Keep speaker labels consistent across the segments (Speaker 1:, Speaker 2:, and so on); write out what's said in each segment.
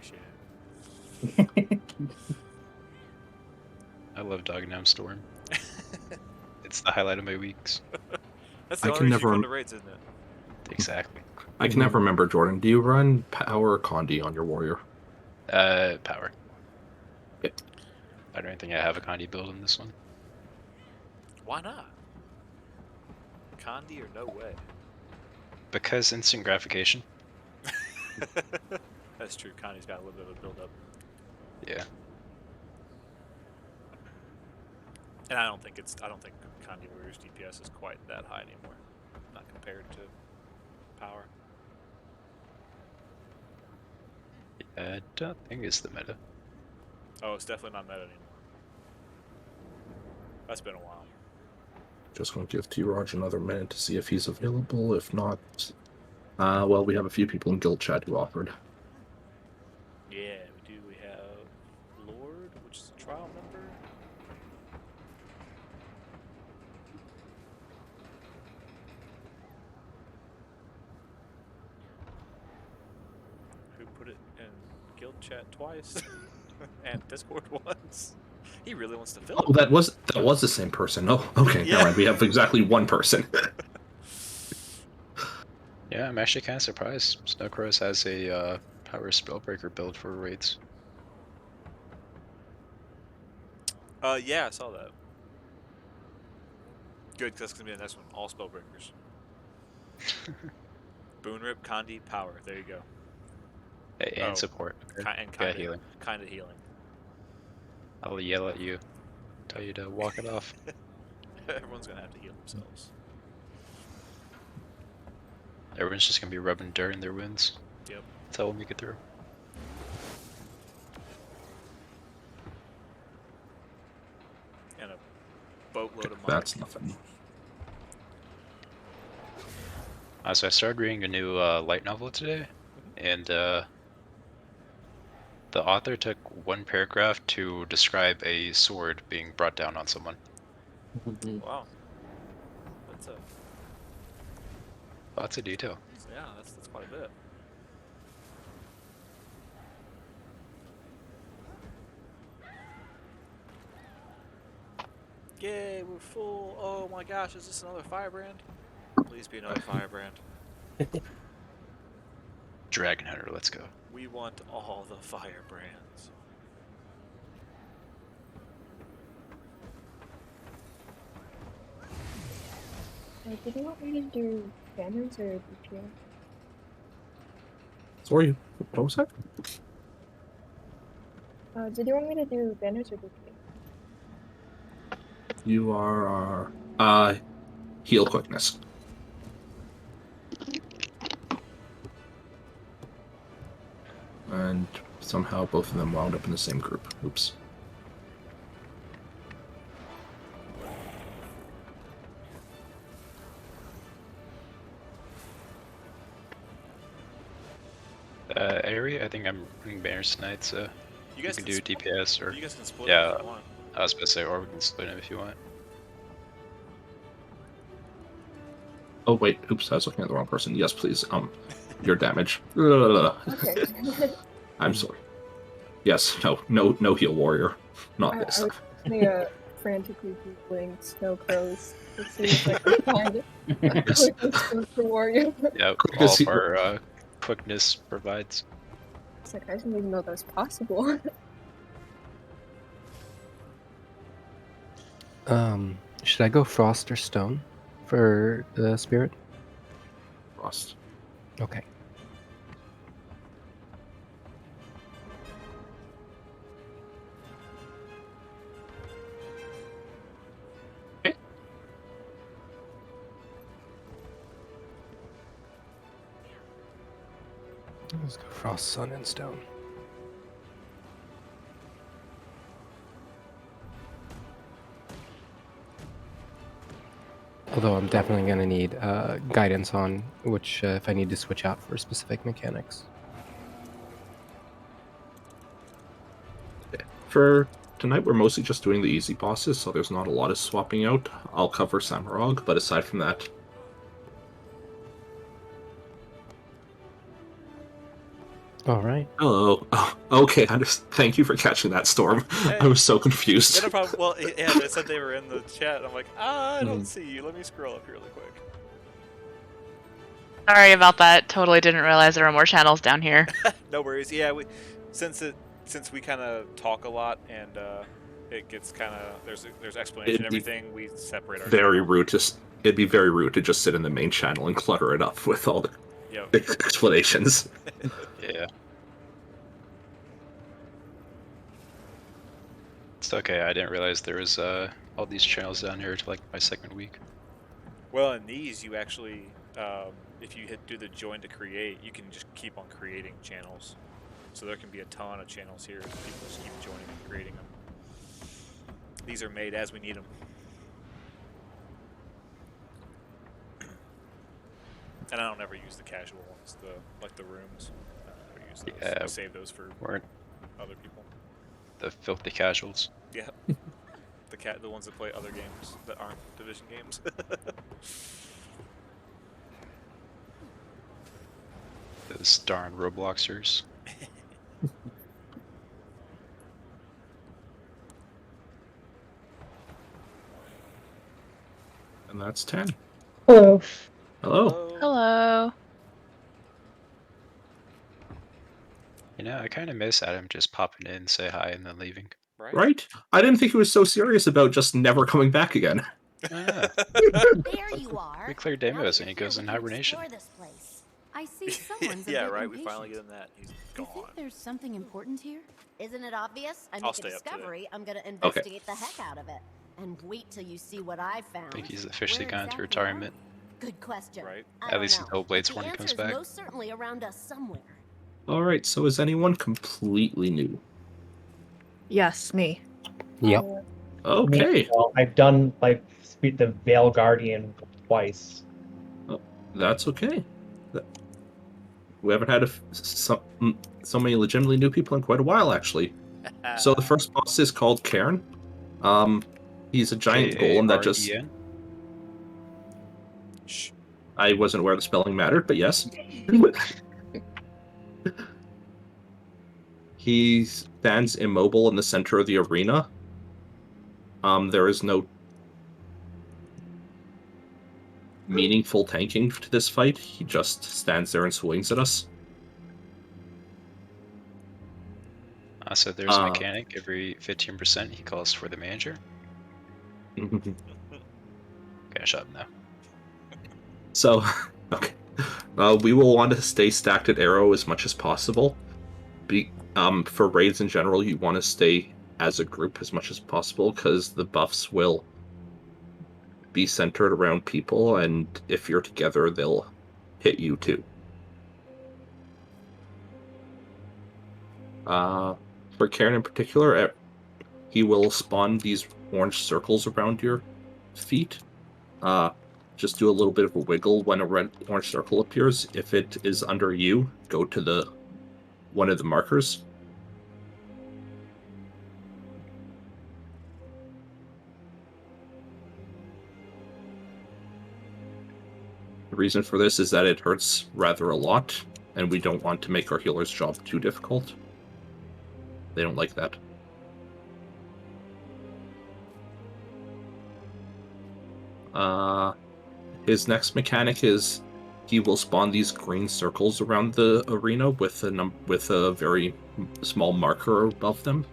Speaker 1: appreciate it.
Speaker 2: I love Dog Nam Storm. It's the highlight of my weeks.
Speaker 1: That's the only reason you come to raids, isn't it?
Speaker 2: Exactly.
Speaker 3: I can never remember, Jordan. Do you run Power or Condi on your warrior?
Speaker 2: Power.
Speaker 3: Yep.
Speaker 2: I don't think I have a Condi build in this one.
Speaker 1: Why not? Condi or no way?
Speaker 2: Because instant gratification.
Speaker 1: That's true. Condi's got a little bit of a build up.
Speaker 2: Yeah.
Speaker 1: And I don't think Condi Warrior's DPS is quite that high anymore. Not compared to Power.
Speaker 2: I don't think it's the meta.
Speaker 1: Oh, it's definitely not meta anymore. That's been a while.
Speaker 3: Just going to give T-Raj another minute to see if he's available. If not, well, we have a few people in guild chat who offered.
Speaker 1: Yeah, we do. We have Lord, which is a trial member. Who put it in guild chat twice and Discord once. He really wants to fill it.
Speaker 3: Oh, that was the same person. Oh, okay.
Speaker 1: Yeah.
Speaker 3: Never mind. We have exactly one person.
Speaker 2: Yeah, I'm actually kind of surprised. Snowcross has a Power Spellbreaker build for raids.
Speaker 1: Yeah, I saw that. Good, because that's going to be the next one. All Spellbreakers. Boon Rip, Condi, Power. There you go.
Speaker 2: And support.
Speaker 1: And
Speaker 2: kind of healing.
Speaker 1: Kind of healing.
Speaker 2: I'll yell at you. Tell you to walk it off.
Speaker 1: Everyone's going to have to heal themselves.
Speaker 2: Everyone's just going to be rubbing dirt in their wounds.
Speaker 1: Yep.
Speaker 2: That's how we'll make it through.
Speaker 1: And a boatload of money.
Speaker 3: That's nothing.
Speaker 2: So I started reading a new light novel today, and the author took one paragraph to describe a sword being brought down on someone.
Speaker 1: Wow. That's
Speaker 2: Lots of detail.
Speaker 1: yeah, that's quite a bit. Yay, we're full. Oh my gosh, is this another firebrand? Please be another firebrand.
Speaker 2: Dragon Hunter, let's go.
Speaker 1: We want all the firebrands.
Speaker 4: Did you want me to do banners or DPS?
Speaker 3: Sorry, what was that?
Speaker 4: Did you want me to do banners or DPS?
Speaker 3: You are our heal quickness. And somehow both of them wound up in the same group. Oops.
Speaker 2: Area, I think I'm running banners tonight, so
Speaker 1: You guys
Speaker 2: can do DPS or
Speaker 1: you guys can split
Speaker 2: yeah,
Speaker 1: it if you want.
Speaker 2: I was about to say, or we can split them if you want.
Speaker 3: Oh wait, oops, I was looking at the wrong person. Yes, please. Your damage. Okay. I'm sorry. Yes, no heal warrior. Not this.
Speaker 4: I was frantically googling snow crows to see if I could find a quickness for warrior.
Speaker 2: Yeah, all of our quickness provides.
Speaker 4: It's like I didn't even know that was possible.
Speaker 5: Should I go frost or stone for the spirit?
Speaker 3: Frost.
Speaker 5: Okay. Let's go frost, sun, and stone. Although I'm definitely going to need guidance on which, if I need to switch out for specific mechanics.
Speaker 3: For tonight, we're mostly just doing the easy bosses, so there's not a lot of swapping out. I'll cover Samarog, but aside from that...
Speaker 5: All right.
Speaker 3: Hello. Oh, Okay, thank you for catching that, Storm.
Speaker 1: Hey.
Speaker 3: I was so confused.
Speaker 1: Yeah, no problem. Well, yeah, they said they were in the chat. I'm like, I don't
Speaker 3: Mm.
Speaker 1: see you. Let me scroll up here really quick.
Speaker 6: Sorry about that. Totally didn't realize there were more channels down here.
Speaker 1: No worries. Yeah, since we kind of talk a lot and it gets kind of there's explanation
Speaker 3: It'd be
Speaker 1: everything, we separate our
Speaker 3: very
Speaker 1: channel.
Speaker 3: rude to it'd be very rude to just sit in the main channel and clutter it up with all the
Speaker 1: Yep.
Speaker 3: explanations.
Speaker 2: Yeah. It's okay. I didn't realize there was all these channels down here to like my second week.
Speaker 1: Well, in these, you actually, if you do the join to create, you can just keep on creating channels. So there can be a ton of channels here. People just keep joining and creating them. These are made as we need them. And I don't ever use the casual ones, like the rooms. I don't ever use those.
Speaker 2: Yeah,
Speaker 1: I save those for
Speaker 2: weren't
Speaker 1: other people.
Speaker 2: the filthy casuals.
Speaker 1: Yeah. The ones that play other games that aren't Division games.
Speaker 2: Those darn Robloxers.
Speaker 3: And that's 10.
Speaker 4: Hello.
Speaker 3: Hello.
Speaker 6: Hello.
Speaker 2: You know, I kind of miss Adam just popping in, say hi, and then leaving.
Speaker 3: Right? I didn't think he was so serious about just never coming back again.
Speaker 2: Ah,
Speaker 7: There you are.
Speaker 2: we clear
Speaker 7: Now that
Speaker 2: demos
Speaker 7: you're
Speaker 2: and he
Speaker 7: here,
Speaker 2: goes
Speaker 7: we
Speaker 2: in
Speaker 7: can
Speaker 2: hibernation.
Speaker 7: explore this place. I see someone's a
Speaker 1: Yeah,
Speaker 7: bit
Speaker 1: right. We finally
Speaker 7: impatient.
Speaker 1: get him that. He's
Speaker 7: You
Speaker 1: gone.
Speaker 7: think there's something important here? Isn't it obvious? I
Speaker 1: I'll
Speaker 7: make a
Speaker 1: stay up today.
Speaker 7: discovery, I'm gonna investigate the heck out of it. And wait till you see what I found.
Speaker 2: I think he's officially
Speaker 7: Where
Speaker 2: gone into
Speaker 7: exactly are
Speaker 2: retirement.
Speaker 7: we? Good question.
Speaker 1: Right.
Speaker 7: I
Speaker 2: At
Speaker 7: don't
Speaker 2: least
Speaker 7: know,
Speaker 2: until
Speaker 7: but
Speaker 2: Blades
Speaker 7: the
Speaker 2: 1
Speaker 7: answer
Speaker 2: comes
Speaker 7: is
Speaker 2: back.
Speaker 7: most certainly around us somewhere.
Speaker 3: Alright, so is anyone completely new?
Speaker 4: Yes, me.
Speaker 5: Yep.
Speaker 3: Okay.
Speaker 8: Well, I've done like speak the Veil Guardian twice.
Speaker 3: That's okay. We haven't had so many legitimately new people in quite a while, actually. So the first boss is called Cairn. He's a giant golem that just...
Speaker 2: K-A-R-E-N?
Speaker 1: Shh.
Speaker 3: I wasn't aware the spelling mattered, but yes. He stands immobile in the center of the arena. There is no meaningful tanking to this fight. He just stands there and swings at us.
Speaker 2: So there's a mechanic. Every 15% he calls for the manager. Okay, shut up now.
Speaker 3: So, okay. We will want to stay stacked at arrow as much as possible. For raids in general, you want to stay as a group as much as possible, because the buffs will be centered around people, and if you're together, they'll hit you too. For Cairn in particular, he will spawn these orange circles around your feet. Just do a little bit of a wiggle when a orange circle appears. If it is under you, go to one of the markers. The reason for this is that it hurts rather a lot, and we don't want to make our healer's job too difficult. They don't like that. His next mechanic is he will spawn these green circles around the arena with a very small marker above them.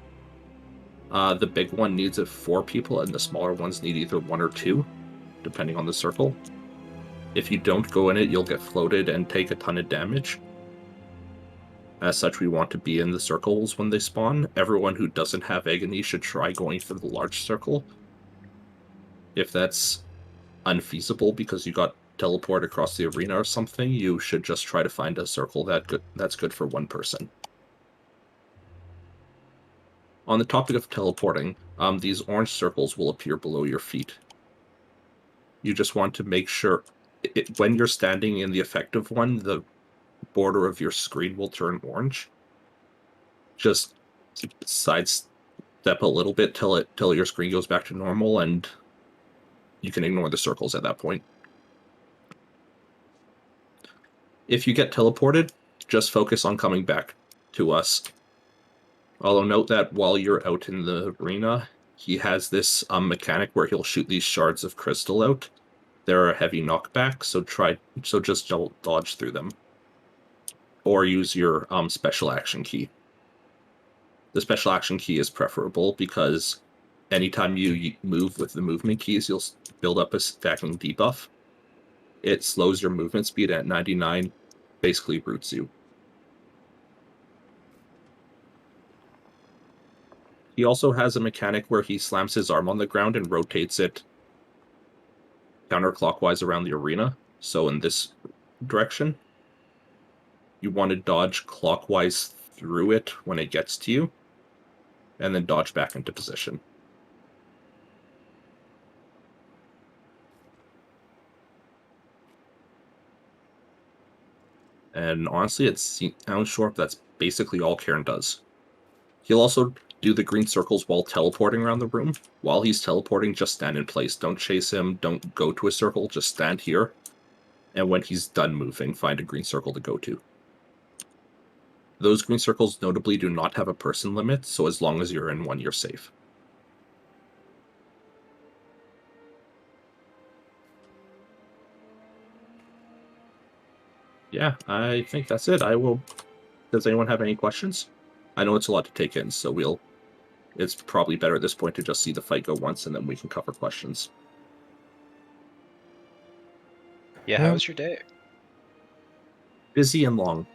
Speaker 3: The big one needs 4 people, and the smaller ones need either 1 or 2, depending on the circle. If you don't go in it, you'll get floated and take a ton of damage. As such, we want to be in the circles when they spawn. Everyone who doesn't have agony should try going for the large circle. If that's unfeasible because you got teleported across the arena or something, you should just try to find a circle that's good for 1 person. On the topic of teleporting, these orange circles will appear below your feet. You just want to make sure when you're standing in the effective one, the border of your screen will turn orange. Just sidestep a little bit till your screen goes back to normal, and you can ignore the circles at that point. If you get teleported, just focus on coming back to us. Although note that while you're out in the arena, he has this mechanic where he'll shoot these shards of crystal out. They're a heavy knockback, so just dodge through them. Or use your special action key. The special action key is preferable because anytime you move with the movement keys, you'll build up a stacking debuff. It slows your movement speed at 99, basically roots you. He also has a mechanic where he slams his arm on the ground and rotates it counterclockwise around the arena. So in this direction, you want to dodge clockwise through it when it gets to you, and then dodge back into position. And honestly, I'm sure that's basically all Karen does. He'll also do the green circles while teleporting around the room. While he's teleporting, just stand in place. Don't chase him. Don't go to a circle. Just stand here. And when he's done moving, find a green circle to go to. Those green circles notably do not have a person limit, so as long as you're in one, you're safe. Yeah, I think that's it. Does anyone have any questions? I know it's a lot to take in, so it's probably better at this point to just see the fight go once, and then we can cover questions.
Speaker 2: Yeah, how was your day?
Speaker 3: Busy and long.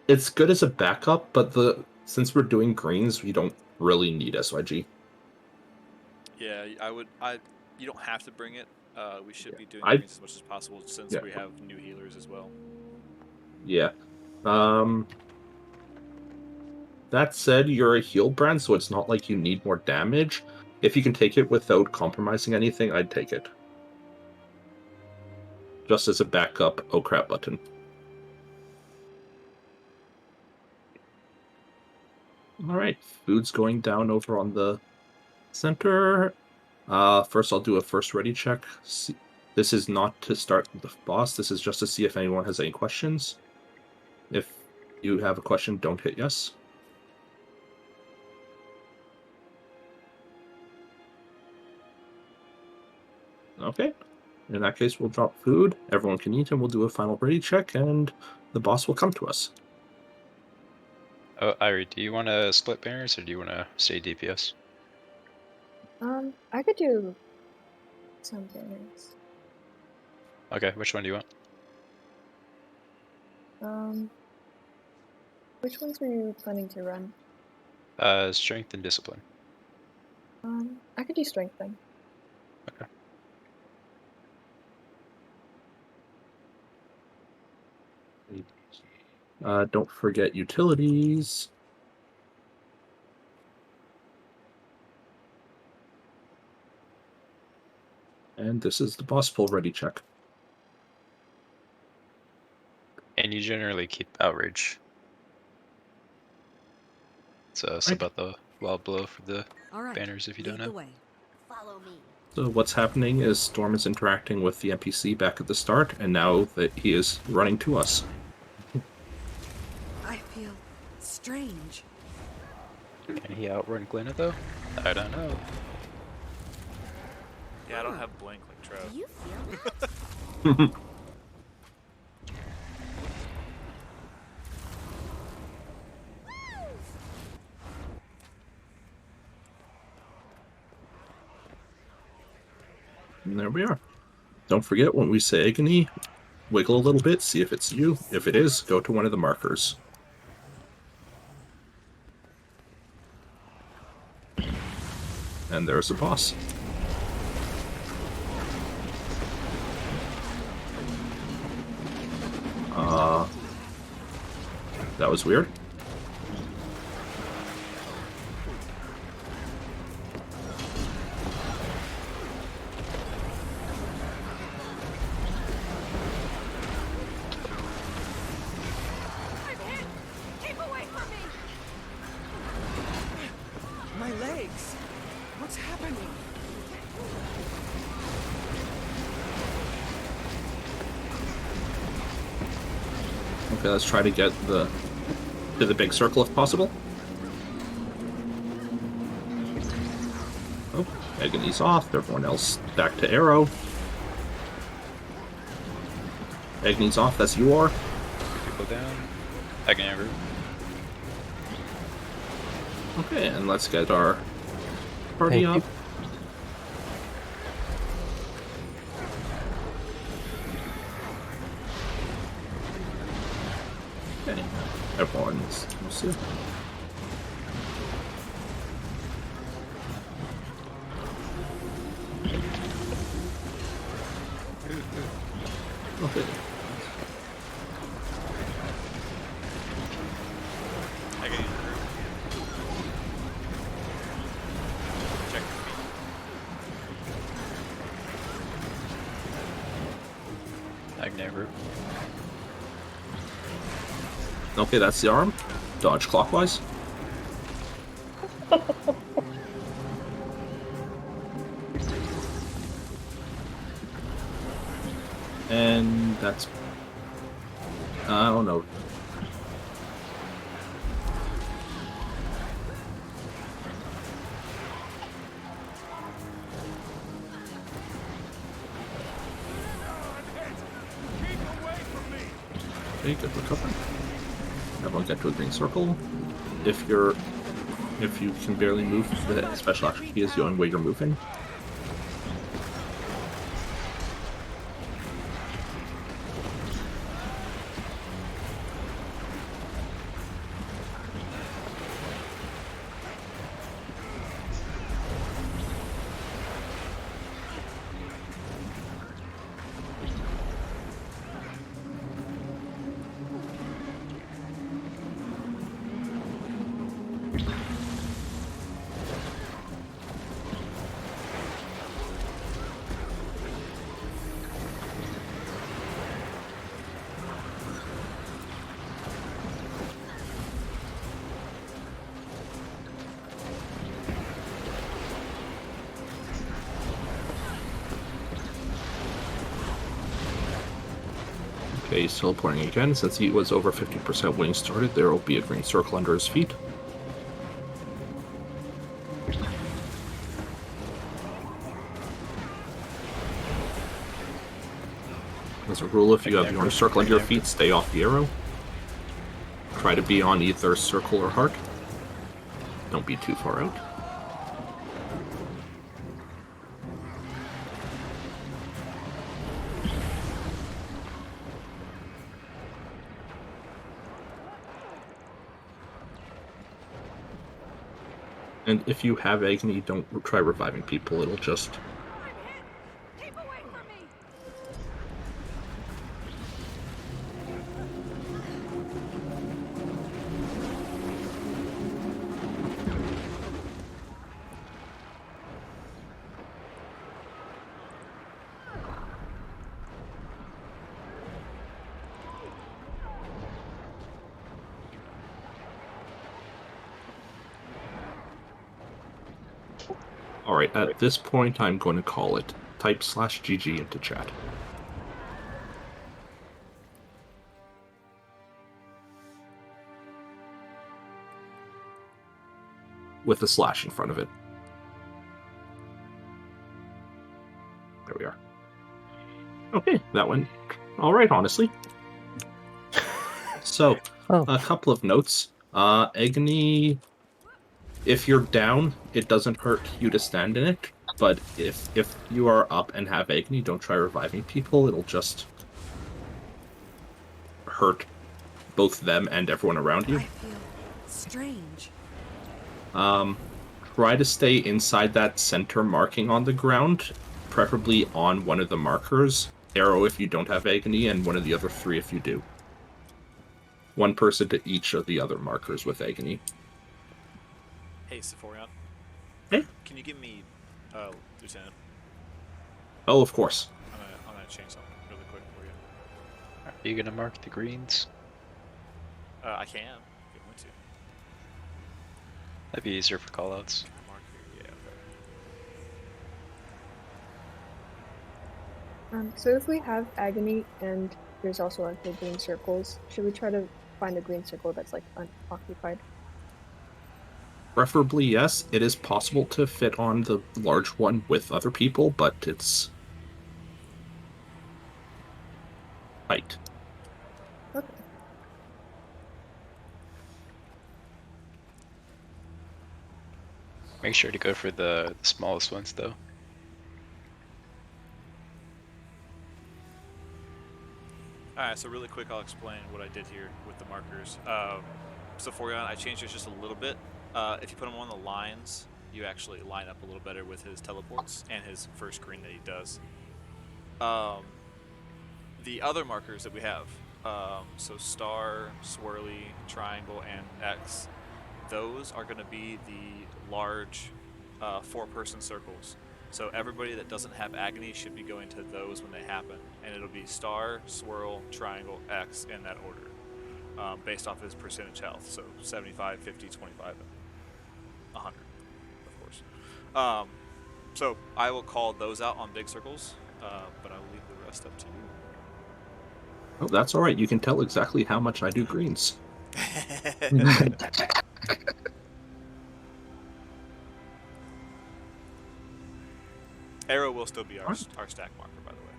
Speaker 3: It's good as a backup, but since we're doing greens, we don't really need SYG.
Speaker 1: Yeah, you don't have to bring it. We should be doing greens as much as possible since we have new healers as well.
Speaker 3: Yeah. That said, you're a heal brand, so it's not like you need more damage. If you can take it without compromising anything, I'd take it. Just as a backup, oh crap button. Alright, food's going down over on the center. First I'll do a first ready check. This is not to start the boss, this is just to see if anyone has any questions. If you have a question, don't hit yes. Okay. In that case, we'll drop food. Everyone can eat, and we'll do a final ready check, and the boss will come to us.
Speaker 2: Oh, Irie, do you want to split banners, or do you want to stay DPS?
Speaker 4: I could do some banners.
Speaker 2: Okay, which one do you want?
Speaker 4: Which ones were you planning to run?
Speaker 2: Strength and discipline.
Speaker 4: I could do strength then.
Speaker 3: Okay. Don't forget utilities. And this is the boss pull ready check.
Speaker 2: And you generally keep outrage. So it's about the wild blow for the banners if you don't know.
Speaker 7: Follow me.
Speaker 3: So what's happening is Storm is interacting with the NPC back at the start, and now that he is running to us.
Speaker 9: I feel strange.
Speaker 2: Can he outrun Glenna though? I don't know.
Speaker 1: Yeah, I don't have blink like Trev.
Speaker 7: Do you feel that?
Speaker 3: And there we are. Don't forget, when we say agony, wiggle a little bit, see if it's you. If it is, go to one of the markers. And there's the boss. That was weird.
Speaker 9: Keep away from me! My legs! What's happening?
Speaker 3: Okay, let's try to get to the big circle if possible. Oh, Agony's off. Everyone else back to arrow. Agony's off. That's you are.
Speaker 2: People down. Agony root.
Speaker 3: Okay, and let's get our party
Speaker 5: Thank
Speaker 3: up.
Speaker 5: you.
Speaker 3: Okay, everyone's mostly. Okay.
Speaker 1: I get you. Check your feet.
Speaker 2: Agony root.
Speaker 3: Okay, that's the arm. Dodge clockwise. And that's... I don't know. Okay, good recovery. Everyone get to a green circle. If you can barely move, the special action key is the only way you're moving. Okay, he's teleporting again. Since he was over 50% when he started, there will be a green circle under his feet. As a rule, if you have the orange circle under your feet, stay off the arrow. Try to be on either circle or heart. Don't be too far out. And if you have agony, don't try reviving people. It'll just...
Speaker 9: I'm hit! Keep away from me!
Speaker 3: Alright, at this point, I'm going to call it. Type /GG into chat. With a slash in front of it. There we are. Okay, that went alright, honestly. So, a couple of notes. Agony, if you're down, it doesn't hurt you to stand in it, but if you are up and have agony, don't try reviving people. It'll just hurt both them and everyone around you.
Speaker 9: I feel strange.
Speaker 3: Try to stay inside that center marking on the ground, preferably on one of the markers. Arrow if you don't have agony, and one of the other three if you do. One person to each of the other markers with agony.
Speaker 1: Hey, Sephorion.
Speaker 3: Hey?
Speaker 1: Can you give me, Lieutenant?
Speaker 3: Oh, of course.
Speaker 1: I'm gonna change something really quick for you.
Speaker 2: Are you gonna mark the greens?
Speaker 1: I can, if you want to.
Speaker 2: That'd be easier for callouts.
Speaker 1: Mark here, yeah, okay.
Speaker 4: So if we have agony and there's also like the green circles. Should we try to find a green circle that's like unoccupied?
Speaker 3: Preferably, yes. It is possible to fit on the large one with other people, but it's tight.
Speaker 4: Okay.
Speaker 2: Make sure to go for the smallest ones, though.
Speaker 1: Alright, so really quick I'll explain what I did here with the markers. So Forion, I changed it just a little bit. If you put him on the lines, you actually line up a little better with his teleports and his first green that he does. The other markers that we have, so star, swirly, triangle, and X, those are going to be the large 4-person circles. So everybody that doesn't have agony should be going to those when they happen, and it'll be star, swirl, triangle, X in that order, based off his percentage health. So 75, 50, 25, and 100, of course. So I will call those out on big circles, but I will leave the rest up to you.
Speaker 3: Oh, that's all right. You can tell exactly how much I do greens.
Speaker 1: Arrow will still be our stack marker, by the way.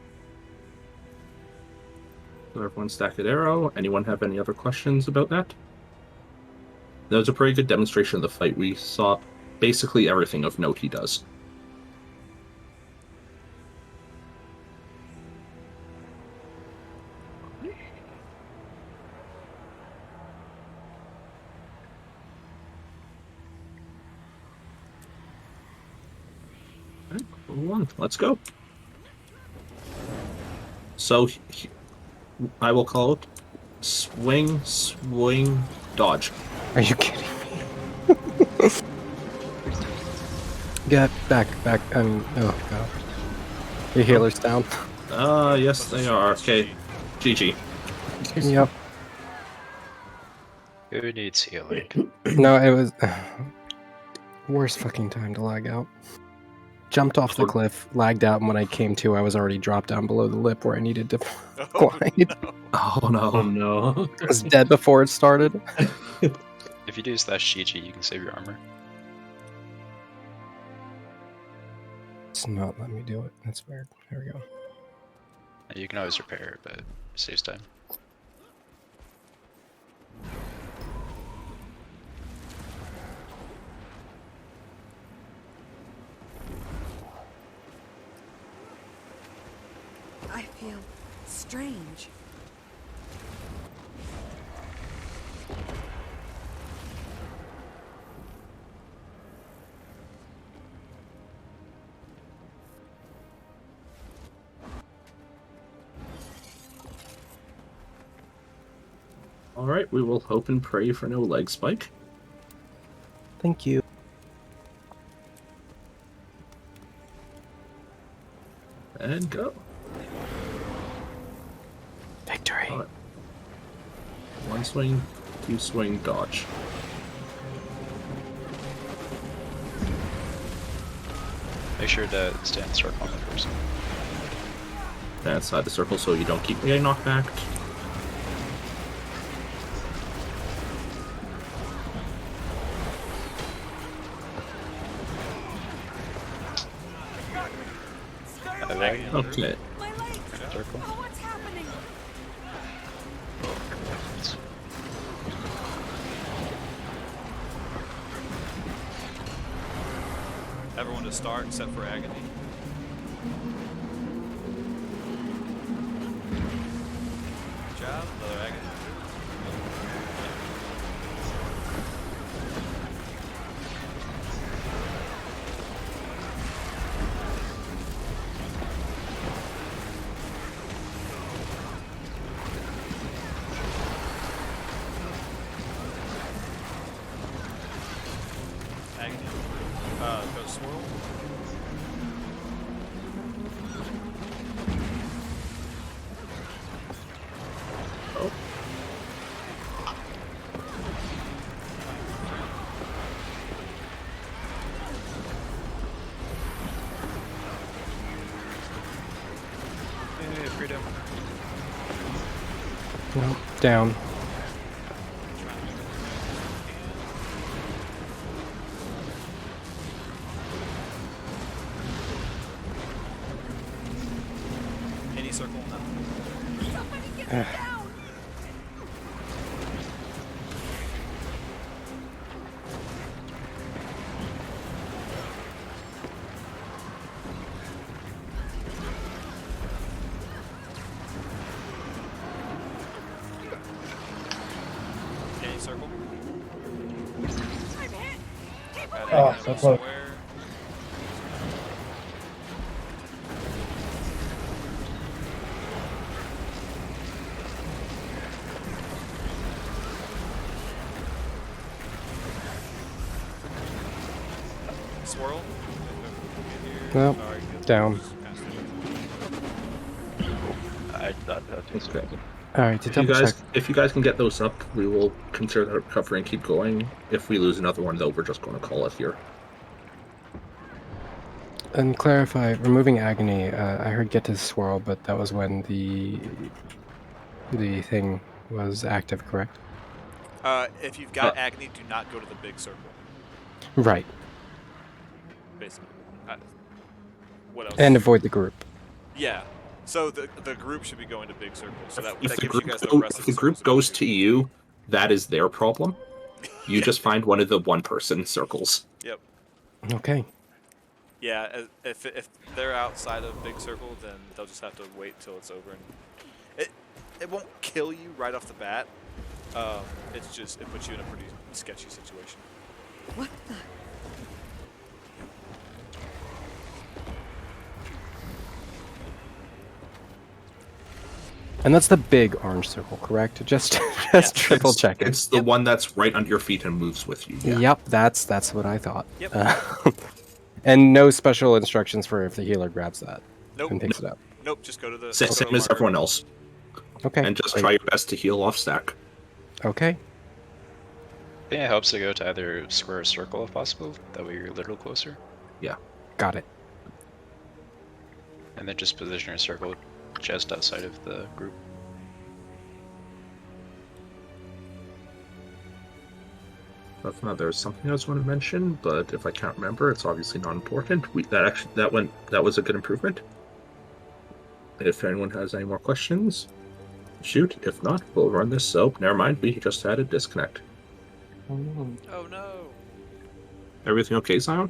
Speaker 3: So everyone stack at arrow. Anyone have any other questions about that? That was a pretty good demonstration of the fight. We saw basically everything of note he does. Let's go. So I will call it swing, swing, dodge.
Speaker 5: Are you kidding me? Get back. Oh god. Your healer's down.
Speaker 3: Yes they are. Okay, GG.
Speaker 5: Yep.
Speaker 2: Who needs healing?
Speaker 5: No, it was worst fucking time to lag out. Jumped off the cliff, lagged out, and when I came to, I was already dropped down below the lip where I needed to glide.
Speaker 3: Oh no.
Speaker 8: Oh no.
Speaker 5: I was dead before it started.
Speaker 2: If you do /GG, you can save your armor.
Speaker 5: It's not letting me do it. That's weird. There we go.
Speaker 2: You can always repair it, but it saves time.
Speaker 9: I feel strange.
Speaker 3: Alright, we will hope and pray for no leg spike.
Speaker 5: Thank you.
Speaker 3: And go.
Speaker 5: Victory.
Speaker 3: Right. 1 swing, 2 swing, dodge.
Speaker 2: Make sure to stay in the circle on the first.
Speaker 3: Stand outside the circle so you don't keep getting knocked back. Okay.
Speaker 9: My legs!
Speaker 2: Circle.
Speaker 9: Oh, what's happening?
Speaker 1: Everyone to start except for agony. Good job. Another agony. Agony. Go swirl.
Speaker 3: Oh.
Speaker 2: Yay, freedom.
Speaker 5: Down.
Speaker 1: Any circle? No.
Speaker 9: Somebody get me down!
Speaker 1: Any circle?
Speaker 9: I'm hit! Keep
Speaker 1: Got
Speaker 8: Oh,
Speaker 1: it.
Speaker 8: so close.
Speaker 1: Square. Swirl.
Speaker 5: Nope.
Speaker 1: Sorry, good.
Speaker 5: Down.
Speaker 1: Just kinda
Speaker 2: I thought that
Speaker 3: That's
Speaker 2: was
Speaker 3: good.
Speaker 5: All right, to
Speaker 3: If you
Speaker 5: double check.
Speaker 3: guys can get those up, we will consider that recovery and keep going. If we lose another one, though, we're just going to call it here.
Speaker 5: And clarify, removing agony. I heard get to swirl, but that was when the thing was active, correct?
Speaker 1: if you've got agony, do not go to the big circle.
Speaker 5: Right.
Speaker 1: Basically. What else?
Speaker 5: And avoid the group.
Speaker 1: Yeah. So the group should be going to big circle. So that
Speaker 3: If
Speaker 1: gives
Speaker 3: the
Speaker 1: you
Speaker 3: group,
Speaker 1: guys the rest
Speaker 3: if
Speaker 1: of
Speaker 3: the group
Speaker 1: circles
Speaker 3: goes to you, that is their problem. You just find one of the one-person circles.
Speaker 1: Yep.
Speaker 5: Okay.
Speaker 1: Yeah. If they're outside of big circle, then they'll just have to wait till it's over, and it won't kill you right off the bat. It's just it puts you in a pretty sketchy situation.
Speaker 9: What the?
Speaker 5: And that's the big orange circle, correct? Just triple check it.
Speaker 3: It's the one that's right under your feet and moves with you. Yeah.
Speaker 5: Yep, that's what I thought.
Speaker 1: Yep.
Speaker 5: And no special instructions for if the healer grabs that
Speaker 1: Nope.
Speaker 5: and picks it up.
Speaker 1: Nope. Just go to the
Speaker 3: Same as
Speaker 1: marker.
Speaker 3: everyone else.
Speaker 5: Okay.
Speaker 3: And just
Speaker 5: great.
Speaker 3: try your best to heal off stack.
Speaker 5: Okay.
Speaker 2: I think it helps to go to either square or circle if possible. That way you're a little closer.
Speaker 5: Got it.
Speaker 2: And then just position your circle just outside of the group.
Speaker 3: There's something I was going to mention, but if I can't remember, it's obviously not important. That was a good improvement. If anyone has any more questions, shoot. If not, we'll run this. So never mind. We just had a disconnect.
Speaker 1: Oh no.
Speaker 3: Everything okay, Zion?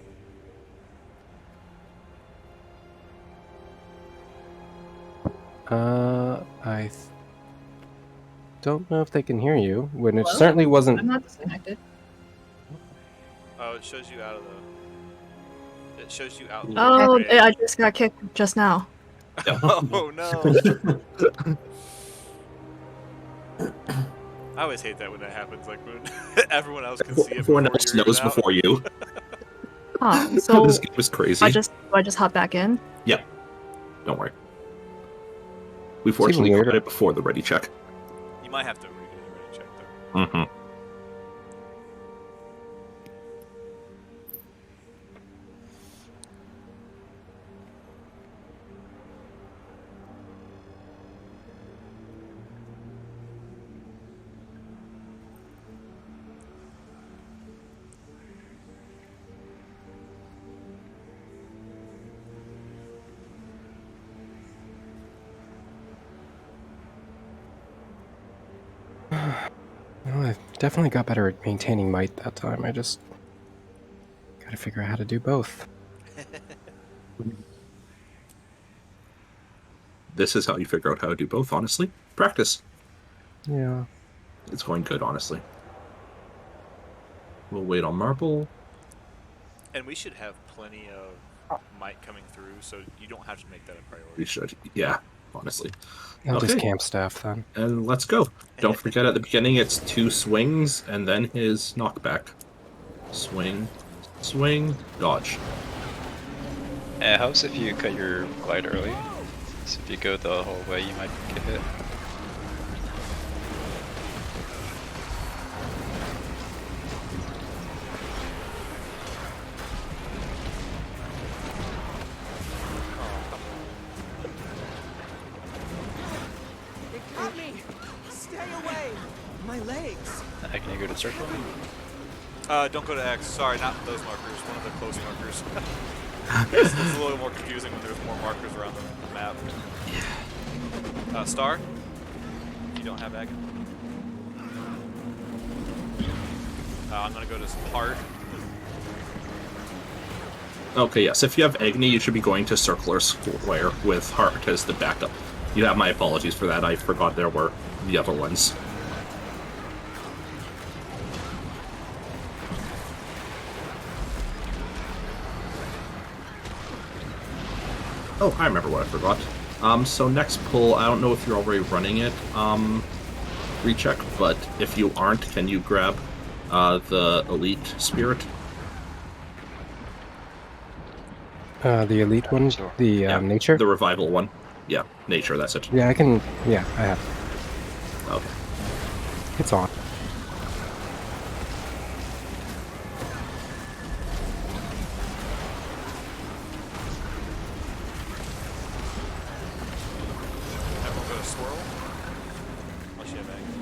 Speaker 5: I don't know if they can hear you. When it
Speaker 4: Hello?
Speaker 5: certainly wasn't.
Speaker 4: I'm not disconnected.
Speaker 1: Oh, it shows you out of the. It shows you out.
Speaker 4: Oh,
Speaker 1: red.
Speaker 4: I just got kicked just now.
Speaker 1: Oh no. I always hate that when that happens. Like when everyone else can see it.
Speaker 3: Everyone
Speaker 1: before
Speaker 3: else
Speaker 1: you're
Speaker 3: knows
Speaker 1: even out.
Speaker 3: before you.
Speaker 4: Huh, so
Speaker 3: This game is crazy.
Speaker 4: do I just hop back in?
Speaker 3: Don't worry. We fortunately
Speaker 5: weirder.
Speaker 3: got it before the ready check.
Speaker 1: You might have to read it and check though.
Speaker 3: Mm-hmm.
Speaker 5: Well, I definitely got better at maintaining might that time. I just gotta figure out how to do both.
Speaker 3: This is how you figure out how to do both, honestly. Practice.
Speaker 5: Yeah.
Speaker 3: It's going good, honestly. We'll wait on Marble.
Speaker 1: And we should have plenty of might coming through, so you don't have to make that a priority.
Speaker 3: We should. Yeah, honestly.
Speaker 5: I'll just
Speaker 3: Okay.
Speaker 5: camp staff then.
Speaker 3: And let's go. Don't forget at the beginning it's 2 swings and then his knockback. Swing, swing, dodge.
Speaker 2: It helps if you cut your glide early. So if you go the whole way, you might get hit.
Speaker 9: They got me! Stay away! Hey, my legs.
Speaker 2: I can go to circle.
Speaker 1: Don't go to X. Sorry, not those markers. One of the close markers. it's a little more confusing when there's more markers around the map. Star? You don't have Agony? I'm gonna go to Heart.
Speaker 3: Okay, yes. If you have Agni, you should be going to Circle or Square with Heart as the backup. You have my apologies for that. I forgot there were the other ones. Oh, I remember what I forgot. So next pull, I don't know if you're already running it, recheck, but if you aren't, can you grab the Elite Spirit?
Speaker 5: The elite one, the nature.
Speaker 3: The revival one. Yeah, nature. That's it.
Speaker 5: Yeah, I can. Yeah, I have.
Speaker 3: Okay.
Speaker 5: It's on.
Speaker 1: Everyone go to Swirl. Unless you have Agony.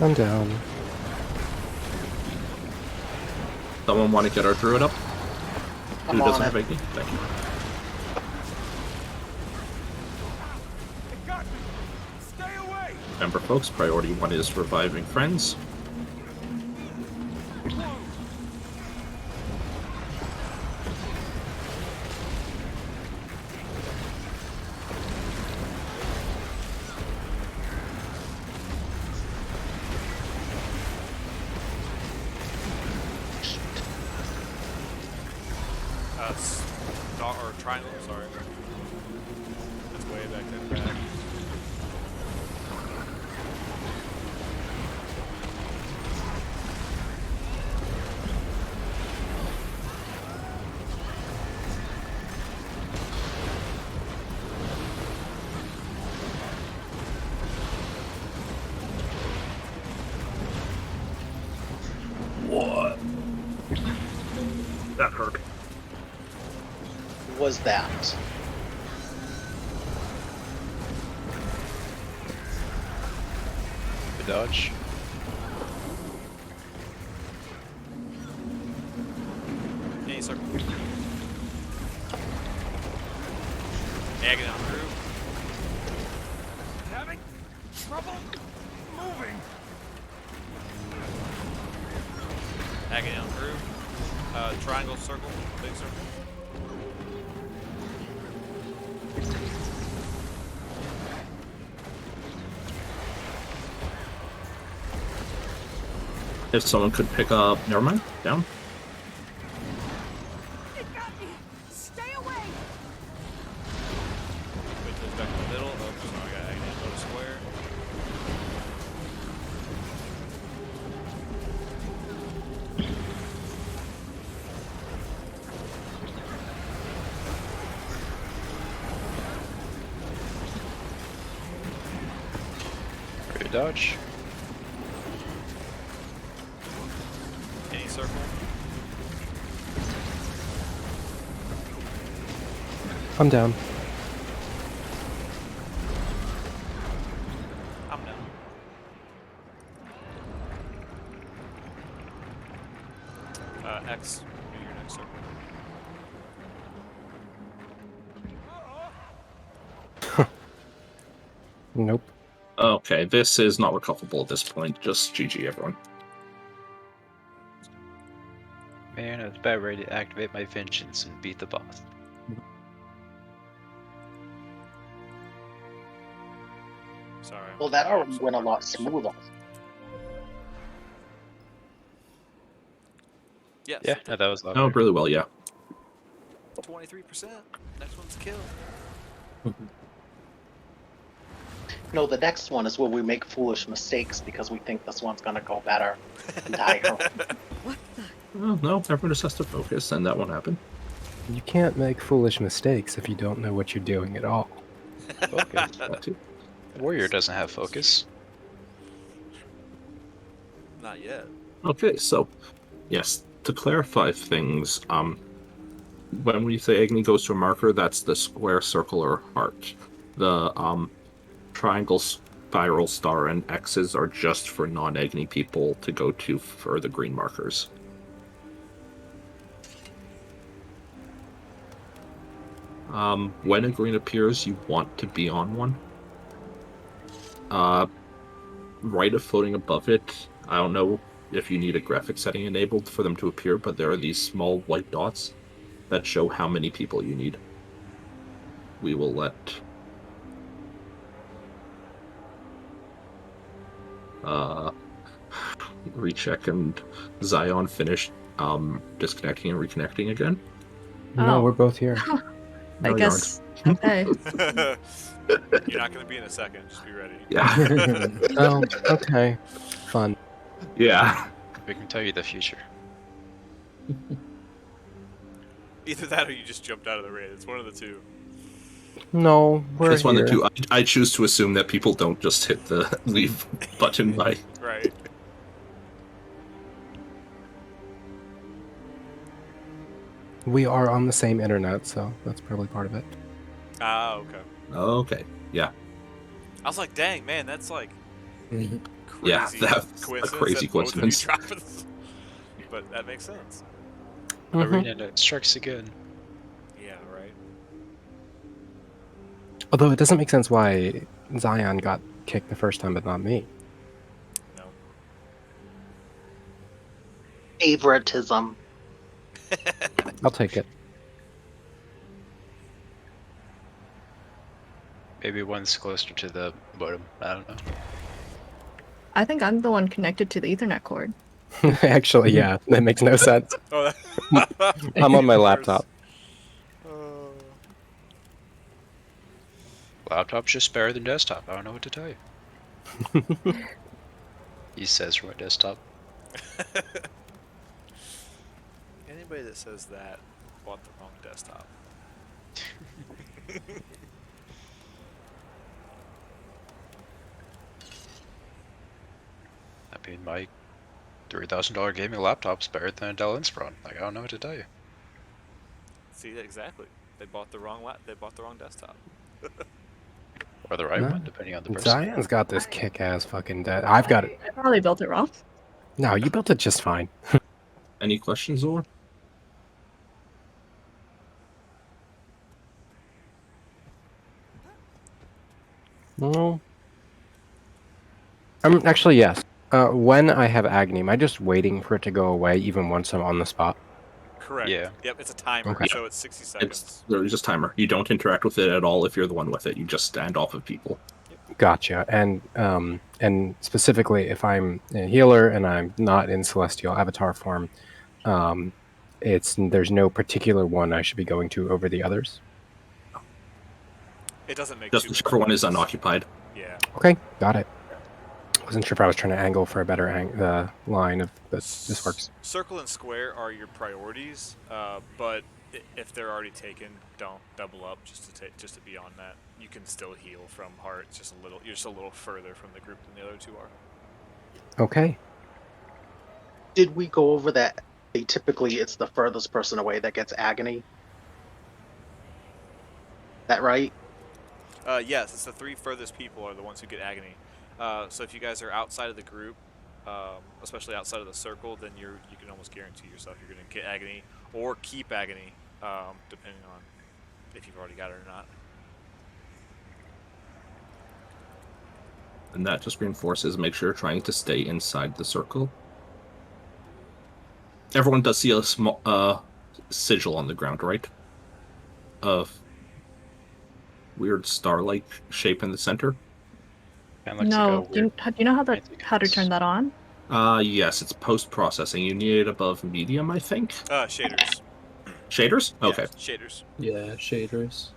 Speaker 5: I'm down.
Speaker 3: Someone want to get our druid up? Who doesn't have Agni? Thank you.
Speaker 9: It got me. Stay away.
Speaker 3: Remember, folks, priority 1 is reviving friends.
Speaker 1: Star or triangle, sorry. That's way back there. Back.
Speaker 3: What? That hurt.
Speaker 10: Was that?
Speaker 2: Good dodge.
Speaker 1: Any circle. Agony on through.
Speaker 9: Having trouble moving.
Speaker 1: Agony on through. Triangle, circle, big circle.
Speaker 3: If someone could pick up... Never mind. Down.
Speaker 9: It got me. Stay away.
Speaker 1: Wait till it's back in the middle. Oh, sorry, I got Agony on the square.
Speaker 2: Good dodge.
Speaker 1: Any circle.
Speaker 5: I'm down.
Speaker 1: I'm down. X. Do your next circle.
Speaker 5: Nope.
Speaker 3: Okay, this is not recoverable at this point. Just GG, everyone.
Speaker 2: Man, I was about ready to activate my vengeance and beat the boss.
Speaker 1: Sorry.
Speaker 10: Well, that already went a lot smoother.
Speaker 1: Yes.
Speaker 2: Yeah, no, that was a lot
Speaker 3: Oh,
Speaker 2: better.
Speaker 3: really well, yeah.
Speaker 1: 23%. Next one's kill.
Speaker 10: No, the next one is where we make foolish mistakes because we think this one's gonna go better and die early.
Speaker 9: What the?
Speaker 3: Well, no, everyone just has to focus, and that won't happen.
Speaker 5: You can't make foolish mistakes if you don't know what you're doing at all.
Speaker 2: Focus.
Speaker 3: That too.
Speaker 2: Warrior doesn't have focus.
Speaker 1: Not yet.
Speaker 3: Okay, so, yes, to clarify things, when we say Agni goes to a marker, that's the square, circle, or heart. The triangle, spiral, star, and X's are just for non-Agni people to go to for the green markers. When a green appears, you want to be on one. Right of floating above it, I don't know if you need a graphic setting enabled for them to appear, but there are these small white dots that show how many people you need. We will let Recheck and Zion finish disconnecting and reconnecting again.
Speaker 5: No,
Speaker 4: Oh.
Speaker 5: we're both here.
Speaker 3: No,
Speaker 4: I guess. Okay.
Speaker 1: You're not going to be in a second. Just be ready.
Speaker 3: Yeah.
Speaker 5: Oh, okay. Fun.
Speaker 3: Yeah.
Speaker 2: We can tell you the future.
Speaker 1: Either that or you just jumped out of the raid. It's one of the two.
Speaker 5: No, we're
Speaker 3: It's one of the
Speaker 5: here.
Speaker 3: two. I choose to assume that people don't just hit the leave button by.
Speaker 1: Right.
Speaker 5: We are on the same internet, so that's probably part of it.
Speaker 1: Ah, okay.
Speaker 3: Okay. Yeah.
Speaker 1: I was like, dang, man, that's like crazy
Speaker 3: Yeah, that's a
Speaker 1: coincidence.
Speaker 3: crazy
Speaker 1: that both of you
Speaker 3: coincidence.
Speaker 1: dropped this. But that makes sense.
Speaker 2: Arena strikes again.
Speaker 1: Yeah, right.
Speaker 5: Although it doesn't make sense why Zion got kicked the first time, but not me.
Speaker 1: No.
Speaker 10: Favoritism.
Speaker 5: I'll take it.
Speaker 2: Maybe one's closer to the bottom. I don't know.
Speaker 4: I think I'm the one connected to the Ethernet cord.
Speaker 5: Actually, yeah, that makes no sense.
Speaker 1: Oh,
Speaker 5: I'm on my laptop.
Speaker 2: Laptop's just better than desktop. I don't know what to tell you. He says from a desktop.
Speaker 1: Anybody that says that bought the wrong desktop.
Speaker 2: I mean, my $3,000 gaming laptop's better than a Dell Inspiron. Like, I don't know what to tell you.
Speaker 1: See, exactly. They bought the wrong They bought the wrong desktop.
Speaker 2: Or the right
Speaker 5: No.
Speaker 2: one, depending on the person.
Speaker 5: Zion's got this kick-ass fucking dead. I've got it.
Speaker 4: I probably built it wrong.
Speaker 5: No, you built it just fine.
Speaker 3: Any questions, Zor?
Speaker 5: No. Actually, yes. When I have Agni, am I just waiting for it to go away even once I'm on the spot?
Speaker 1: Correct.
Speaker 2: Yeah.
Speaker 1: Yep, it's a timer,
Speaker 5: Okay.
Speaker 1: so it's 60 seconds.
Speaker 3: It's literally just timer. You don't interact with it at all if you're the one with it. You just stand off of people.
Speaker 5: Gotcha. And specifically, if I'm a healer and I'm not in Celestial Avatar form, there's no particular one I should be going to over the others.
Speaker 1: It doesn't make
Speaker 3: Just
Speaker 1: too
Speaker 3: whichever
Speaker 1: much
Speaker 3: one is
Speaker 1: difference.
Speaker 3: unoccupied.
Speaker 1: Yeah.
Speaker 5: Okay, got it. Wasn't sure if I was trying to angle for a better line of, but this works.
Speaker 1: Circle and square are your priorities, but if they're already taken, don't double up just to be on that. You can still heal from heart. It's just you're just a little further from the group than the other two are.
Speaker 5: Okay.
Speaker 10: Did we go over that? Typically, it's the furthest person away that gets agony. That right?
Speaker 1: Yes, it's the 3 furthest people are the ones who get agony. So if you guys are outside of the group, especially outside of the circle, then you can almost guarantee yourself you're going to get agony or keep agony, depending on if you've already got it or not.
Speaker 3: And that just reinforces, make sure you're trying to stay inside the circle. Everyone does see a small sigil on the ground, right? Of weird star-like shape in the center.
Speaker 4: No, do you know how to turn that on?
Speaker 3: Yes, it's post-processing. You need it above medium, I think.
Speaker 1: Shaders.
Speaker 3: Shaders? Okay.
Speaker 1: Yeah, shaders.
Speaker 11: Yeah, shaders.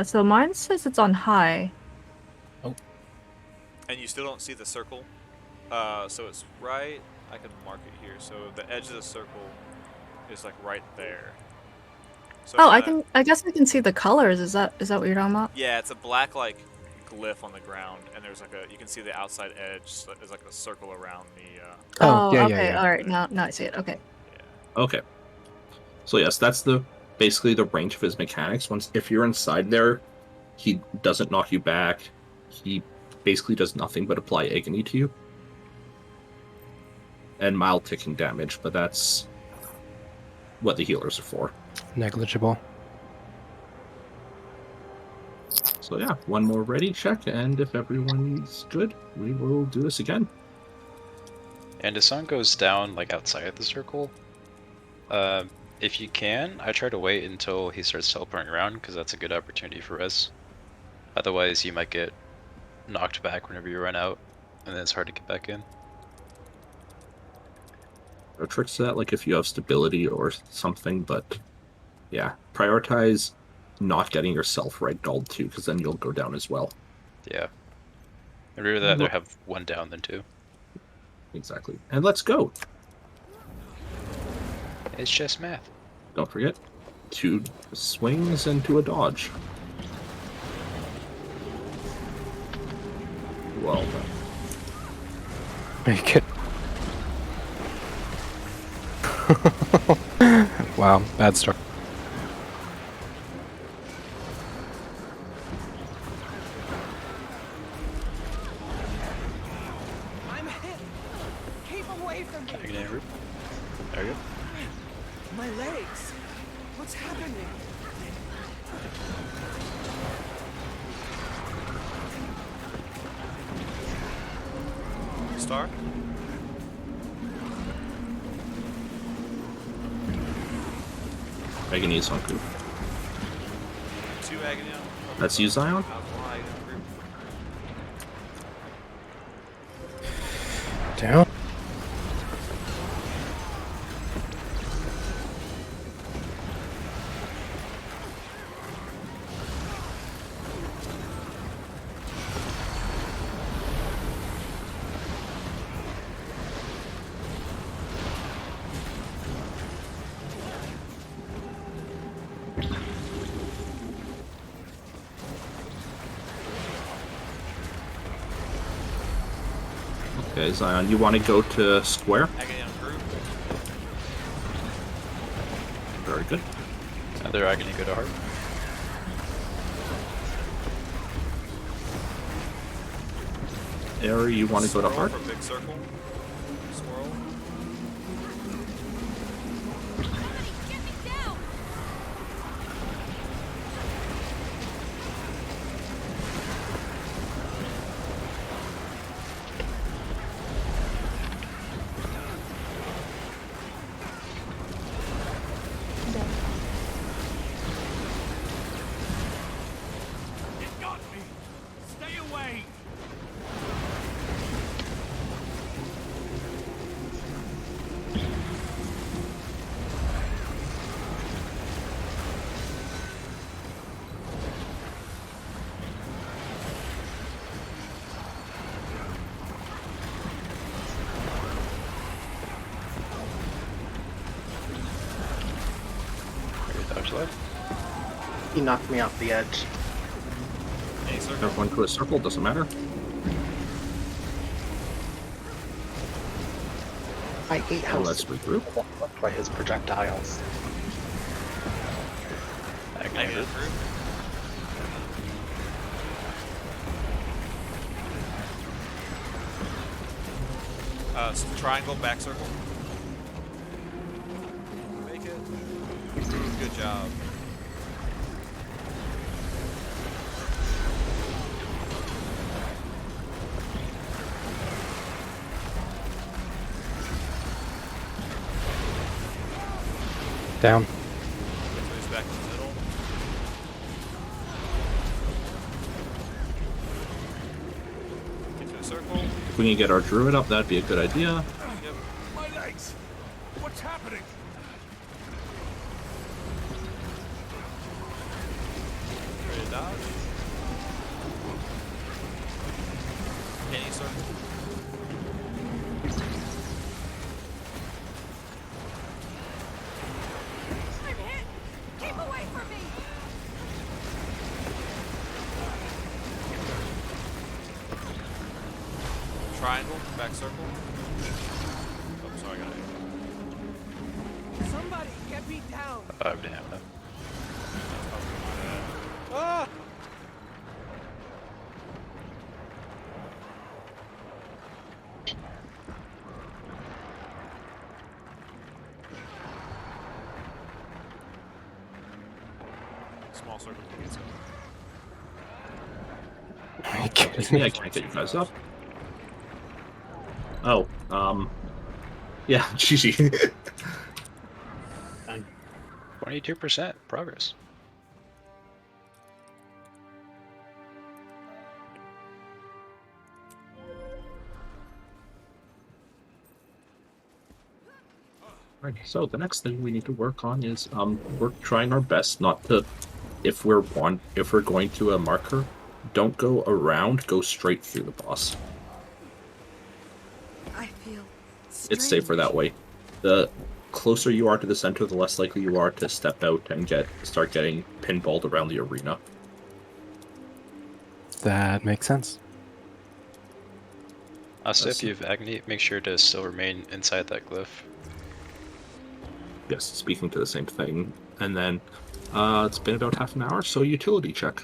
Speaker 4: So mine says it's on high.
Speaker 1: And you still don't see the circle. So it's right. I can mark it here. So the edge of the circle is like right there. So
Speaker 4: Oh, I guess I can see the colors. Is that what you're talking about?
Speaker 1: Yeah, it's a black like glyph on the ground, and there's like a, you can see the outside edge. So there's like a circle around the.
Speaker 5: Oh, yeah,
Speaker 11: okay.
Speaker 5: yeah.
Speaker 11: All right. Now I see it. Okay.
Speaker 1: Yeah.
Speaker 3: Okay. So yes, that's basically the range of his mechanics. Once if you're inside there, he doesn't knock you back. He basically does nothing but apply agony to you. And mild ticking damage, but that's what the healers are for.
Speaker 5: Negligible.
Speaker 3: So yeah, one more ready check, and if everyone's good, we will do this again.
Speaker 2: And if sun goes down like outside the circle, if you can, I try to wait until he starts teleporting around because that's a good opportunity for res. Otherwise, you might get knocked back whenever you run out, and then it's hard to get back in.
Speaker 3: There are tricks to that, like if you have stability or something, but yeah, prioritize not getting yourself ragdolled too, because then you'll go down as well.
Speaker 2: Yeah. I'd rather have one down than two.
Speaker 3: Exactly. And let's go.
Speaker 2: It's just math.
Speaker 3: Don't forget, 2 swings into a dodge. Well done.
Speaker 5: Make it. Wow, bad start.
Speaker 9: I'm hit. Keep away from me.
Speaker 2: There you go.
Speaker 9: My legs. What's happening?
Speaker 1: Star.
Speaker 3: Agony is on group.
Speaker 1: 2 agony on.
Speaker 3: That's you, Zion?
Speaker 5: Down.
Speaker 3: Okay, Zion, you want to go to square?
Speaker 1: Agony on group.
Speaker 3: Very good.
Speaker 2: Another agony go to heart.
Speaker 3: Air, you want to go to heart?
Speaker 1: For big circle. Swirl.
Speaker 9: Get me down. It got me. Stay away.
Speaker 2: Dodge left.
Speaker 10: He knocked me off the edge.
Speaker 1: Any circle.
Speaker 3: Everyone to a circle, doesn't matter.
Speaker 10: I hate how
Speaker 3: Let's regroup.
Speaker 10: blocked by his projectiles.
Speaker 2: Agony
Speaker 1: Agony on
Speaker 2: group.
Speaker 1: group. Triangle, back circle. Make it. Good job.
Speaker 5: Down.
Speaker 1: Moves back to the middle. Get to a circle.
Speaker 3: If we can get our druid up, that'd be a good idea.
Speaker 1: Yep.
Speaker 9: My legs. What's happening?
Speaker 1: Ready to dodge. Any circle.
Speaker 9: I'm hit. Keep away from me.
Speaker 1: back circle. Oh, sorry, I got it.
Speaker 9: Somebody get me down.
Speaker 2: Oh damn.
Speaker 1: Ah! Small circle to get going.
Speaker 5: Are you kidding
Speaker 3: Excuse me,
Speaker 5: me?
Speaker 3: I can't get you guys up. Oh, yeah, GG.
Speaker 2: 22% progress.
Speaker 3: Right, so the next thing we need to work on is we're trying our best not to, if we're going to a marker, don't go around, go straight through the boss.
Speaker 7: I feel
Speaker 3: It's safer that way. The closer you are to the center, the less likely you are to step out and start getting pinballed around the arena.
Speaker 5: That makes sense.
Speaker 2: Also, if you have Agni, make sure to still remain inside that glyph.
Speaker 3: Yes, speaking to the same thing. And then it's been about half an hour, so utility check.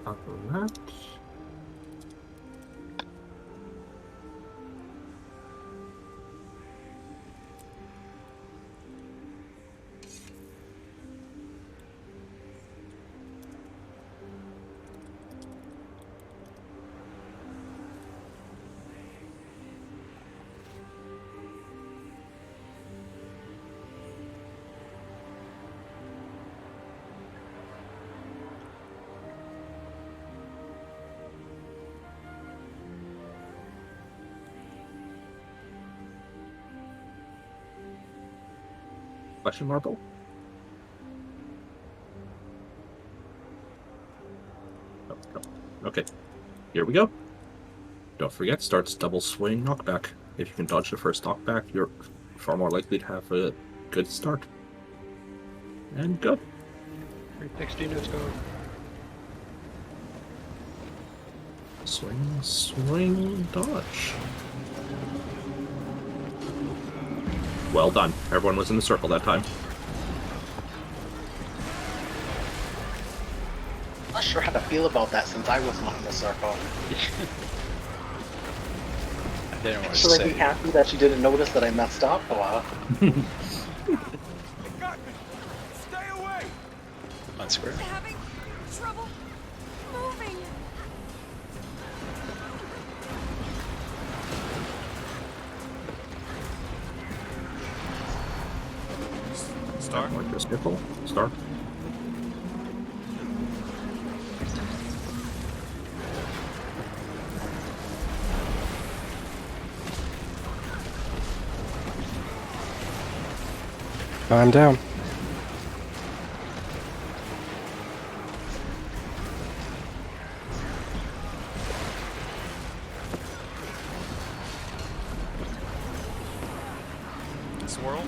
Speaker 3: Other than that, question marble. Oh, no. Okay, here we go. Don't forget, starts double swing knockback. If you can dodge the first knockback, you're far more likely to have a good start. And go.
Speaker 2: 360, let's go.
Speaker 3: Swing, swing, dodge. Well done. Everyone was in the circle that time.
Speaker 10: I'm not sure how to feel about that since I was not in the circle.
Speaker 2: I didn't want to
Speaker 10: Should I
Speaker 2: say.
Speaker 10: be happy that you didn't notice that I messed up? Or...
Speaker 9: They got me. Stay away.
Speaker 2: On square.
Speaker 7: having trouble moving.
Speaker 1: Star?
Speaker 3: Like this nickel. Star.
Speaker 5: I'm down.
Speaker 1: Swirl?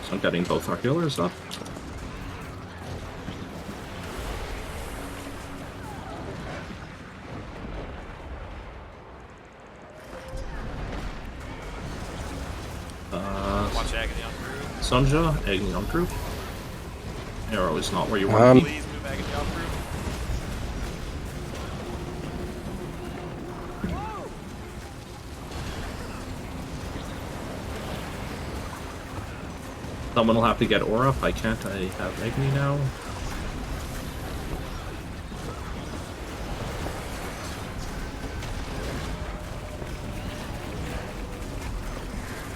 Speaker 3: So I'm getting both our healers up.
Speaker 1: Watch Agony on through.
Speaker 3: Sonja, Agni on group. Arrow is not where you want to be.
Speaker 1: Please move Agony on through.
Speaker 3: Someone will have to get Aura. If I can't, I have Agni now.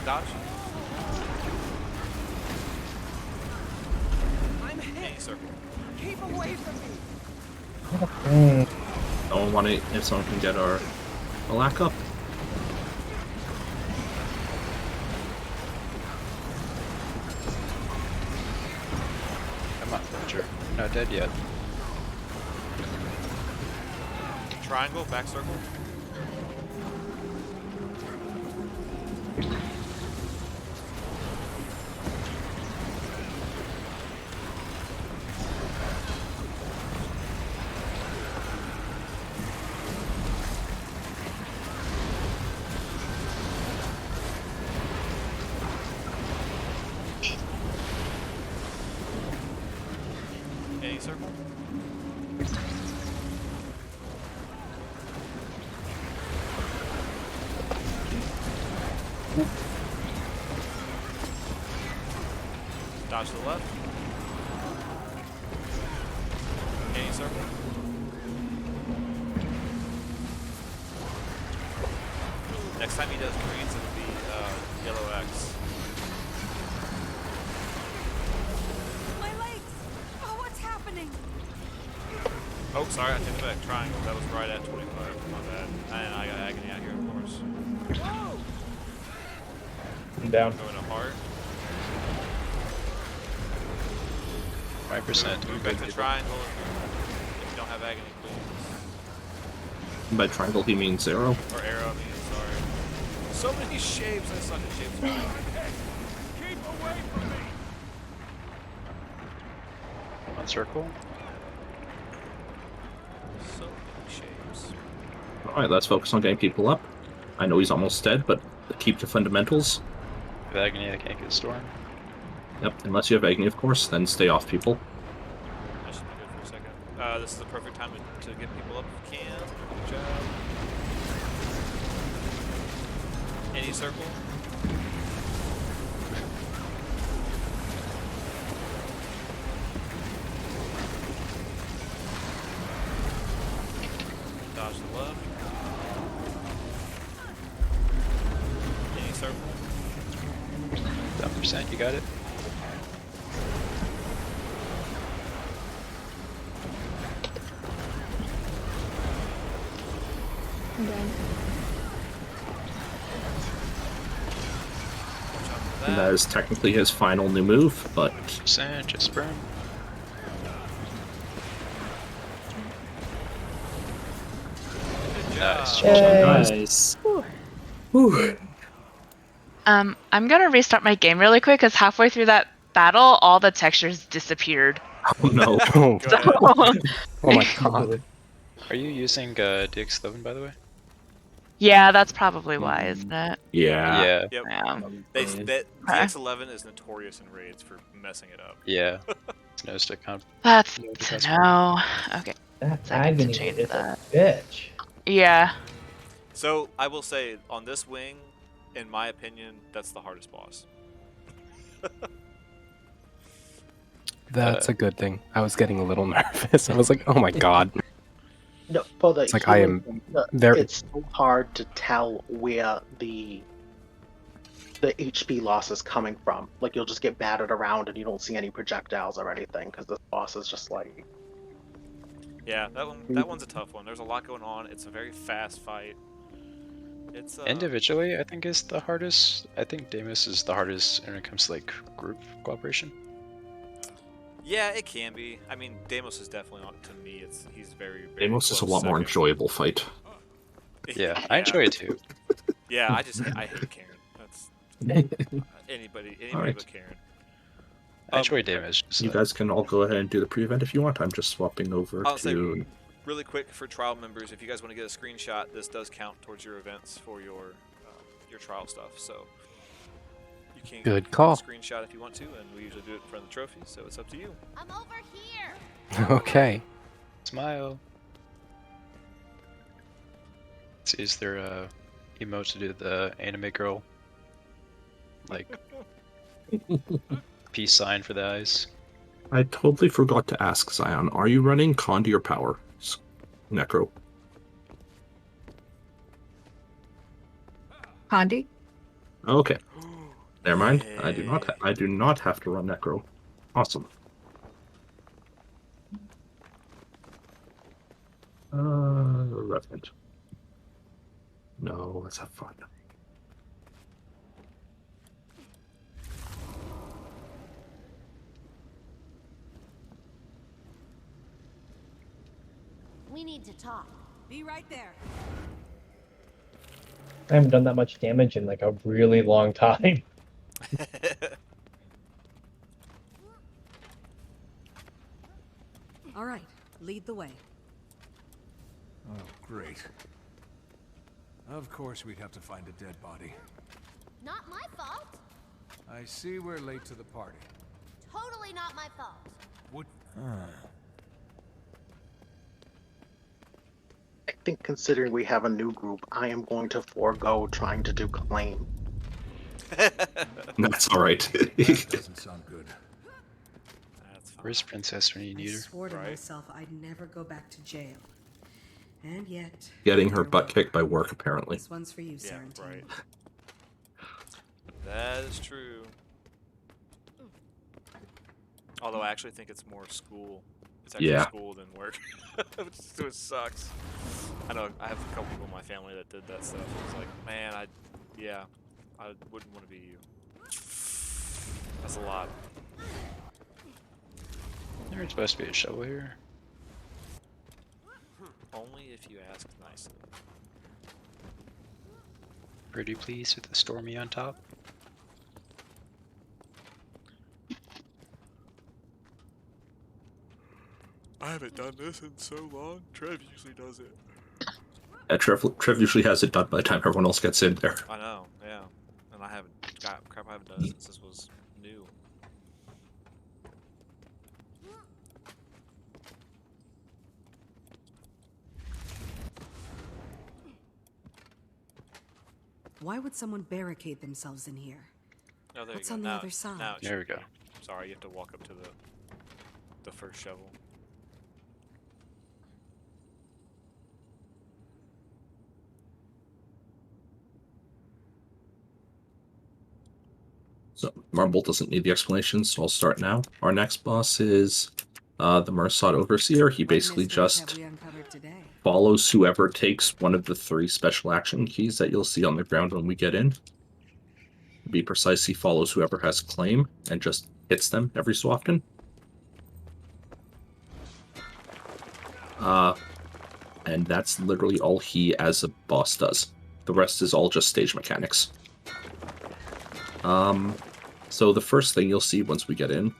Speaker 1: Dodge.
Speaker 9: I'm hit.
Speaker 1: Any circle.
Speaker 9: Keep away from me.
Speaker 3: Someone want to, if someone can get our Malak up.
Speaker 2: Come on, Roger. You're not dead yet.
Speaker 1: Triangle, back circle. Any circle. Dodge to the left. Any circle. Next time he does greens, it'll be yellow X.
Speaker 11: My legs! Oh, what's happening?
Speaker 1: Oh, sorry, I take it back. Triangle. That was right at 25. My bad. And I got agony out here, of course.
Speaker 11: Whoa!
Speaker 8: I'm down.
Speaker 1: Going to heart.
Speaker 2: 5%.
Speaker 1: Move back to triangle if you don't have agony, please.
Speaker 3: By triangle, he means arrow.
Speaker 1: Or arrow, I mean, sorry. So many shapes. I suck at shapes.
Speaker 9: Keep away from me!
Speaker 2: One circle.
Speaker 1: So many shapes.
Speaker 3: Alright, let's focus on getting people up. I know he's almost dead, but keep the fundamentals.
Speaker 2: With agony, I can't get storm.
Speaker 3: Yep, unless you have agony, of course, then stay off people.
Speaker 1: That should be good for a second. This is the perfect time to get people up if you can. Good job. Any circle. Dodge to the left. Any circle.
Speaker 2: 10%, you got it?
Speaker 4: I'm down.
Speaker 3: And that is technically his final new move, but
Speaker 2: 10%, just burn. Nice.
Speaker 12: Nice.
Speaker 6: I'm gonna restart my game really quick because halfway through that battle, all the textures disappeared.
Speaker 3: oh no.
Speaker 5: Oh,
Speaker 6: So,
Speaker 5: oh my god.
Speaker 2: Are you using DX11 by the way?
Speaker 6: yeah, that's probably why, isn't it?
Speaker 3: Yeah.
Speaker 2: Yeah.
Speaker 1: Yep.
Speaker 6: Yeah.
Speaker 1: DX11 is notorious in raids for messing it up.
Speaker 2: Yeah. It's no stick comp.
Speaker 6: That's
Speaker 2: No,
Speaker 6: to
Speaker 2: that's
Speaker 6: know. Okay.
Speaker 8: That
Speaker 6: I need to
Speaker 8: agony
Speaker 6: change
Speaker 8: is a
Speaker 6: that.
Speaker 8: bitch.
Speaker 6: Yeah.
Speaker 1: So I will say on this wing, in my opinion, that's the hardest boss.
Speaker 5: That's a good thing. I was getting a little nervous. I was like, oh my god.
Speaker 10: No, for the
Speaker 5: It's like I am
Speaker 10: healing,
Speaker 5: very-
Speaker 10: it's so hard to tell where the HP loss is coming from. Like you'll just get battered around and you don't see any projectiles or anything because this boss is just like.
Speaker 1: Yeah, that one's a tough one. There's a lot going on. It's a very fast fight. It's
Speaker 2: Individually, I think is the hardest. I think Deimos is the hardest when it comes to like group cooperation.
Speaker 1: Yeah, it can be. I mean, Deimos is definitely on. To me, he's very. very
Speaker 3: Deimos is a
Speaker 1: close
Speaker 3: lot more
Speaker 1: second.
Speaker 3: enjoyable fight.
Speaker 2: Yeah, I enjoy it too.
Speaker 1: Yeah, I hate Karen. That's anybody
Speaker 3: Alright.
Speaker 1: but Karen.
Speaker 2: I enjoy Deimos. just,
Speaker 3: You guys can all go ahead and do the pre-event if you want. I'm just swapping over
Speaker 1: I'll say
Speaker 3: to...
Speaker 1: really quick for trial members, if you guys want to get a screenshot, this does count towards your events for your trial stuff. So you can
Speaker 5: Good
Speaker 1: get
Speaker 5: call.
Speaker 1: a screenshot if you want to, and we usually do it in front of the trophy. So it's up to you.
Speaker 7: I'm over here.
Speaker 5: Okay.
Speaker 2: Smile. Let's use their emote to do the anime girl. Like peace sign for the eyes.
Speaker 3: I totally forgot to ask, Zion. Are you running Condi or Power? Necro.
Speaker 11: Condi?
Speaker 3: Okay. Never mind. I do not have to run Necro. Awesome. Revenant. No, let's have fun.
Speaker 7: We need to talk.
Speaker 11: Be right there.
Speaker 8: I haven't done that much damage in like a really long time.
Speaker 11: All right, lead the way.
Speaker 9: Oh, great. Of course we'd have to find a dead body.
Speaker 7: Not my fault.
Speaker 9: I see we're late to the party.
Speaker 7: Totally not my fault.
Speaker 9: What?
Speaker 10: I think considering we have a new group, I am going to forego trying to do claim.
Speaker 3: That's all right.
Speaker 9: That doesn't sound good.
Speaker 1: That's fine.
Speaker 2: Where's Princess when you
Speaker 11: I
Speaker 2: need her?
Speaker 11: swore to
Speaker 1: Right.
Speaker 11: myself I'd never go back to jail. And yet...
Speaker 3: Getting her
Speaker 11: here
Speaker 3: butt
Speaker 11: we
Speaker 3: kicked by
Speaker 11: are.
Speaker 3: work, apparently.
Speaker 11: This one's for you,
Speaker 1: Yeah,
Speaker 11: Sarantine.
Speaker 1: right. That is true. Although I actually think it's more school. It's actually
Speaker 3: Yeah.
Speaker 1: school than work. Which sucks. I know I have a couple people in my family that did that stuff. It's like, man, I wouldn't want to be you. That's a lot.
Speaker 2: There's supposed to be a shovel here.
Speaker 1: Only if you ask nicely.
Speaker 2: Pretty please with the Stormy on top.
Speaker 1: I haven't done this in so long. Trev usually does it.
Speaker 3: Trev usually has it done by the time everyone else gets in there.
Speaker 1: I know, yeah. And I haven't done it since this was new.
Speaker 11: Why would someone barricade themselves in here?
Speaker 1: Oh, there
Speaker 11: What's
Speaker 1: you go.
Speaker 11: on the
Speaker 1: Now-
Speaker 11: other side?
Speaker 1: now it
Speaker 2: There we
Speaker 1: should
Speaker 2: go.
Speaker 1: be. Sorry, you have to walk up to the first shovel.
Speaker 3: So Marble doesn't need the explanation, so I'll start now. Our next boss is the Mursad Overseer. He
Speaker 11: What
Speaker 3: basically
Speaker 11: mysteries have
Speaker 3: just
Speaker 11: we uncovered today?
Speaker 3: follows whoever takes one of the 3 special action keys that you'll see on the ground when we get in. To be precise, he follows whoever has claim and just hits them every so often. And that's literally all he as a boss does. The rest is all just stage mechanics. So the first thing you'll see once we get in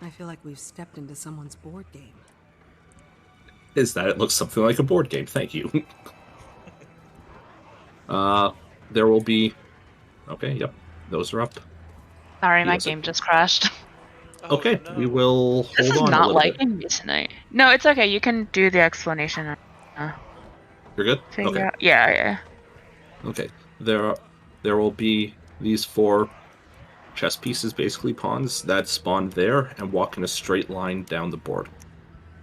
Speaker 11: I feel like we've stepped into someone's board game.
Speaker 3: is that it looks something like a board game. Thank you. There will be... Okay, yep. Those are up.
Speaker 6: Sorry, my
Speaker 3: Yes,
Speaker 6: game just crashed.
Speaker 1: Oh,
Speaker 3: Okay,
Speaker 1: no.
Speaker 3: we will
Speaker 6: This
Speaker 3: hold
Speaker 6: is
Speaker 3: on a
Speaker 6: not
Speaker 3: little bit.
Speaker 6: liking me tonight. No, it's okay. You can do the explanation.
Speaker 3: You're good?
Speaker 6: Figure
Speaker 3: Okay.
Speaker 6: out. Yeah.
Speaker 3: Okay. There will be these 4 chess pieces, basically pawns, that spawn there and walk in a straight line down the board.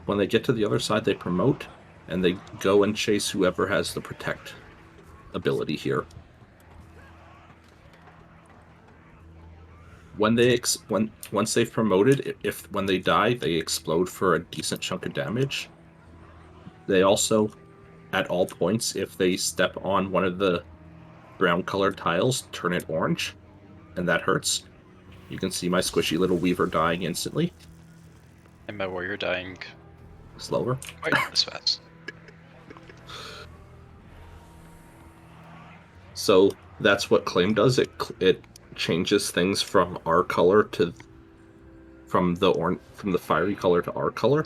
Speaker 3: When they get to the other side, they promote, and they go and chase whoever has the protect ability here. When they once they've promoted, when they die, they explode for a decent chunk of damage. They also, at all points, if they step on one of the brown-colored tiles, turn it orange, and that hurts. You can see my squishy little weaver dying instantly.
Speaker 2: And my warrior dying
Speaker 3: Slower.
Speaker 2: quite not as fast.
Speaker 3: So that's what claim does. It changes things from our color to from the fiery color to our color.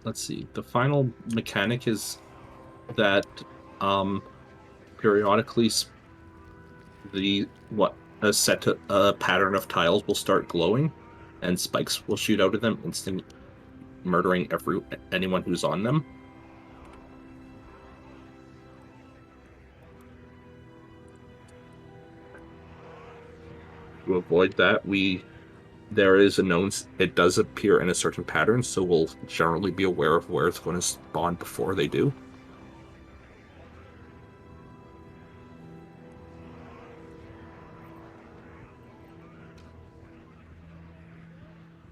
Speaker 3: Let's see. The final mechanic is that periodically a pattern of tiles will start glowing, and spikes will shoot out of them, instant murdering anyone who's on them. To avoid that, there is a known... It does appear in a certain pattern, so we'll generally be aware of where it's going to spawn before they do.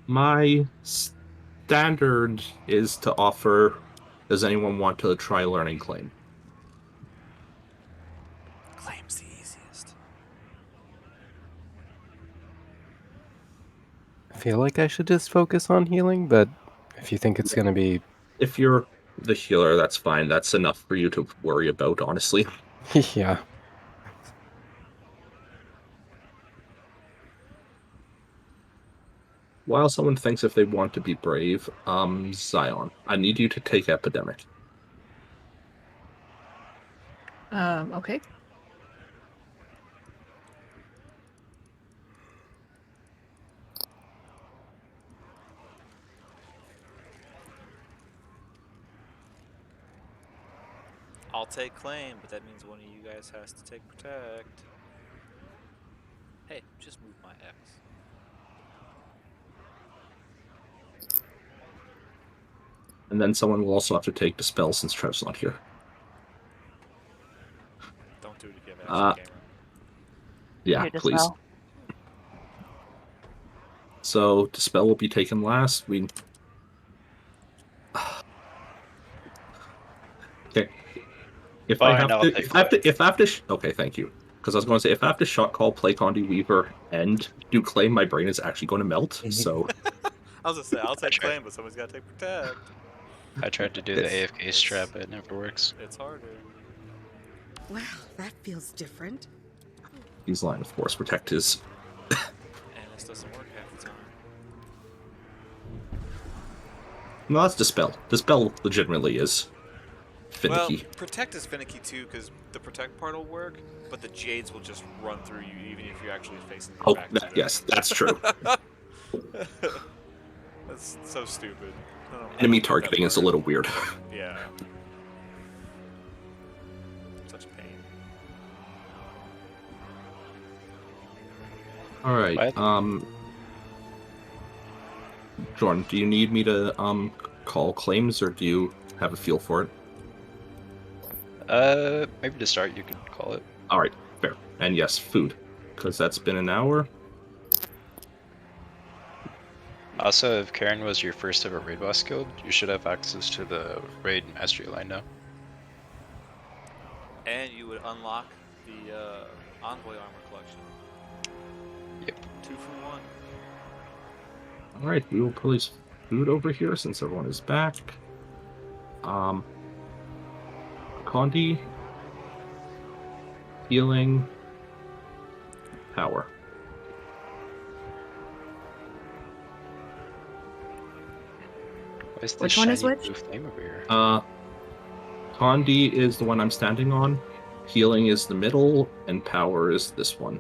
Speaker 3: My standard is to offer Does anyone want to try learning claim?
Speaker 1: Claim's the easiest.
Speaker 5: I feel like I should just focus on healing, but if you think it's going to be...
Speaker 3: If you're the healer, that's fine. That's enough for you to worry about, honestly.
Speaker 5: Yeah.
Speaker 3: While someone thinks if they want to be brave, Zion, I need you to take Epidemic.
Speaker 4: Okay.
Speaker 1: I'll take claim, but that means one of you guys has to take protect. Hey, just move my X.
Speaker 3: And then someone will also have to take Dispel since Trev's not here.
Speaker 1: Don't do it if you have action camera.
Speaker 3: Yeah,
Speaker 6: Here,
Speaker 3: please.
Speaker 6: Dispel.
Speaker 3: So Dispel will be taken last. We. Okay. If I have to, okay, thank you. Because I was going to say, if I have to shot call, play Condi Weaver, and do claim, my brain is actually going to melt. So.
Speaker 1: I was gonna say I'll take claim, but someone's got to take protect.
Speaker 2: I tried to do the AFK strap, but it never works.
Speaker 1: It's harder.
Speaker 11: Well, that feels different.
Speaker 3: He's lying, of course. Protect his.
Speaker 1: And this doesn't work half the time.
Speaker 3: No, that's Dispel. Dispel legitimately is finicky.
Speaker 1: Well, protect is finicky too, because the protect part will work, but the jades will just run through you, even if you're actually facing your back to them.
Speaker 3: Yes, that's true.
Speaker 1: That's so stupid.
Speaker 3: Enemy targeting is a little weird.
Speaker 1: Yeah. Such a pain.
Speaker 3: All right. Jordan, do you need me to call claims, or do you have a feel for it?
Speaker 2: Maybe to start you could call it.
Speaker 3: All right, fair. And yes, food, because that's been an hour.
Speaker 2: Also, if Karen was your first ever raid boss guild, you should have access to the raid mastery line now.
Speaker 1: And you would unlock the envoy armor collection.
Speaker 2: Yep.
Speaker 1: 2 for 1.
Speaker 3: All right, we will place food over here since everyone is back. Condi, healing, power.
Speaker 2: Why is this
Speaker 4: Which one is
Speaker 2: shiny
Speaker 4: which?
Speaker 2: blue flame over here?
Speaker 3: Condi is the one I'm standing on. Healing is the middle, and power is this one.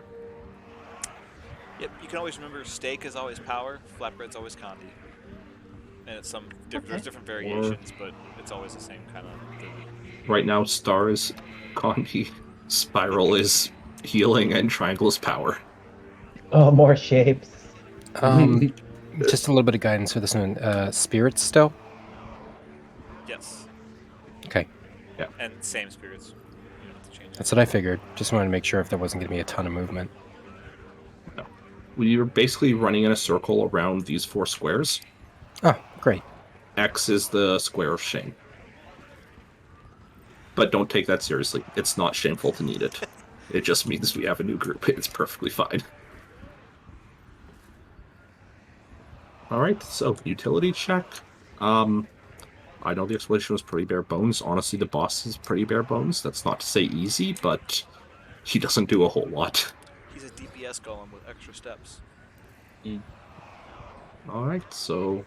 Speaker 1: Yep, you can always remember steak is always power, flatbread's always condi. And it's some there's different variations, but it's always the same kind of thing.
Speaker 3: Right now, star is Condi, spiral is healing, and triangle is power.
Speaker 8: Oh, more shapes.
Speaker 5: Just a little bit of guidance for this one. Spirits still?
Speaker 1: Yes.
Speaker 5: Okay.
Speaker 3: Yeah.
Speaker 1: And same spirits. You don't have to change it.
Speaker 5: That's what I figured. Just wanted to make sure if there wasn't going to be a ton of movement.
Speaker 3: No. You're basically running in a circle around these 4 squares.
Speaker 5: Oh, great.
Speaker 3: X is the square of shame. But don't take that seriously. It's not shameful to need it. It just means we have a new group. It's perfectly fine. Alright, so utility check. I know the explanation was pretty bare bones. Honestly, the boss is pretty bare bones. That's not to say easy, but he doesn't do a whole lot.
Speaker 1: He's a DPS golem with extra steps.
Speaker 3: Alright, so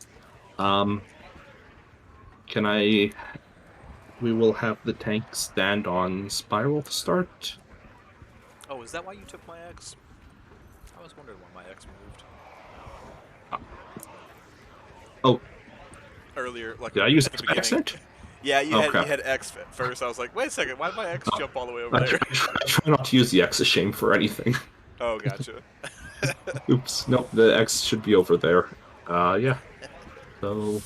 Speaker 3: we will have the tank stand on spiral to start.
Speaker 1: Oh, is that why you took my X? I was wondering why my X moved.
Speaker 3: Oh.
Speaker 1: Earlier, like
Speaker 3: did I use
Speaker 1: at the
Speaker 3: X by accident?
Speaker 1: Yeah, you
Speaker 3: crap.
Speaker 1: had X at first. I was like, wait a second, why did my X jump all the way over there?
Speaker 3: I try not to use the X as shame for anything.
Speaker 1: Oh, gotcha.
Speaker 3: Oops, nope, the X should be over there. Yeah. So...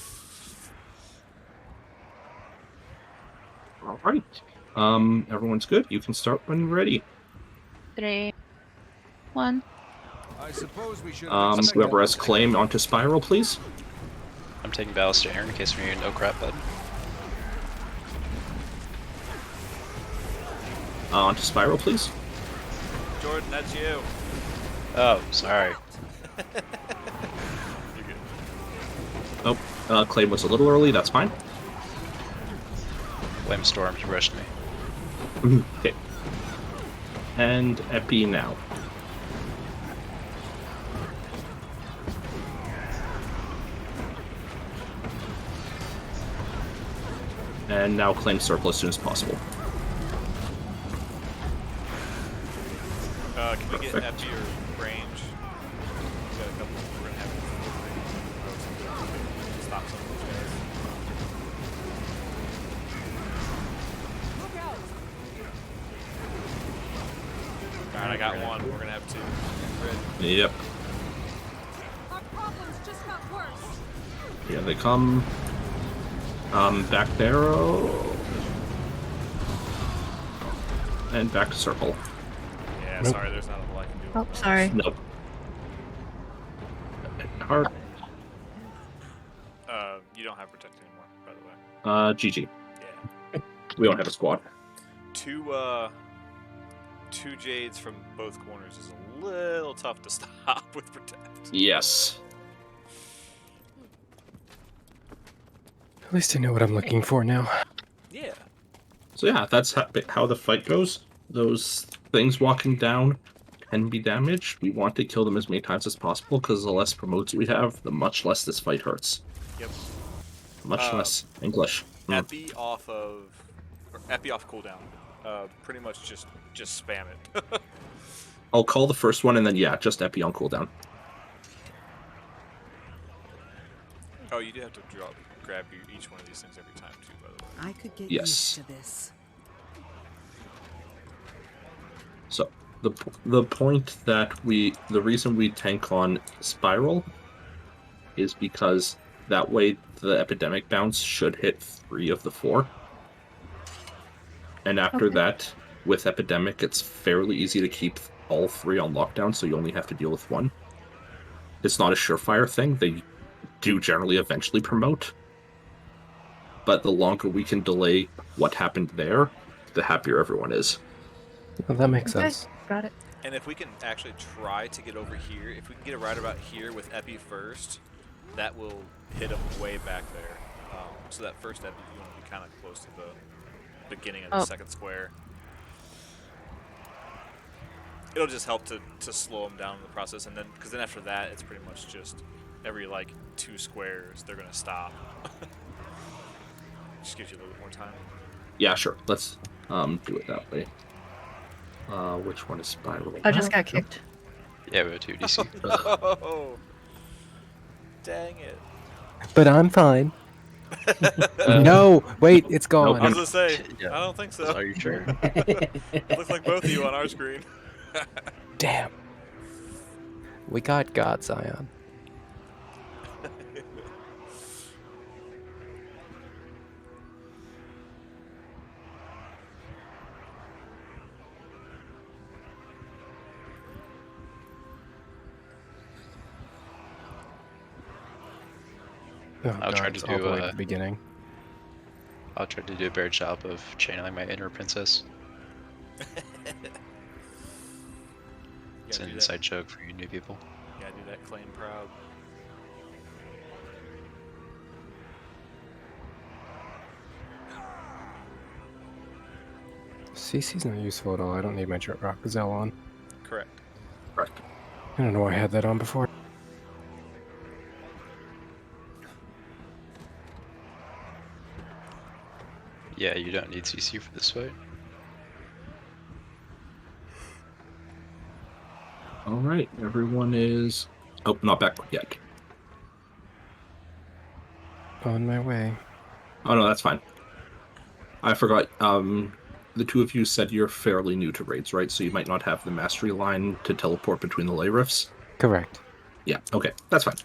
Speaker 3: Alright. Everyone's good. You can start when ready.
Speaker 6: 3, 1.
Speaker 9: I suppose we should
Speaker 3: Whoever has claim onto spiral, please.
Speaker 2: I'm taking Ballast to air in case we need no crap button.
Speaker 3: Onto Spiral, please.
Speaker 1: Jordan, that's you.
Speaker 2: Oh, sorry.
Speaker 1: You're good.
Speaker 3: Oh, Claim was a little early. That's fine.
Speaker 2: Flame Storm, he rushed me.
Speaker 3: Okay. And Epi now. And now claim circle as soon as possible.
Speaker 1: Can we get
Speaker 3: Perfect.
Speaker 1: Epi or range? We got a couple. We're gonna have to stop some of those guys. Alright, I got one. We're gonna have two. Red.
Speaker 3: Yep. Here they come. Back to arrow. And back to circle.
Speaker 1: Yeah,
Speaker 5: Nope.
Speaker 1: sorry, there's not a whole lot I can do.
Speaker 12: Oh, sorry.
Speaker 3: Nope. Heart.
Speaker 1: You don't have protect anymore, by the way.
Speaker 3: GG.
Speaker 1: Yeah.
Speaker 3: We don't have a squad.
Speaker 1: Two Jades from both corners is a little tough to stop with protect.
Speaker 3: Yes.
Speaker 5: At least I know what I'm looking for now.
Speaker 1: Yeah.
Speaker 3: So yeah, that's how the fight goes. Those things walking down can be damaged. We want to kill them as many times as possible because the less promotes we have, the much less this fight hurts.
Speaker 1: Yep.
Speaker 3: Much less English.
Speaker 1: Epi off cooldown. Pretty much just spam it.
Speaker 3: I'll call the first one and then yeah, just Epi on cooldown.
Speaker 1: Oh, you do have to grab each one of these things every time too, by the way.
Speaker 11: I could get
Speaker 3: Yes.
Speaker 11: used to this.
Speaker 3: So the point that the reason we tank on Spiral is because that way the epidemic bounce should hit 3 of the 4. And after that, with epidemic, it's fairly easy to keep all 3 on lockdown, so you only have to deal with 1. It's not a surefire thing. They do generally eventually promote. But the longer we can delay what happened there, the happier everyone is.
Speaker 5: Well, that makes sense.
Speaker 12: Got it.
Speaker 1: And if we can actually try to get over here, if we can get it right about here with Epi first, that will hit them way back there. So that first Epi, you want to be kind of close to the beginning of the second square. It'll just help to slow them down in the process, and then because then after that, it's pretty much just every like 2 squares they're gonna stop. Just gives you a little bit more time.
Speaker 3: Yeah, sure. Let's do it that way. Which one is Spiral?
Speaker 12: I just got kicked.
Speaker 2: Yeah, we have 2 DC.
Speaker 1: Oh, dang it!
Speaker 5: But I'm fine. No, wait, it's gone.
Speaker 1: I was gonna say,
Speaker 2: Yeah.
Speaker 1: I don't think so.
Speaker 2: Are you sure?
Speaker 1: It looks like both of you on our screen.
Speaker 5: Damn. We got God Zion. Oh,
Speaker 2: I'll try to
Speaker 5: it's all the
Speaker 2: do
Speaker 5: way at the beginning.
Speaker 2: I'll try to do a better job of channeling my inner princess. It's an inside joke for you new people.
Speaker 1: Yeah, do that claim proud.
Speaker 5: CC's not useful at all. I don't need my Rock Gazelle on.
Speaker 1: Correct.
Speaker 3: Correct.
Speaker 5: I don't know why I had that on before.
Speaker 2: Yeah, you don't need CC for this fight.
Speaker 3: All right, everyone is. Oh, not back yet.
Speaker 5: On my way.
Speaker 3: Oh no, that's fine. I forgot. The 2 of you said you're fairly new to raids, right? So you might not have the mastery line to teleport between the lay rifts.
Speaker 5: Correct.
Speaker 3: Yeah. Okay, that's fine.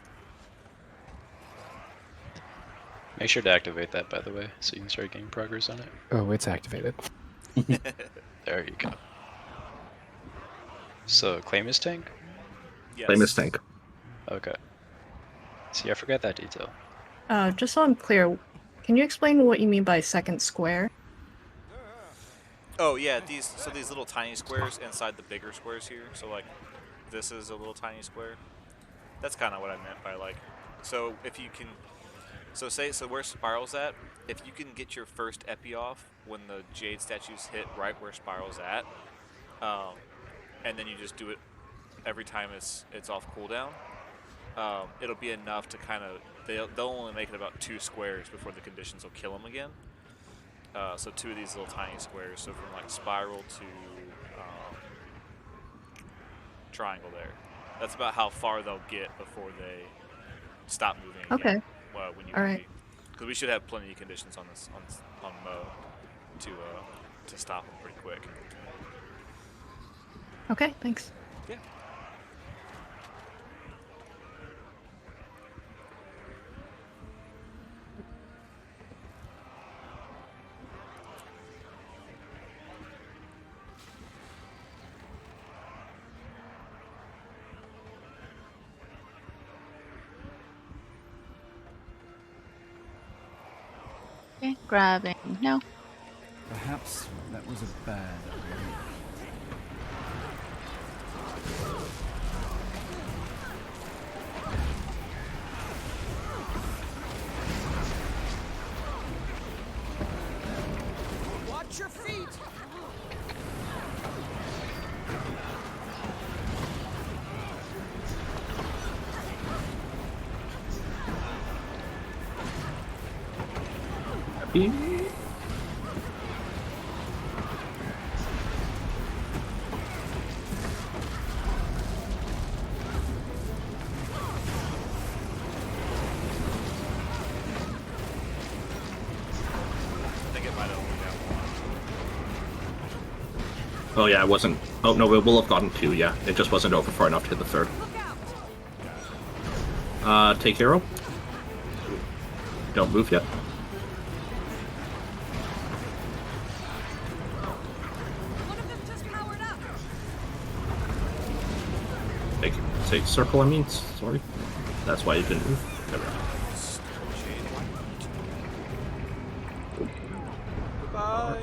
Speaker 2: Make sure to activate that, by the way, so you can start getting progress on it.
Speaker 5: Oh, it's activated.
Speaker 2: There you go. So, claim is tank?
Speaker 1: Yes.
Speaker 3: Claim is tank.
Speaker 2: Okay. See, I forgot that detail.
Speaker 12: Just so I'm clear, can you explain what you mean by second square?
Speaker 1: Oh yeah, these little tiny squares inside the bigger squares here. So like, this is a little tiny square. That's kind of what I meant by like. So if you can, so where Spiral's at, if you can get your first epi off when the Jade statues hit right where Spiral's at, and then you just do it every time it's off cooldown, it'll be enough to kind of they'll only make it about 2 squares before the conditions will kill them again. So 2 of these little tiny squares. So from like Spiral to triangle there. That's about how far they'll get before they stop moving again.
Speaker 4: Okay.
Speaker 1: When you
Speaker 4: All right.
Speaker 1: because we should have plenty of conditions on this on Mo to stop them pretty quick.
Speaker 4: Okay, thanks.
Speaker 1: Yeah.
Speaker 6: Okay, grabbing. No.
Speaker 9: Perhaps that was a bad idea.
Speaker 12: Watch your feet!
Speaker 1: I think it might have only got one.
Speaker 3: Oh yeah, it wasn't. Oh no, it will have gotten 2. Yeah, it just wasn't over far enough to hit the 3rd. Take arrow. Don't move yet. Take circle. I mean, sorry. That's why you didn't move. Never mind.
Speaker 1: Goodbye.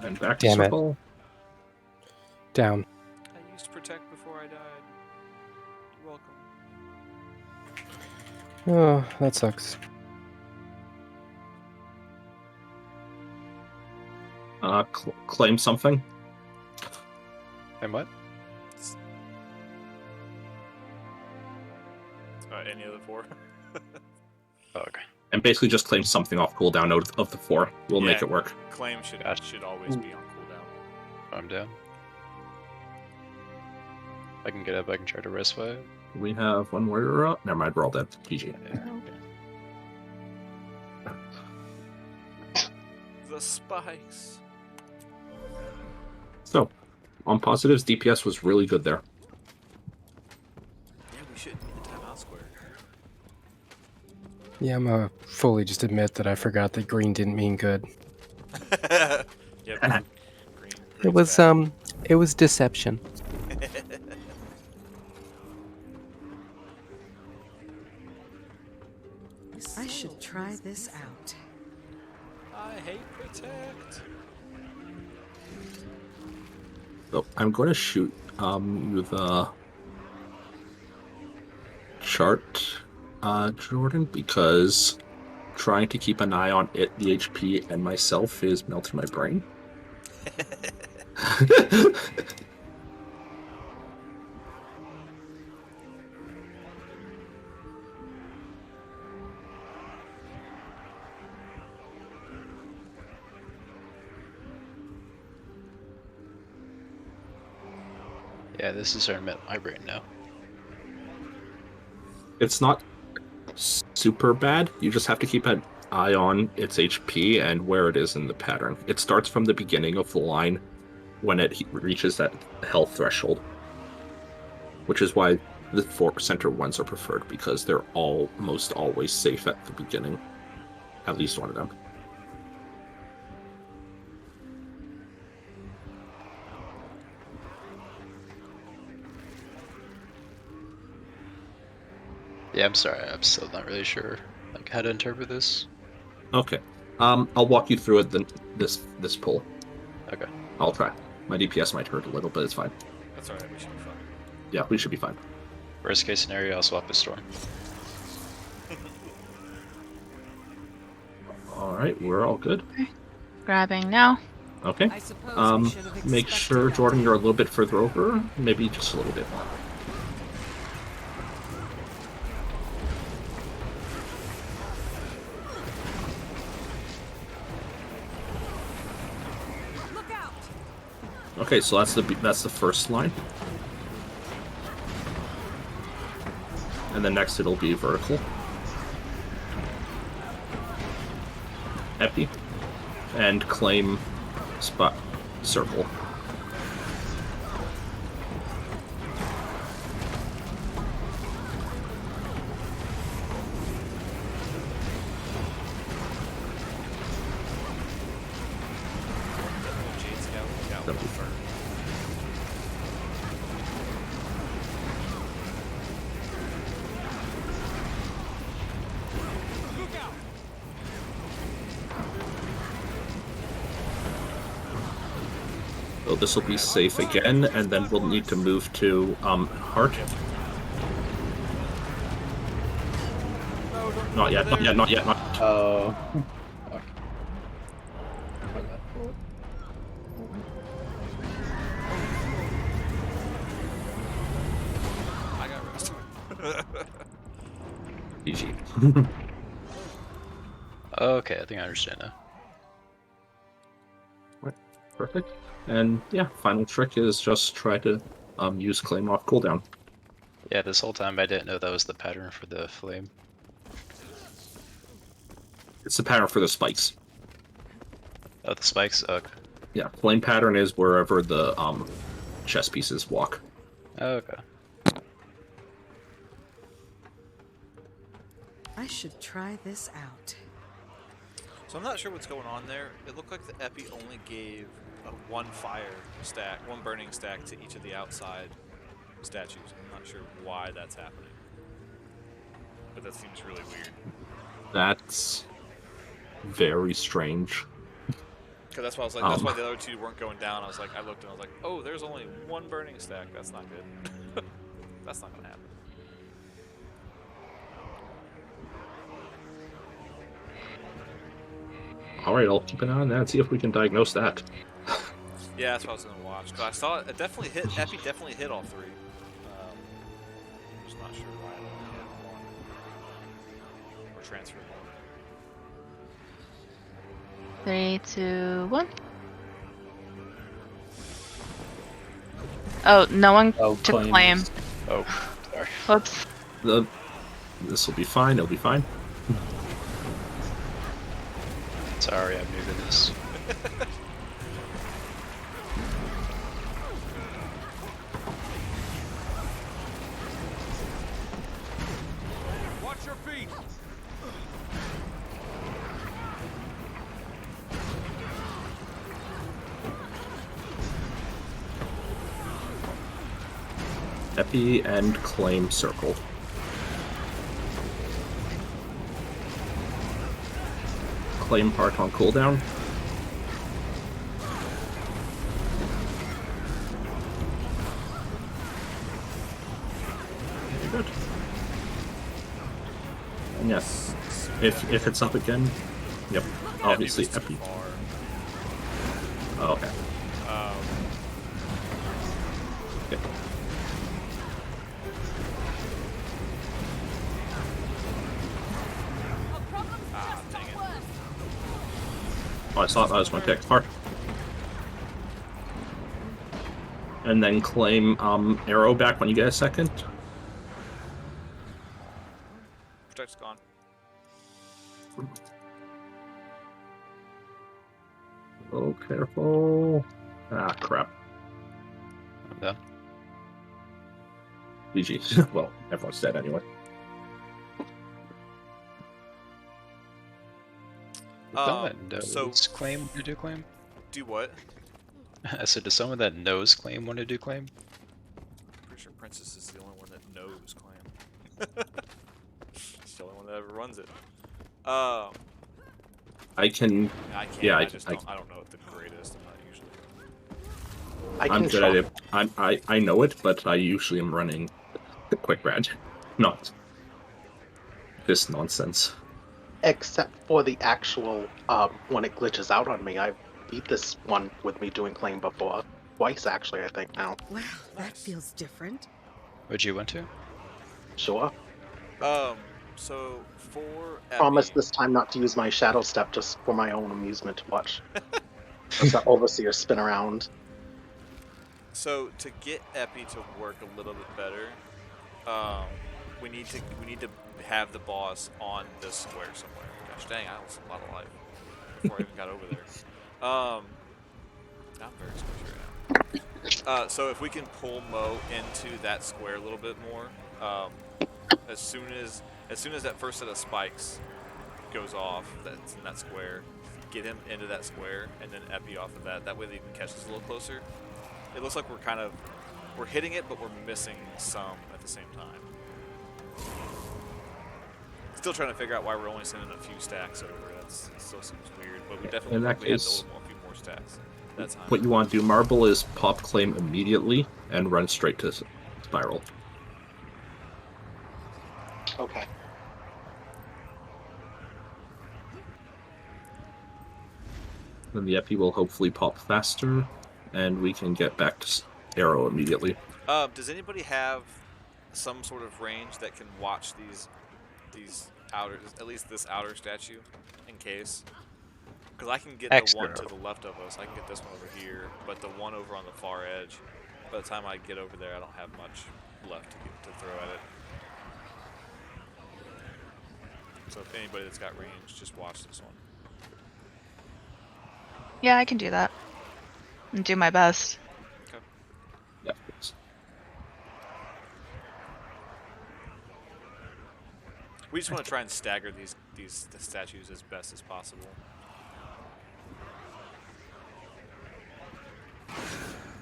Speaker 3: And back to
Speaker 5: Damn it.
Speaker 3: circle.
Speaker 5: Down.
Speaker 1: I used protect before I died. You're welcome.
Speaker 5: Oh, that sucks.
Speaker 3: Claim something.
Speaker 2: And what?
Speaker 1: Any of the 4?
Speaker 2: Oh, okay.
Speaker 3: And basically just claim something off cooldown out of the 4. We'll make it work.
Speaker 1: Claim should always be on cooldown.
Speaker 2: I'm down. I can get up, I can try to rest by it.
Speaker 3: We have one warrior up. Never mind, we're all dead. GG.
Speaker 1: The spikes.
Speaker 3: So, on positives, DPS was really good there.
Speaker 1: Yeah, we should need the timeout square.
Speaker 5: Yeah, I'm gonna fully just admit that I forgot that green didn't mean good.
Speaker 1: Yep.
Speaker 5: It was it was deception.
Speaker 11: I should try this out.
Speaker 1: I hate protect.
Speaker 3: So I'm going to shoot you the chart, Jordan, because trying to keep an eye on it, the HP, and myself is melting my brain.
Speaker 2: Yeah, this is starting to melt my brain now.
Speaker 3: It's not super bad. You just have to keep an eye on its HP and where it is in the pattern. It starts from the beginning of the line when it reaches that health threshold, which is why the 4% ones are preferred, because they're almost always safe at the beginning. At least one of them.
Speaker 2: Yeah, I'm sorry, I'm still not really sure like how to interpret this.
Speaker 3: Okay. I'll walk you through it then this pull.
Speaker 2: Okay.
Speaker 3: I'll try. My DPS might hurt a little, but it's fine.
Speaker 1: That's alright, we should be fine.
Speaker 3: Yeah, we should be fine.
Speaker 2: Worst case scenario, I'll swap a storm.
Speaker 3: Alright, we're all good.
Speaker 6: Grabbing now.
Speaker 3: Okay.
Speaker 11: I suppose we should have
Speaker 3: Make
Speaker 11: expected
Speaker 3: sure,
Speaker 11: that.
Speaker 3: Jordan, you're a little bit further over. Maybe just a little bit more.
Speaker 11: Look out!
Speaker 3: Okay, so that's the first line. And then next it'll be vertical. Epi. And claim spot circle.
Speaker 1: Jade Scout, Scout
Speaker 3: That'd be
Speaker 1: first.
Speaker 12: Look out!
Speaker 3: So this will be safe again, and then we'll need to move to heart. Not yet, not yet, not yet, not.
Speaker 2: Oh.
Speaker 1: I got rest.
Speaker 3: GG.
Speaker 2: Okay, I think I understand now.
Speaker 3: Perfect. And yeah, final trick is just try to use claim off cooldown.
Speaker 2: Yeah, this whole time I didn't know that was the pattern for the flame.
Speaker 3: It's the pattern for the spikes.
Speaker 2: Oh, the spikes? Okay.
Speaker 3: Yeah, flame pattern is wherever the chess pieces walk.
Speaker 2: Okay.
Speaker 11: I should try this out.
Speaker 1: So I'm not sure what's going on there. It looked like the Epi only gave one fire stack, one burning stack to each of the outside statues. I'm not sure why that's happening. But that seems really weird.
Speaker 3: That's very strange.
Speaker 1: Because that's why I was like, that's why the other two weren't going down. I was like, I looked and I was like, oh, there's only one burning stack. That's not good. That's not gonna happen.
Speaker 3: Alright, I'll keep an eye on that and see if we can diagnose that.
Speaker 1: Yeah, that's what I was gonna watch. Cause I saw it definitely hit. Epi definitely hit all three. Just not sure why it only hit one or transferred one.
Speaker 6: 3, 2, 1. Oh, no one to claim.
Speaker 2: Oh, sorry.
Speaker 6: Whoops.
Speaker 3: This will be fine. It'll be fine.
Speaker 2: Sorry, I'm new to this.
Speaker 12: Watch your feet!
Speaker 3: Epi and claim circle. Claim heart on cooldown. Very good. And yes, if it's up again, yep, obviously
Speaker 1: Epi was too
Speaker 3: Epi.
Speaker 1: far.
Speaker 3: Oh, okay. Okay.
Speaker 1: Dang it.
Speaker 3: Oh, I thought that was my pick. Heart. And then claim arrow back when you get a second.
Speaker 1: Protect's gone.
Speaker 3: Oh, careful. Ah, crap.
Speaker 2: I'm done.
Speaker 3: GG. Well, everyone's dead anyway.
Speaker 2: Someone that knows
Speaker 1: So
Speaker 2: claim want to do claim?
Speaker 1: do what?
Speaker 2: I said, does someone that knows claim want to do claim?
Speaker 1: Pretty sure Princess is the only one that knows claim. She's the only one that ever runs it.
Speaker 3: I can.
Speaker 1: I can't.
Speaker 3: Yeah,
Speaker 1: I don't know it the greatest. I'm not usually.
Speaker 3: I'm good at it. I know it, but I usually am running the quick rad, not this nonsense.
Speaker 10: Except for the actual when it glitches out on me. I beat this one with me doing claim before. Twice actually, I think now.
Speaker 11: Wow, that feels different.
Speaker 2: What'd you went to?
Speaker 10: Sure.
Speaker 1: So for
Speaker 10: Promise
Speaker 1: Epi,
Speaker 10: this time not to use my shadow step just for my own amusement to watch. Let the overseer spin around.
Speaker 1: so to get Epi to work a little bit better, we need to have the boss on this square somewhere. Gosh dang, I lost a lot of life before I even got over there. I'm very squishy right now. So if we can pull Mo into that square a little bit more, as soon as that first set of spikes goes off, that's in that square, get him into that square, and then Epi off of that. That way they can catch us a little closer. It looks like we're hitting it, but we're missing some at the same time. Still trying to figure out why we're only sending a few stacks over. It still seems weird, but we definitely
Speaker 3: In that
Speaker 1: probably have
Speaker 3: case,
Speaker 1: a few more stacks. That time.
Speaker 3: What you want to do, Marble, is pop claim immediately and run straight to Spiral.
Speaker 10: Okay.
Speaker 3: Then the Epi will hopefully pop faster, and we can get back to Arrow immediately.
Speaker 1: Does anybody have some sort of range that can watch these outer, at least this outer statue, in case? Because I can get the one to the left of us. I can get this one over here, but the one over on the far edge. By the time I get over there, I don't have much left to throw at it. So if anybody that's got range, just watch this one.
Speaker 6: Yeah, I can do that. And do my best.
Speaker 1: Okay.
Speaker 3: Yeah.
Speaker 1: We just want to try and stagger the statues as best as possible.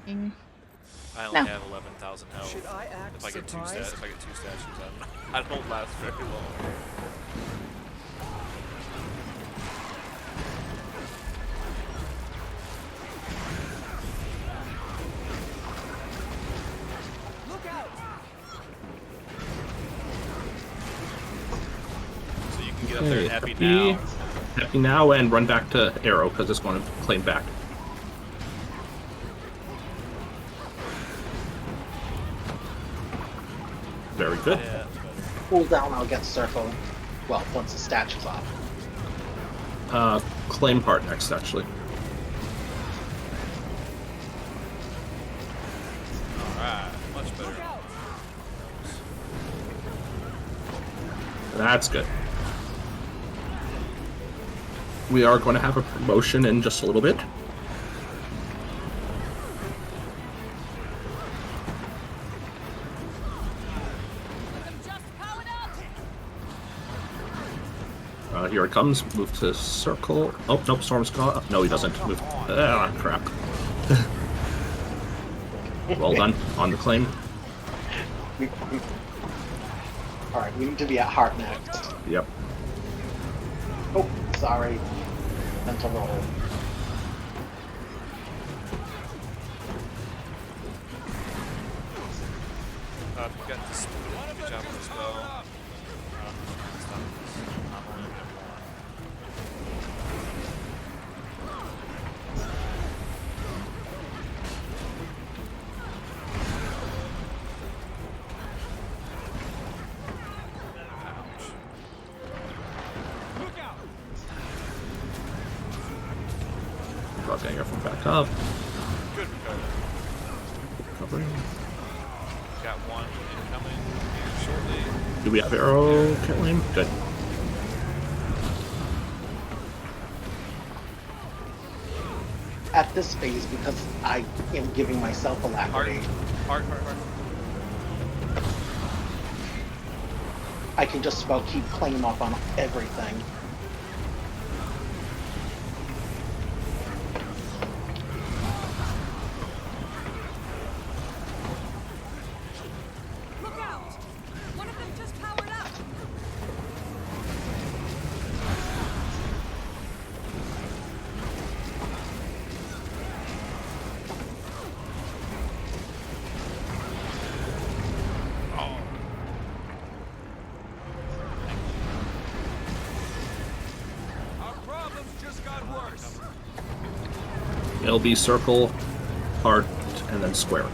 Speaker 1: I only have 11,000 health.
Speaker 12: Should I act
Speaker 1: if I get
Speaker 12: surprised?
Speaker 1: if I get two statues, I don't last very long. So you can get up there and happy now.
Speaker 3: Happy now and run back to Arrow because it's going to claim back. Very good.
Speaker 1: Yeah,
Speaker 10: Cool down, I'll get circle. Well, once the statue's off.
Speaker 3: Claim part next, actually.
Speaker 1: Alright, much better.
Speaker 3: That's good. We are going to have a promotion in just a little bit. Here it comes. Move to circle. Oh, nope, Storm's gone. No, he doesn't. Move. Ah, crap. Well done on the claim.
Speaker 10: Alright, we need to be at heart next.
Speaker 3: Yep.
Speaker 10: Oh, sorry. Mental roll.
Speaker 1: You got this. Good job with the spell.
Speaker 3: Dang it from back up.
Speaker 1: Good recovery.
Speaker 3: Recovering.
Speaker 1: Got one incoming here shortly.
Speaker 3: Do we have Arrow claim? Good.
Speaker 10: At this phase, because I am giving myself alacrity,
Speaker 1: Heart.
Speaker 10: I can just about keep claim up on everything.
Speaker 11: Look out! One of them just powered up.
Speaker 3: It'll be circle, heart, and then square.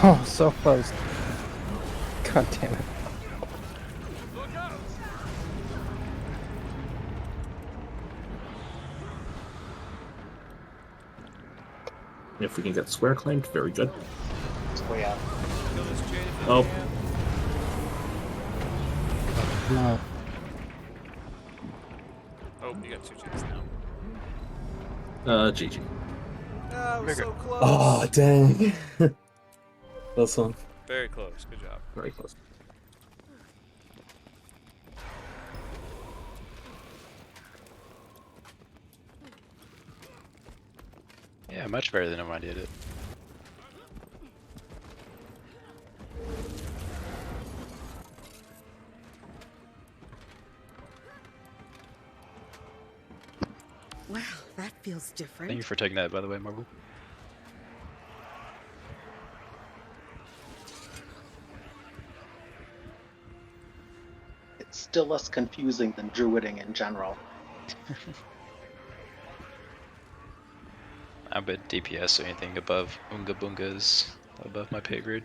Speaker 5: Oh, so close. God damn it.
Speaker 3: If we can get square claimed, very good.
Speaker 10: Square.
Speaker 3: Oh.
Speaker 5: No.
Speaker 1: Oh, you got 2 chains now.
Speaker 3: GG.
Speaker 1: We're so close.
Speaker 13: Oh, dang. Close one.
Speaker 1: Very close. Good job.
Speaker 3: Very close.
Speaker 2: Yeah, much better than I did it.
Speaker 11: Wow, that feels different.
Speaker 2: Thank you for taking that, by the way, Marvel.
Speaker 10: It's still less confusing than druiding in general.
Speaker 2: I bet DPS, so anything above Unga Bunga is above my pay grade.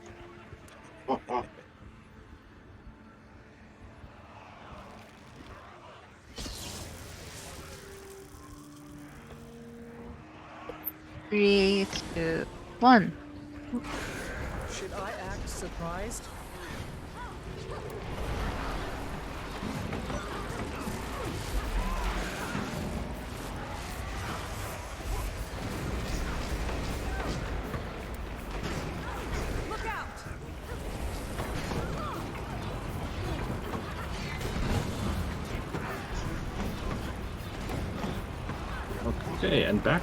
Speaker 6: Three, two, one.
Speaker 12: Should I act surprised? Look out!
Speaker 3: Okay, and back.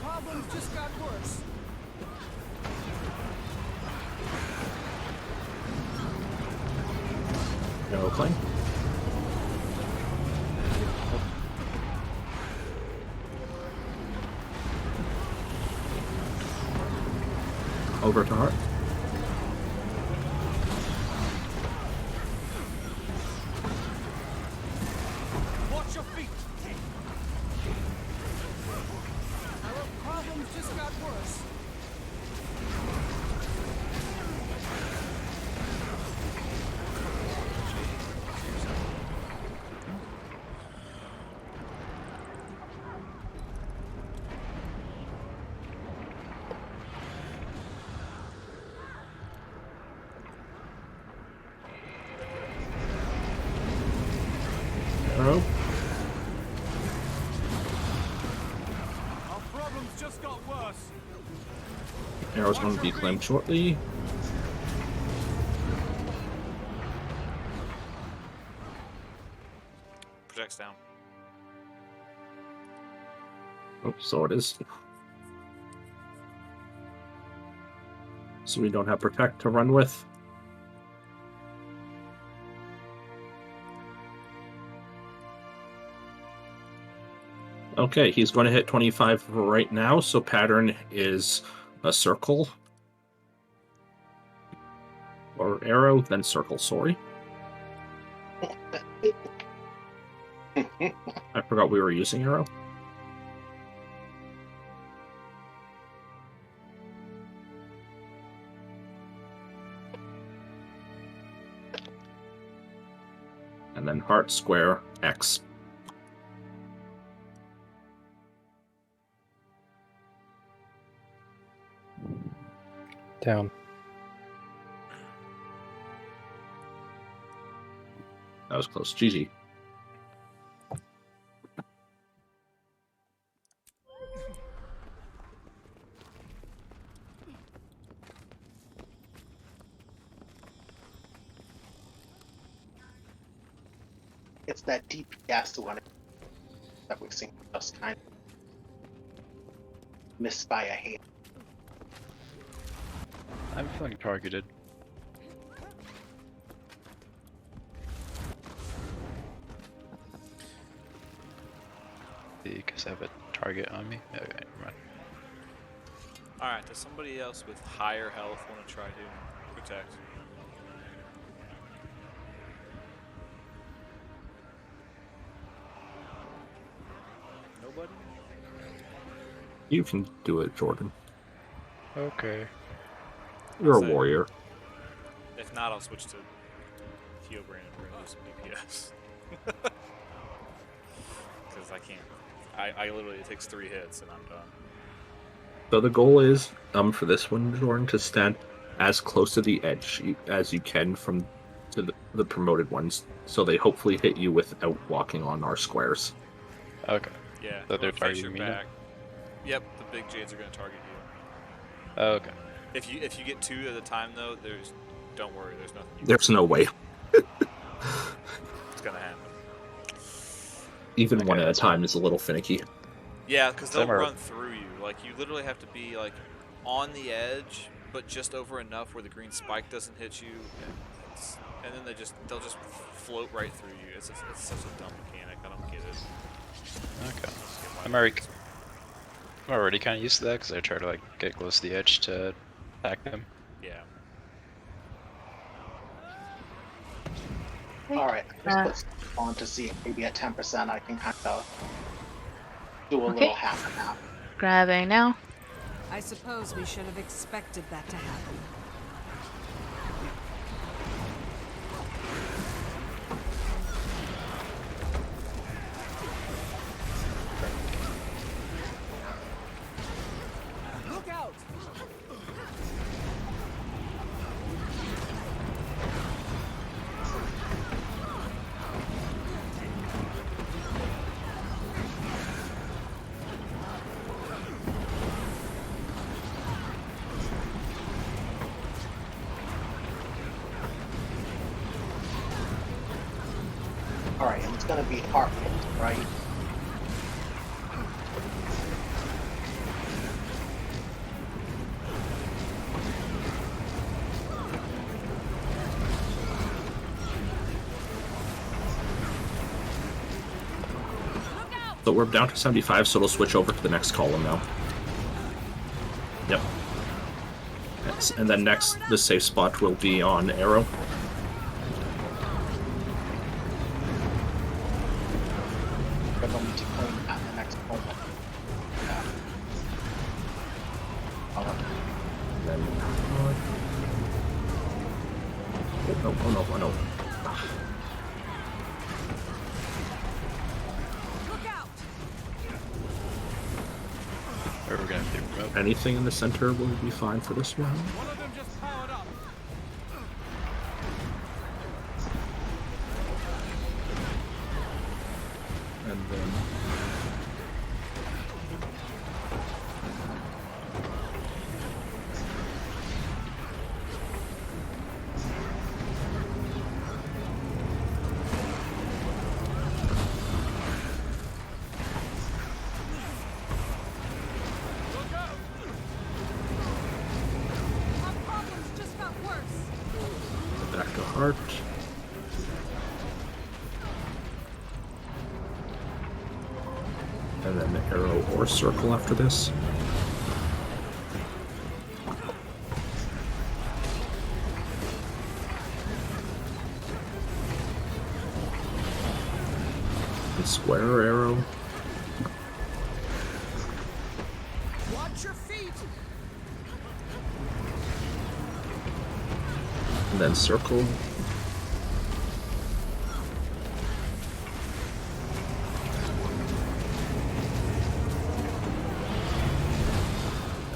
Speaker 12: Problems just got worse.
Speaker 3: Arrow claim. Over to heart.
Speaker 12: Watch your feet. Our problems just got worse.
Speaker 3: Arrow.
Speaker 12: Our problems just got worse.
Speaker 3: Arrow's going to be claimed shortly.
Speaker 1: Projects down.
Speaker 3: Oh, so it is. So we don't have protect to run with. Okay, he's going to hit 25 right now, so pattern is a circle. Or arrow, then circle, sorry. I forgot we were using arrow. And then heart, square, X.
Speaker 5: Down.
Speaker 3: That was close. GG.
Speaker 10: it's that DPS one that we've seen just kind of missed by a hand.
Speaker 2: I'm feeling targeted. Because I have a target on me. Okay, never mind.
Speaker 1: Alright, does somebody else with higher health want to try to protect? Nobody?
Speaker 3: You can do it, Jordan.
Speaker 2: Okay.
Speaker 3: You're
Speaker 1: I'll
Speaker 3: a
Speaker 1: say-
Speaker 3: warrior.
Speaker 1: If not, I'll switch to Healbrand and bring some DPS. Because I can't. I literally, it takes 3 hits and I'm done.
Speaker 3: So the goal is, for this one, Jordan, to stand as close to the edge as you can from to the promoted ones, so they hopefully hit you without walking on our squares.
Speaker 2: Okay.
Speaker 1: Yeah,
Speaker 2: So they're
Speaker 1: face
Speaker 2: targeting
Speaker 1: your
Speaker 2: me now?
Speaker 1: back. Yep, the big jades are going to target you.
Speaker 2: Oh, okay.
Speaker 1: If you get 2 at a time though, don't worry, there's nothing you
Speaker 3: There's no way.
Speaker 1: it's gonna happen.
Speaker 3: Even
Speaker 2: Okay,
Speaker 3: one at a
Speaker 2: that's
Speaker 3: time is a little finicky.
Speaker 1: Yeah, because they'll
Speaker 2: Somewhere-
Speaker 1: run through you. Like, you literally have to be like on the edge, but just over enough where the green spike doesn't hit you, and then they'll just float right through you. It's such a dumb mechanic. I don't get it.
Speaker 2: Okay. I'm already kind of used to that because I try to like get close to the edge to attack them.
Speaker 1: Yeah.
Speaker 10: Alright, just put stuff on to see if maybe at 10% I can kind of do a
Speaker 6: Okay.
Speaker 10: little half and half.
Speaker 6: Grabbing now.
Speaker 11: I suppose we should have expected that to happen.
Speaker 12: Look out!
Speaker 10: Alright, and it's gonna be heart hit, right?
Speaker 3: So we're down to 75, so it'll switch over to the next column now. Yep. Yes, and then next, the safe spot will be on arrow.
Speaker 10: We're going to claim at the next moment.
Speaker 3: And then, oh no.
Speaker 2: Or we're gonna have to promote.
Speaker 3: Anything in the center will be fine for this one.
Speaker 12: One of them just powered up.
Speaker 3: And then
Speaker 12: Our problems just got worse.
Speaker 3: back to heart. And then arrow or circle after this. And square arrow.
Speaker 12: Watch your feet.
Speaker 3: And then circle.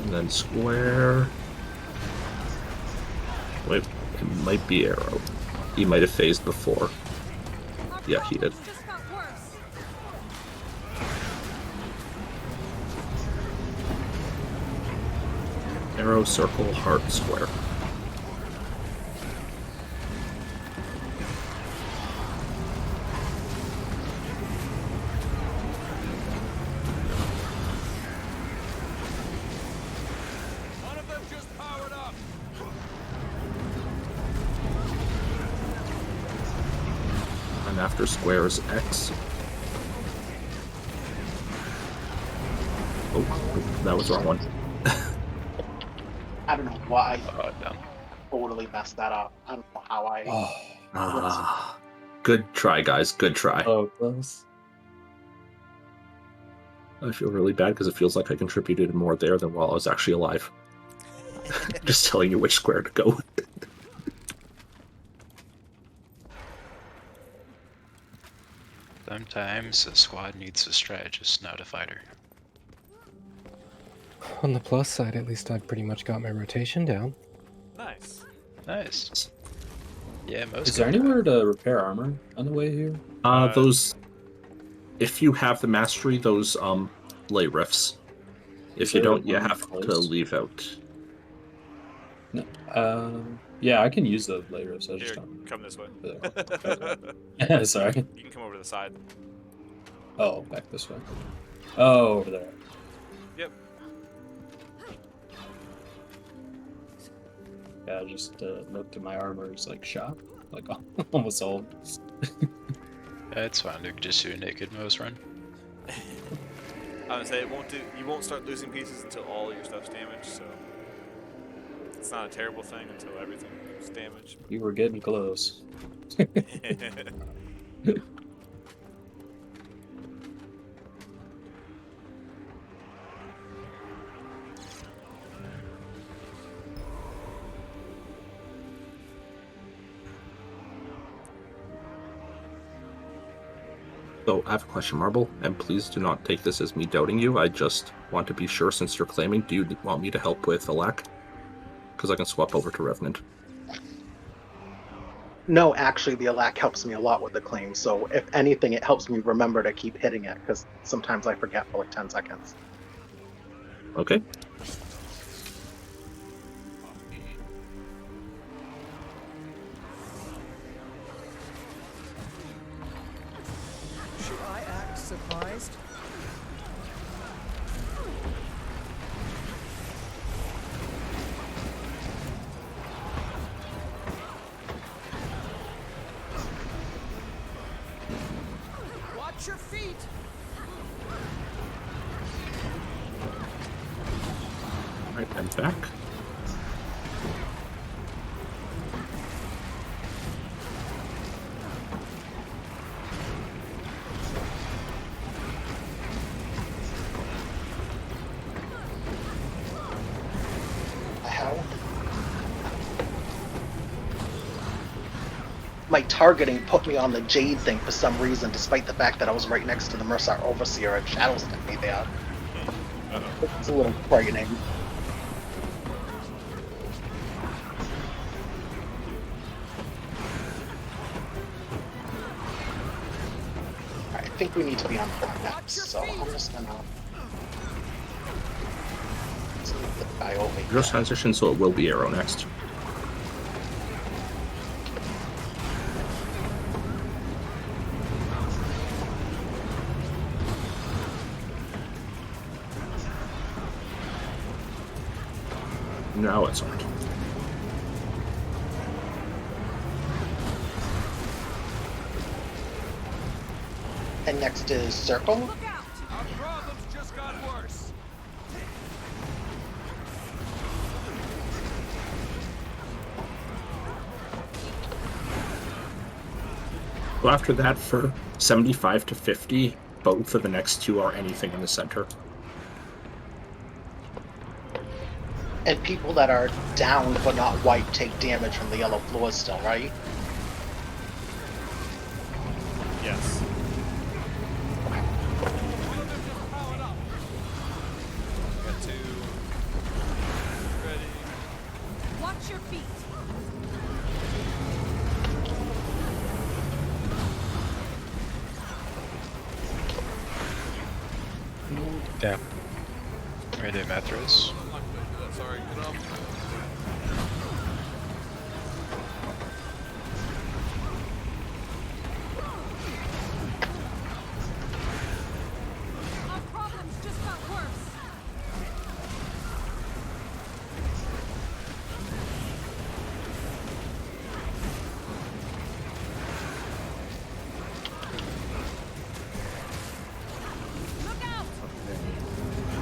Speaker 3: And then square. Wait, it might be arrow. He might have phased before. Yeah, he did.
Speaker 12: Just got worse.
Speaker 3: Arrow, circle, heart, square. after squares X. Oh, that was the wrong one.
Speaker 10: I don't know why
Speaker 2: Down.
Speaker 10: totally messed that up. I don't know how I.
Speaker 3: Ah, good try, guys. Good try.
Speaker 13: Oh, close.
Speaker 3: I feel really bad because it feels like I contributed more there than while I was actually alive. Just telling you which square to go.
Speaker 2: Sometimes a squad needs a strategist, not a fighter.
Speaker 5: On the plus side, at least I've pretty much got my rotation down.
Speaker 1: Nice.
Speaker 2: Nice. Yeah, most.
Speaker 13: Is there anywhere to repair armor on the way here?
Speaker 3: Those. If you have the mastery, those lay riffs. If you don't, you have to leave out.
Speaker 13: No. Yeah, I can use the layers. I just
Speaker 1: Here,
Speaker 13: don't.
Speaker 1: come this way.
Speaker 13: Yeah, sorry.
Speaker 1: You can come over to the side.
Speaker 13: Oh, back this way. Oh, over there.
Speaker 1: Yep.
Speaker 13: Yeah, I just looked at my armor's like shop, like almost all.
Speaker 2: Yeah, it's fine. You can just do a naked Mo's run.
Speaker 1: I would say it won't do. You won't start losing pieces until all your stuff's damaged. So it's not a terrible thing until everything is damaged.
Speaker 13: You were getting close.
Speaker 3: So I have a question, Marble, and please do not take this as me doubting you. I just want to be sure, since you're claiming, do you want me to help with Alak? Because I can swap over to Revenant.
Speaker 10: No, actually, the Alak helps me a lot with the claim. So if anything, it helps me remember to keep hitting it because sometimes I forget for like 10 seconds.
Speaker 3: Okay.
Speaker 12: Should I act surprised? Watch your feet!
Speaker 3: Alright, I'm back.
Speaker 10: My targeting put me on the Jade thing for some reason, despite the fact that I was right next to the Mercer Overseer and Shadows took me there. It's a little frightening. I think we need to be on front next, so I'm just gonna leave the guy over here.
Speaker 3: Just transition, so it will be Arrow next. Now it's on.
Speaker 10: And next is Circle.
Speaker 12: Look out! Our problems just got worse.
Speaker 3: So after that, for 75 to 50, both of the next two are anything in the center.
Speaker 10: And people that are downed but not wiped take damage from the yellow floors still, right?
Speaker 1: Yes. Got two. Ready.
Speaker 12: Watch your feet.
Speaker 2: Yeah. Ready, Matros.
Speaker 1: Sorry, get up.
Speaker 12: Our problems just got worse.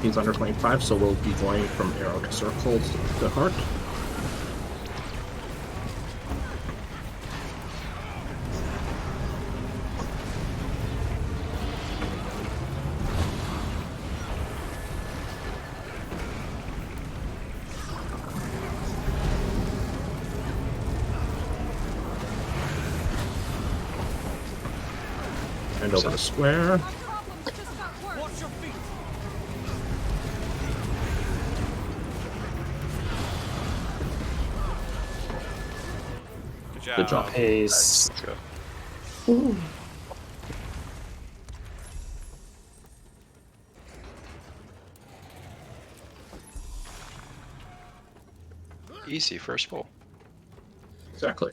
Speaker 3: He's under 25, so we'll be going from arrow to circle to heart. And over the square.
Speaker 12: Watch your feet.
Speaker 1: Good job.
Speaker 3: Good job.
Speaker 5: Ace.
Speaker 2: Let's go.
Speaker 5: Ooh.
Speaker 2: Easy first pull.
Speaker 3: Exactly.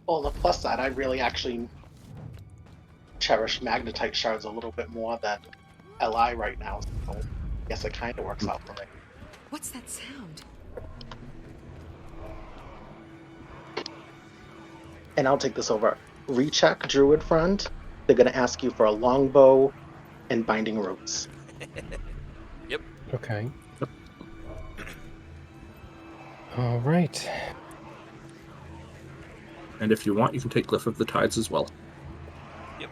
Speaker 10: Well, on the plus side, I really actually cherish magnetite shards a little bit more than Li right now, so I guess it kind of works out for me.
Speaker 11: What's that sound?
Speaker 10: And I'll take this over. Recheck, Druid friend. They're going to ask you for a longbow and binding roots.
Speaker 1: Yep.
Speaker 5: Okay. All right.
Speaker 3: And if you want, you can take Glyph of the Tides as well.
Speaker 1: Yep.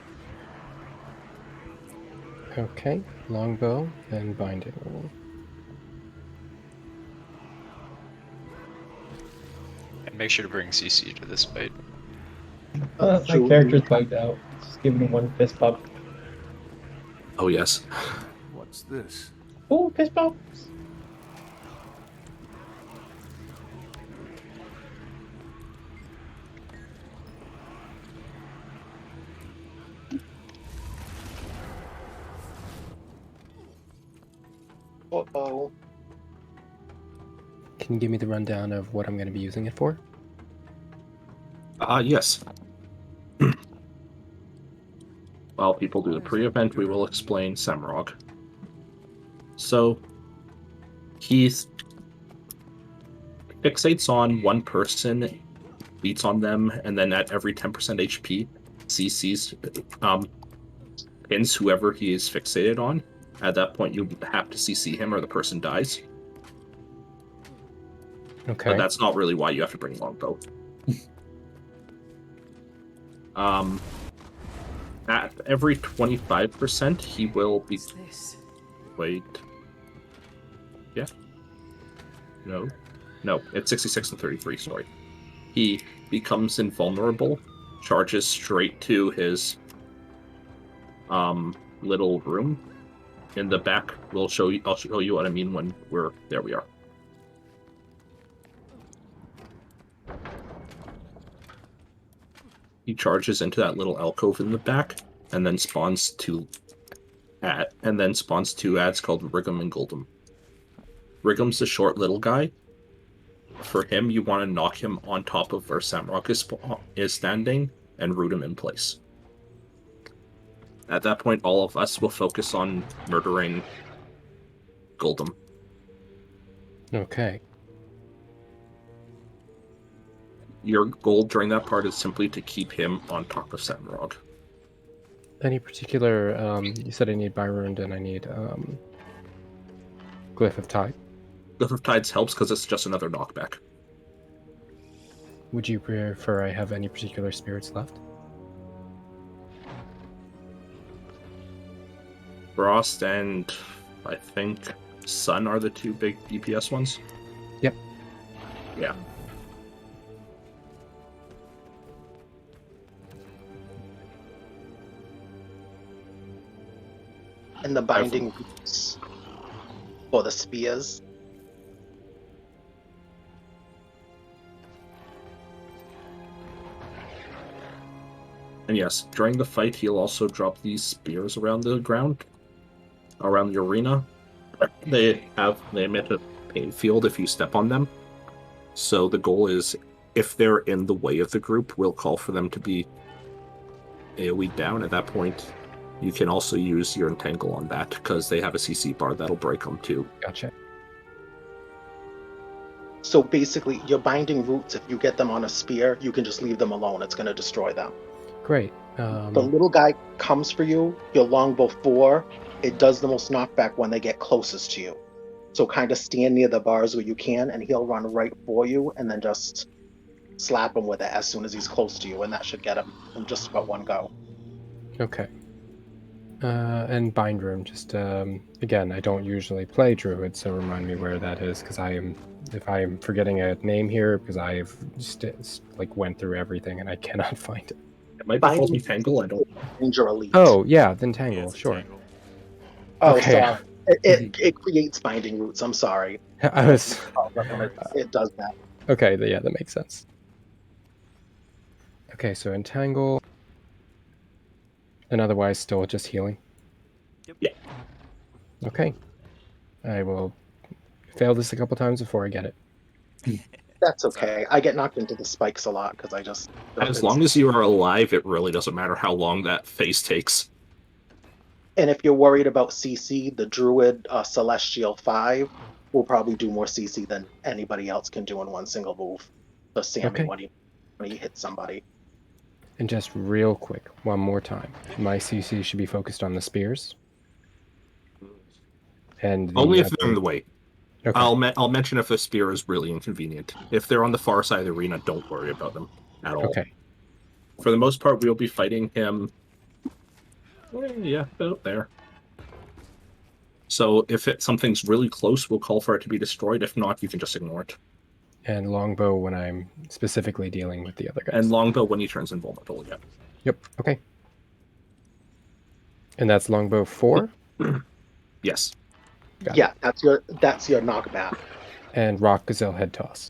Speaker 5: Okay. Longbow and binding.
Speaker 2: And make sure to bring CC to this fight.
Speaker 8: My character's bugged out. Just giving him one fist bump.
Speaker 3: Oh, yes.
Speaker 9: What's this?
Speaker 8: Oh, fist bumps!
Speaker 10: Uh-oh.
Speaker 5: Can you give me the rundown of what I'm going to be using it for?
Speaker 3: Yes. While people do the pre-event, we will explain Samrog. So, he fixates on one person, beats on them, and then at every 10% HP, CCs, pins whoever he is fixated on. At that point, you have to CC him or the person dies.
Speaker 5: Okay.
Speaker 3: But that's not really why you have to bring longbow. At every 25%, he will be... Wait. Yeah. No. No, it's 66 and 33, sorry. He becomes invulnerable, charges straight to his little room in the back. I'll show you what I mean when we're... There we are. He charges into that little alcove in the back, and then spawns two ads called Rigum and Goldum. Rigum's the short little guy. For him, you want to knock him on top of where Samrock is standing and root him in place. At that point, all of us will focus on murdering Goldum.
Speaker 5: Okay.
Speaker 3: Your goal during that part is simply to keep him on top of Samrog.
Speaker 5: Any particular, you said I need Byrund and I need Glyph of Tide.
Speaker 3: Glyph of Tides helps because it's just another knockback.
Speaker 5: Would you prefer I have any particular spirits left?
Speaker 3: Frost and I think Sun are the two big DPS ones.
Speaker 5: Yep.
Speaker 3: Yeah.
Speaker 10: And the binding roots for the spears.
Speaker 3: And yes, during the fight, he'll also drop these spears around the ground, around the arena. They emit a pain field if you step on them. So the goal is, if they're in the way of the group, we'll call for them to be AoE down. At that point, you can also use your Entangle on that, because they have a CC bar that'll break them too.
Speaker 5: Gotcha.
Speaker 10: So basically, your binding roots, if you get them on a spear, you can just leave them alone. It's going to destroy them.
Speaker 5: Great.
Speaker 10: The little guy comes for you, your longbow 4 it does the most knockback when they get closest to you. So kind of stand near the bars where you can, and he'll run right for you, and then just slap him with it as soon as he's close to you, and that should get him in just about one go.
Speaker 5: Okay. And Bind Room, just again, I don't usually play Druid, so remind me where that is, because if I am forgetting a name here, because I've like went through everything and I cannot find it.
Speaker 3: It might be called Tangle. I don't know.
Speaker 10: Ranger Elite.
Speaker 5: Oh yeah, then Tangle, sure.
Speaker 1: Tangle.
Speaker 10: Oh,
Speaker 5: Okay.
Speaker 10: sorry. It creates binding roots. I'm sorry.
Speaker 5: I was.
Speaker 10: It does that.
Speaker 5: Okay, yeah, that makes sense. Okay, so Entangle. And otherwise, still just healing?
Speaker 1: Yep.
Speaker 3: Yeah.
Speaker 5: Okay. I will fail this a couple times before I get it.
Speaker 10: That's okay. I get knocked into the spikes a lot because I just...
Speaker 3: As long as you are alive, it really doesn't matter how long that phase takes.
Speaker 10: And if you're worried about CC, the Druid Celestial 5 will probably do more CC than anybody else can do in one single move. The Sammy when he hits somebody.
Speaker 5: And just real quick, one more time. My CC should be focused on the spears. And
Speaker 3: Only if they're in the way.
Speaker 5: Okay.
Speaker 3: I'll mention if the spear is really inconvenient. If they're on the far side of the arena, don't worry about them at all.
Speaker 5: Okay.
Speaker 3: For the most part, we'll be fighting him. Yeah, about there. So if something's really close, we'll call for it to be destroyed. If not, you can just ignore it.
Speaker 5: And Longbow when I'm specifically dealing with the other guys.
Speaker 3: And Longbow when he turns invulnerable, yeah.
Speaker 5: Yep, okay. And that's Longbow 4?
Speaker 3: Yes.
Speaker 10: Yeah, that's your knockback.
Speaker 5: And Rock Gazelle Head Toss.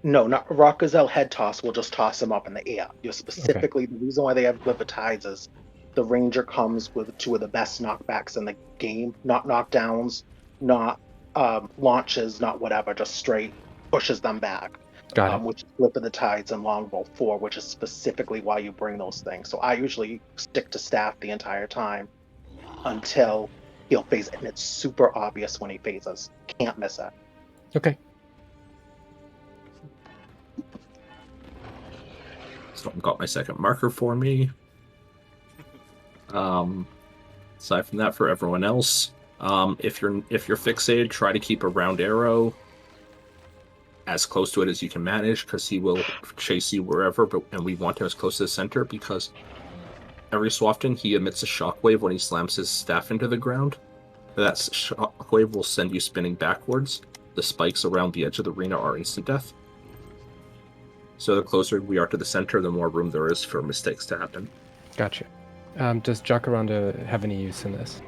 Speaker 10: No, not Rock Gazelle Head Toss. We'll just toss him up in the air. You're specifically the reason why they have Glyph of Tides is the Ranger comes with 2 of the best knockbacks in the game. Not knockdowns, not launches, not whatever. Just straight pushes them back.
Speaker 5: Got it.
Speaker 10: Which is Glyph of the Tides and Longbow 4, which is specifically why you bring those things. So I usually stick to staff the entire time until he'll phase it, and it's super obvious when he phases. Can't miss it.
Speaker 5: Okay.
Speaker 3: Someone got my second marker for me. Aside from that, for everyone else, if you're fixated, try to keep a round arrow as close to it as you can manage, because he will chase you wherever. And we want him as close to the center, because every so often he emits a shockwave when he slams his staff into the ground. That shockwave will send you spinning backwards. The spikes around the edge of the arena are instant death. So the closer we are to the center, the more room there is for mistakes to happen.
Speaker 5: Gotcha. Does Jacaranda have any use in this?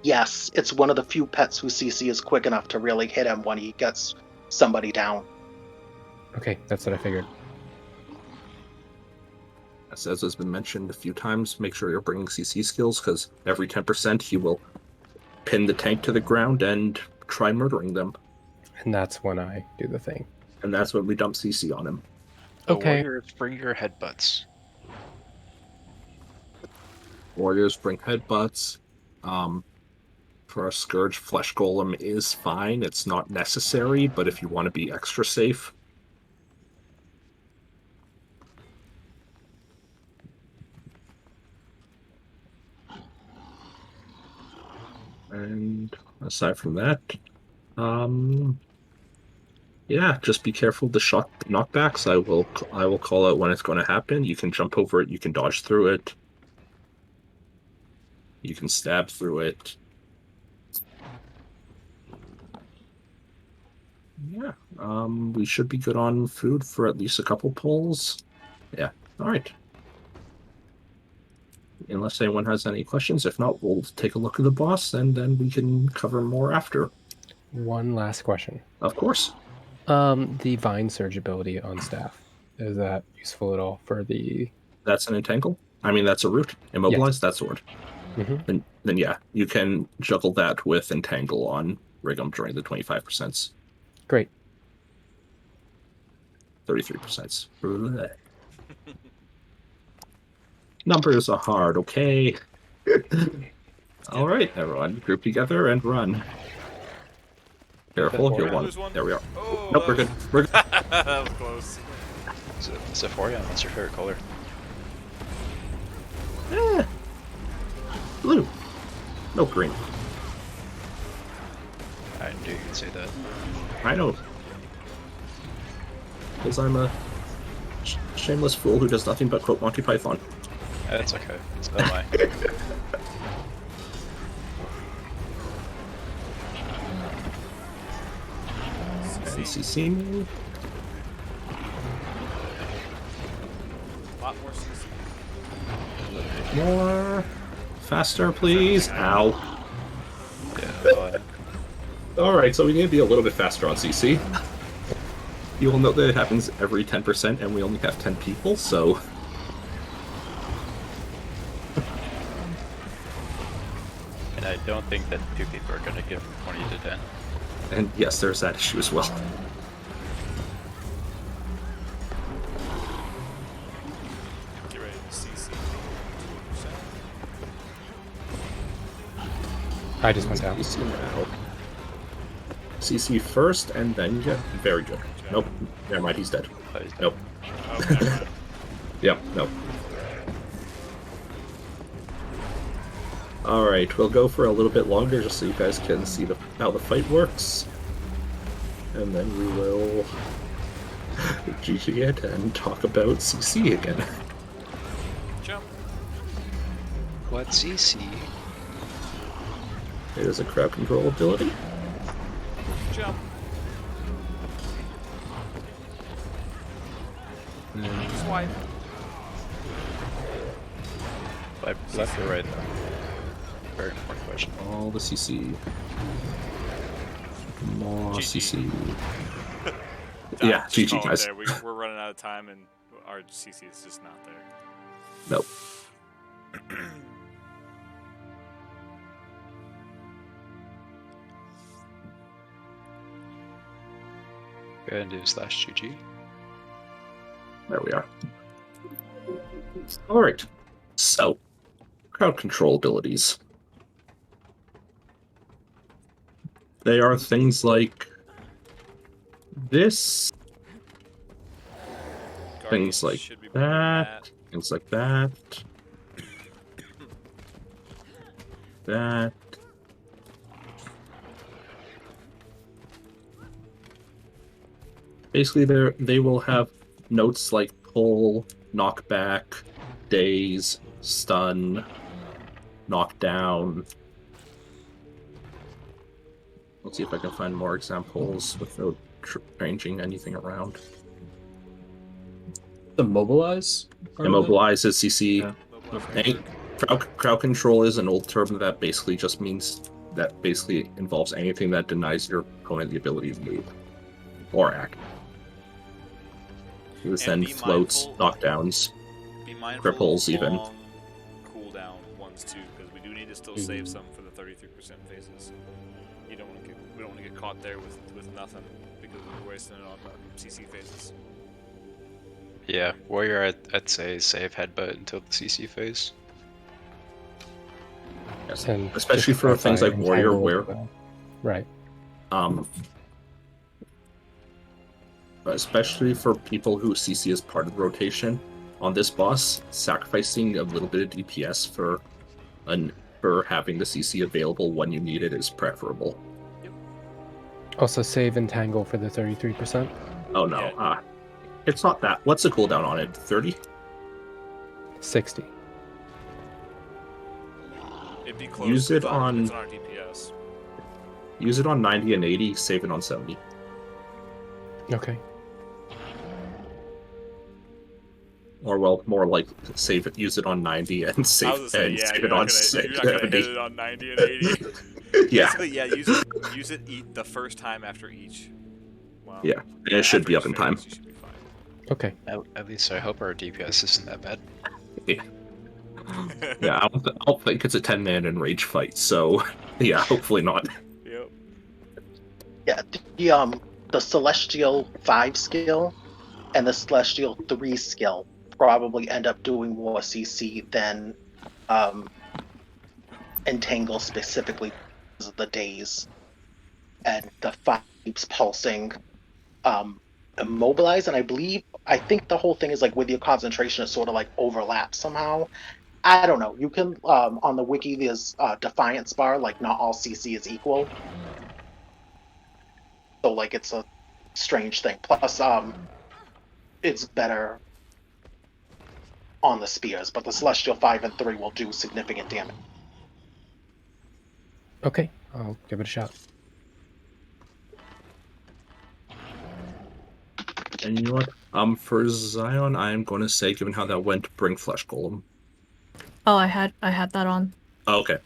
Speaker 10: Yes, it's one of the few pets whose CC is quick enough to really hit him when he gets somebody down.
Speaker 5: Okay, that's what I figured.
Speaker 3: As has been mentioned a few times, make sure you're bringing CC skills, because every 10% he will pin the tank to the ground and try murdering them.
Speaker 5: And that's when I do the thing.
Speaker 3: And that's when we dump CC on him.
Speaker 5: Okay.
Speaker 2: Warriors, bring your headbutts.
Speaker 3: Warriors bring headbutts. For a Scourge, Flesh Golem is fine. It's not necessary, but if you want to be extra safe. And aside from that, yeah, just be careful of the knockbacks. I will call out when it's going to happen. You can jump over it. You can dodge through it. You can stab through it. Yeah, we should be good on food for at least a couple pulls. Yeah, all right. Unless anyone has any questions. If not, we'll take a look at the boss, and then we can cover more after.
Speaker 5: One last question.
Speaker 3: Of course.
Speaker 5: The Vine Surge ability on staff, is that useful at all for the...
Speaker 3: That's an entangle? I mean, that's a root. Immobilize, that sword.
Speaker 5: Mm-hmm.
Speaker 3: Then yeah, you can juggle that with entangle on Rigum during the 25%.
Speaker 5: Great.
Speaker 3: 33%. Numbers are hard, okay? All right, everyone, group together and run. Careful, you're one. There we are.
Speaker 1: Oh,
Speaker 3: Nope, we're good. We're good.
Speaker 1: That was close.
Speaker 2: Sephorian, what's your favorite color?
Speaker 3: Blue. No green.
Speaker 2: I knew you'd say that.
Speaker 3: I know. Because I'm a shameless fool who does nothing but quote Monty Python.
Speaker 2: That's okay. So am I.
Speaker 3: CC me.
Speaker 1: A lot more CC.
Speaker 3: More. Faster, please. Ow.
Speaker 2: Yeah,
Speaker 3: Alright, so we need to be a little bit faster on CC. You will note that it happens every 10% and we only have 10 people, so...
Speaker 2: and I don't think that 2 people are going to give from 20 to 10.
Speaker 3: And yes, there's that issue as well.
Speaker 1: Get ready to CC. 2%.
Speaker 5: I just went down.
Speaker 3: CC now. CC first, and then get very good. Nope. Never mind, he's dead.
Speaker 2: Oh, he's dead.
Speaker 3: Nope.
Speaker 1: Oh, never mind.
Speaker 3: Yep, nope. Alright, we'll go for a little bit longer just so you guys can see how the fight works. And then we will GG it and talk about CC again.
Speaker 1: Jump.
Speaker 2: What's CC?
Speaker 3: It is a crowd control ability.
Speaker 1: Jump. Swipe.
Speaker 2: Left or right? Very important question.
Speaker 3: All the CC. More CC. Yeah, GG, guys.
Speaker 1: There. We're running out of time, and our CC is just not there.
Speaker 3: Nope.
Speaker 2: Go ahead and do /GG.
Speaker 3: There we are. Alright. So, crowd control abilities. They are things like this, things like that, things like that, that. Basically, they will have notes like pull, knockback, daze, stun, knockdown. Let's see if I can find more examples without changing anything around.
Speaker 13: Immobilize?
Speaker 3: Immobilize is CC.
Speaker 13: Yeah.
Speaker 3: Okay. Crowd control is an old term that basically just means that basically involves anything that denies your opponent the ability to move or act. This then floats, knockdowns, cripples even.
Speaker 1: Long cooldown ones too, because we do need to still save some for the 33% phases. You don't want to we don't want to get caught there with nothing because we're wasting it on the CC phases.
Speaker 2: Yeah, Warrior, I'd say save headbutt until the CC phase.
Speaker 3: Yes,
Speaker 5: And
Speaker 3: especially for things like Warrior, where
Speaker 5: right.
Speaker 3: Especially for people who CC is part of the rotation on this boss, sacrificing a little bit of DPS for having the CC available when you need it is preferable.
Speaker 5: Also save and tangle for the 33%.
Speaker 3: Oh no, it's not that. What's the cooldown on it? 30?
Speaker 5: 60.
Speaker 1: It'd be close.
Speaker 3: Use it on
Speaker 1: it's on our DPS.
Speaker 3: Use it on 90 and 80. Save it on 70.
Speaker 5: Okay.
Speaker 3: Or well, more like save it. Use it on 90 and save it on 70.
Speaker 1: You're not gonna hit it on 90 and 80.
Speaker 3: Yeah.
Speaker 1: Basically, yeah. Use it the first time after each. Wow.
Speaker 3: Yeah, and it should be up in time.
Speaker 5: Okay.
Speaker 2: At least I hope our DPS isn't that bad.
Speaker 3: Yeah. Yeah, I don't think it's a 10-man enrage fight, so yeah, hopefully not.
Speaker 1: Yep.
Speaker 10: Yeah, the Celestial 5 skill and the Celestial 3 skill probably end up doing more CC than Entangle specifically because of the days. And the 5 keeps pulsing. Immobilize, and I think the whole thing is like with your concentration, it sort of like overlaps somehow. I don't know. You can on the wiki there's defiance bar, like not all CC is equal. So like it's a strange thing. Plus it's better on the spears, but the Celestial 5 and 3 will do significant damage.
Speaker 5: Okay, I'll give it a shot.
Speaker 3: And you know what? For Zion, I'm going to say, given how that went, bring Flesh Golem.
Speaker 14: Oh, I had that on.
Speaker 3: Oh, okay.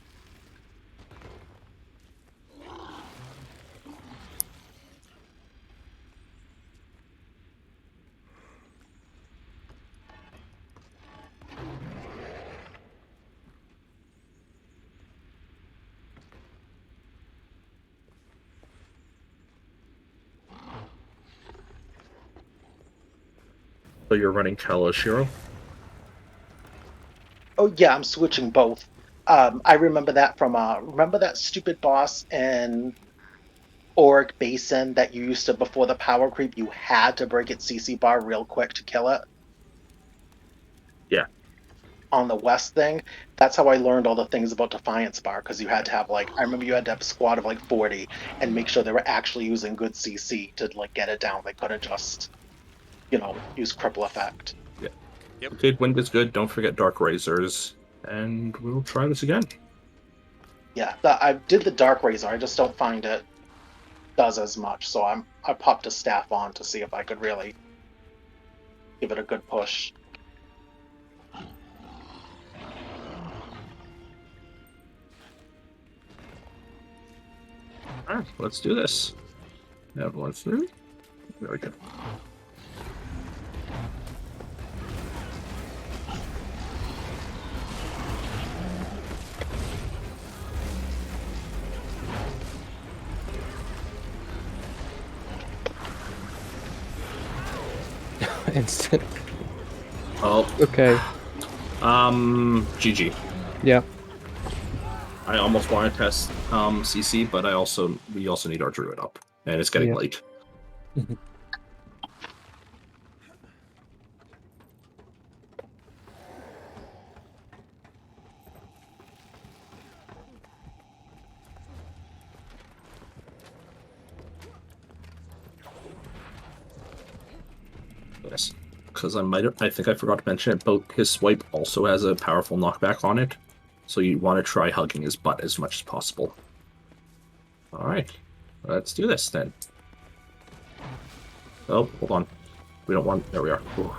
Speaker 3: So you're running Kalashiro?
Speaker 10: Oh yeah, I'm switching both. I remember that from remember that stupid boss in Auric Basin that you used to, before the power creep, you had to break its CC bar real quick to kill it?
Speaker 3: Yeah.
Speaker 10: On the west thing, that's how I learned all the things about Defiance bar, because you had to have like, I remember you had to have a squad of like 40 and make sure they were actually using good CC to like get it down. They couldn't just, use cripple effect.
Speaker 3: Yeah.
Speaker 1: Yep.
Speaker 3: Okay, wind is good. Don't forget Dark Razors. And we'll try this again.
Speaker 10: Yeah, I did the Dark Razor, I just don't find it does as much, so I popped a staff on to see if I could really give it a good push.
Speaker 3: Alright, let's do this. Everyone through. There we go.
Speaker 5: Instant.
Speaker 3: Oh.
Speaker 5: Okay.
Speaker 3: GG.
Speaker 5: Yeah.
Speaker 3: I almost want to test CC, but we also need our druid up, and it's getting late. Yes, because I think I forgot to mention it, but his swipe also has a powerful knockback on it, so you want to try hugging his butt as much as possible. Alright, let's do this then. Oh, hold on. We don't want... There we are. Ooh.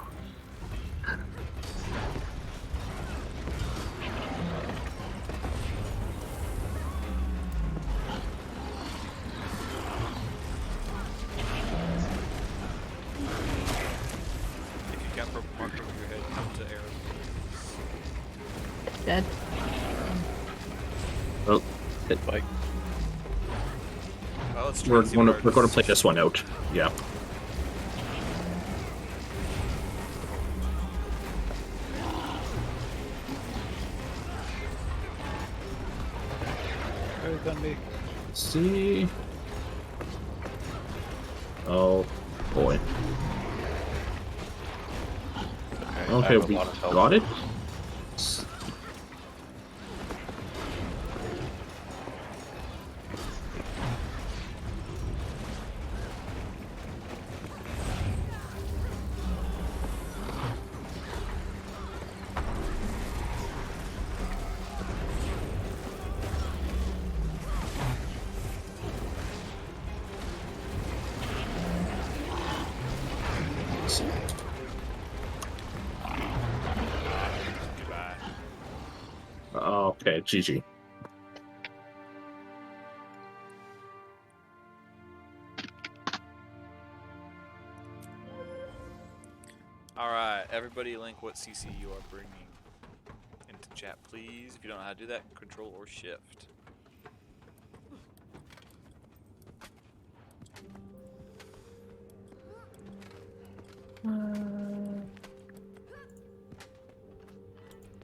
Speaker 1: If you got purple marker over your head, come to arrow.
Speaker 14: Dead.
Speaker 3: Oh, hit bike.
Speaker 1: Well, let's
Speaker 3: We're going to play this one out. Yeah. Let's see. Oh boy. Okay, we got it. Okay, GG.
Speaker 1: Alright, everybody link what CC you are bringing into chat, please. If you don't know how to do that, Control or Shift.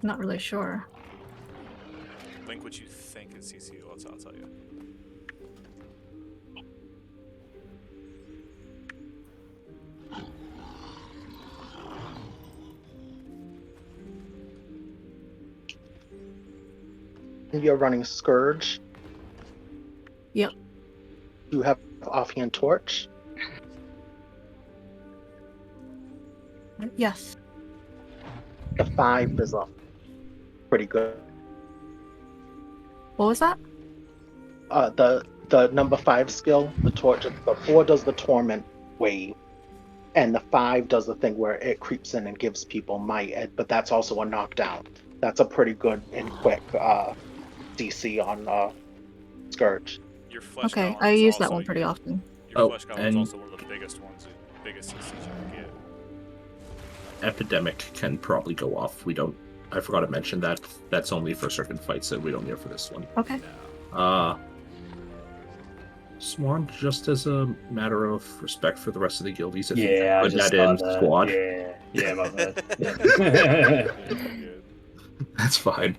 Speaker 14: Not really sure.
Speaker 1: Link what you think is CC, I'll tell you.
Speaker 10: You're running Scourge.
Speaker 14: Yep.
Speaker 10: You have offhand torch.
Speaker 14: Yes.
Speaker 10: The 5 is up. Pretty good.
Speaker 14: What was that?
Speaker 10: The number 5 skill, the torch. The 4 does the torment wave, and the 5 does the thing where it creeps in and gives people might. But that's also a knockdown. That's a pretty good and quick DC on Scourge.
Speaker 1: Your flesh
Speaker 14: Okay,
Speaker 1: golem
Speaker 14: I
Speaker 1: is
Speaker 14: use that
Speaker 1: also
Speaker 14: one pretty often.
Speaker 1: Your flesh golem is also one of the biggest ones, biggest CCs you can get.
Speaker 3: Epidemic can probably go off. We don't. I forgot to mention that. That's only for certain fights that we don't need it for this one.
Speaker 14: Okay.
Speaker 3: Swan, just as a matter of respect for the rest of the guildies, if you
Speaker 13: Yeah, I
Speaker 3: put
Speaker 13: just
Speaker 3: that in
Speaker 13: thought that.
Speaker 3: squad.
Speaker 13: Yeah, my bad. Yeah.
Speaker 3: That's fine.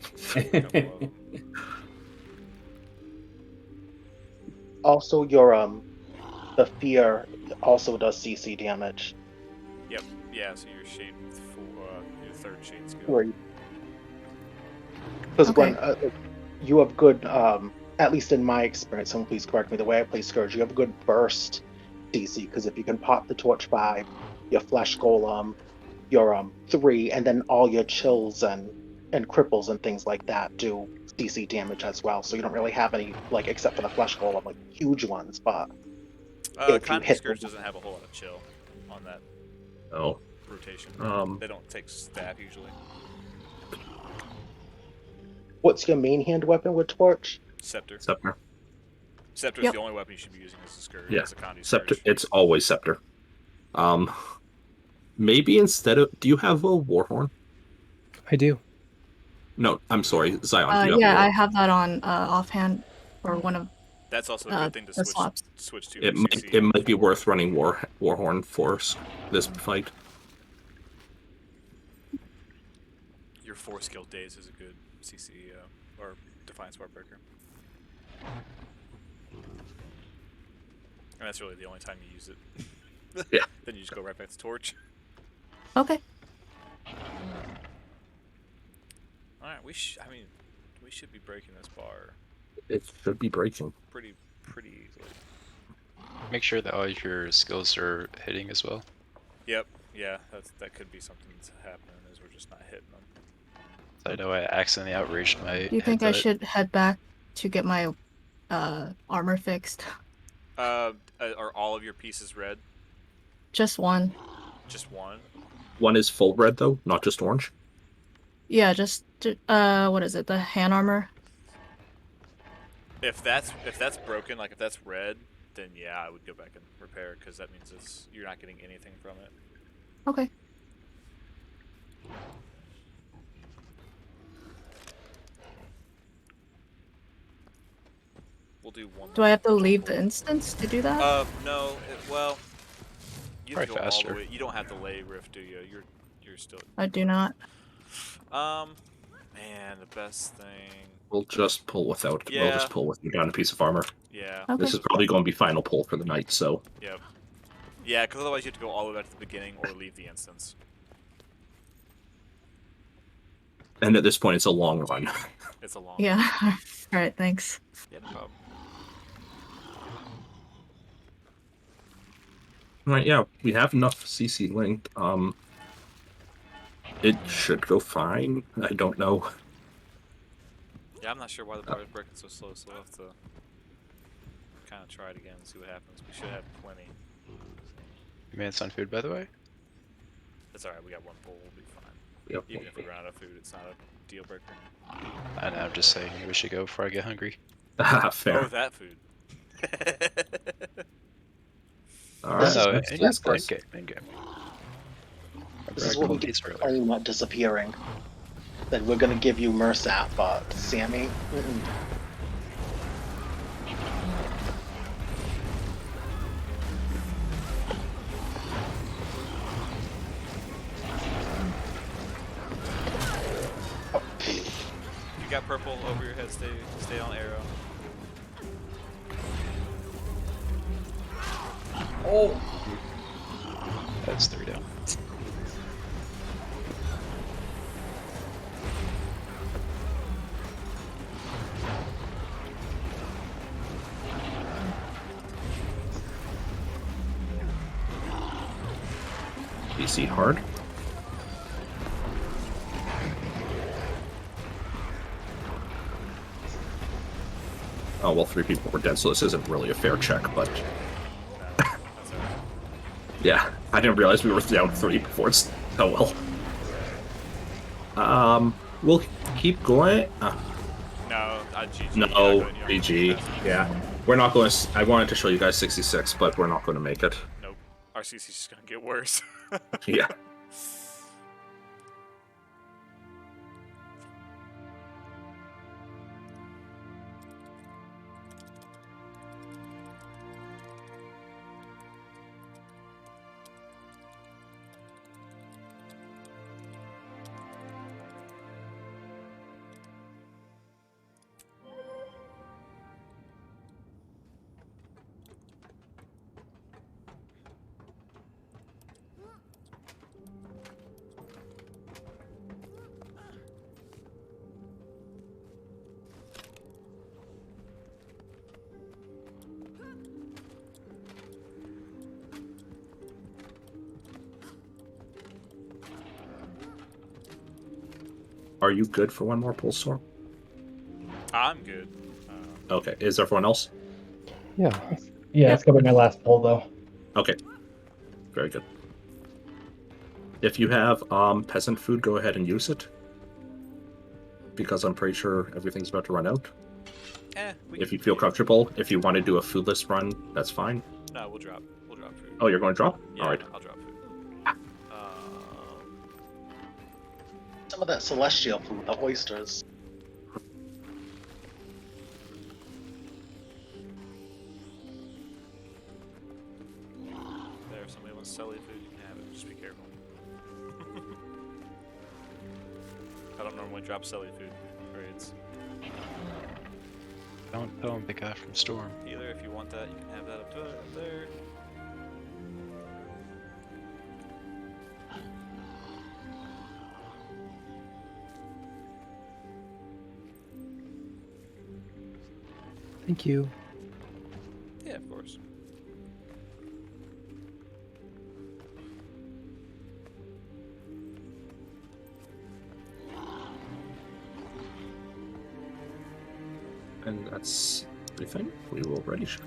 Speaker 10: Also, your the fear also does CC damage.
Speaker 1: Yep. Yeah. So your shade your third shade skill.
Speaker 10: Right. Because when you have good, at least in my experience, someone please correct me. The way I play Scourge, you have good burst DC. Because if you can pop the torch 5, your flesh golem, your 3, and then all your chills and cripples and things like that do DC damage as well. So you don't really have any, like, except for the flesh golem, like huge ones. But if you hit
Speaker 1: Scourge doesn't have a whole lot of chill on that rotation. They don't take staff usually.
Speaker 10: What's your main hand weapon with torch?
Speaker 1: Scepter.
Speaker 3: Scepter.
Speaker 1: Is the only weapon you should be using as a Scourge.
Speaker 3: Yeah.
Speaker 1: As a Condi
Speaker 3: Scepter.
Speaker 1: Scourge.
Speaker 3: It's always Scepter. Maybe instead of, do you have a Warhorn?
Speaker 5: I do.
Speaker 3: No, I'm sorry, Zion. Do you
Speaker 14: Yeah,
Speaker 3: have a
Speaker 14: I have that on offhand for one of.
Speaker 1: That's also a good thing to switch to.
Speaker 3: It might be worth running Warhorn for this fight.
Speaker 1: Your 4 skill days is a good CC or Defiance Warbreaker. And that's really the only time you use it.
Speaker 3: Yeah.
Speaker 1: Then you just go right back to torch.
Speaker 14: Okay.
Speaker 1: All right, we should be breaking this bar.
Speaker 3: It should be breaking.
Speaker 1: Pretty easily.
Speaker 2: Make sure that all your skills are hitting as well.
Speaker 1: Yep. Yeah, that could be something that's happening is we're just not hitting them.
Speaker 2: I know I accidentally outraged my.
Speaker 14: Do you think I should head back to get my armor fixed?
Speaker 1: Are all of your pieces red?
Speaker 14: Just one.
Speaker 1: Just one?
Speaker 3: One is full red though, not just orange.
Speaker 14: Yeah, just what is it? The hand armor.
Speaker 1: If that's broken, like if that's red, then yeah, I would go back and repair because that means you're not getting anything from it.
Speaker 14: Okay.
Speaker 1: We'll do one.
Speaker 14: Do I have to leave the instance to do that?
Speaker 1: No. Well, you have to go
Speaker 2: faster.
Speaker 1: all the way. You don't have to lay rift, do you? You're still.
Speaker 14: I do not.
Speaker 1: Man, the best thing.
Speaker 3: We'll just pull without.
Speaker 1: Yeah.
Speaker 3: We'll just pull with down a piece of armor.
Speaker 1: Yeah.
Speaker 14: Okay.
Speaker 3: This is probably going to be final pull for the night, so.
Speaker 1: Yep. Yeah, because otherwise you have to go all the way back to the beginning or leave the instance.
Speaker 3: And at this point, it's a long run.
Speaker 1: It's a long.
Speaker 14: Yeah. All right. Thanks.
Speaker 1: Yeah, no problem.
Speaker 3: Right, yeah, we have enough CC linked. It should go fine. I don't know.
Speaker 1: Yeah, I'm not sure why the bar is breaking so slow, so we'll have to kind of try it again and see what happens. We should have plenty.
Speaker 2: You made some food, by the way?
Speaker 1: That's alright, we got one bowl, we'll be fine.
Speaker 3: Yep.
Speaker 1: Even if we run out of food, it's not a deal breaker.
Speaker 2: I know, I'm just saying we should go before I get hungry.
Speaker 3: Fair.
Speaker 1: Oh, that food.
Speaker 3: Alright,
Speaker 2: No,
Speaker 3: yes, guys.
Speaker 2: in-game.
Speaker 10: This is what we get for playing not disappearing. Then we're gonna give you Mersat, but Sammy.
Speaker 1: You got purple over your head, stay on arrow.
Speaker 13: Oh!
Speaker 2: That's 3 down.
Speaker 3: CC hard. Oh, well, 3 people were dead, so this isn't really a fair check, but... yeah, I didn't realize we were down 3 before it's... oh well. We'll keep going.
Speaker 1: No, GG.
Speaker 3: No, GG. Yeah. We're not going to... I wanted to show you guys 66, but we're not going to make it.
Speaker 1: Nope. Our CC's just going to get worse.
Speaker 3: Yeah. Are you good for one more pulse storm?
Speaker 1: I'm good.
Speaker 3: Okay. Is everyone else?
Speaker 5: Yeah.
Speaker 8: Yeah, it's gonna be my last pull though.
Speaker 3: Okay. Very good. If you have peasant food, go ahead and use it. Because I'm pretty sure everything's about to run out. If you feel comfortable, if you want to do a foodless run, that's fine.
Speaker 1: No, we'll drop food.
Speaker 3: Oh, you're going to drop?
Speaker 1: Yeah,
Speaker 3: Alright.
Speaker 1: I'll drop food.
Speaker 10: Some of that celestial food, the oysters.
Speaker 1: There, if somebody wants Sully food, you can have it. Just be careful. I don't normally drop Sully food raids.
Speaker 2: Don't the guy from Storm.
Speaker 1: Healer, if you want that, you can have that up there.
Speaker 5: Thank you.
Speaker 1: Yeah, of course.
Speaker 3: And that's everything. We will ready check.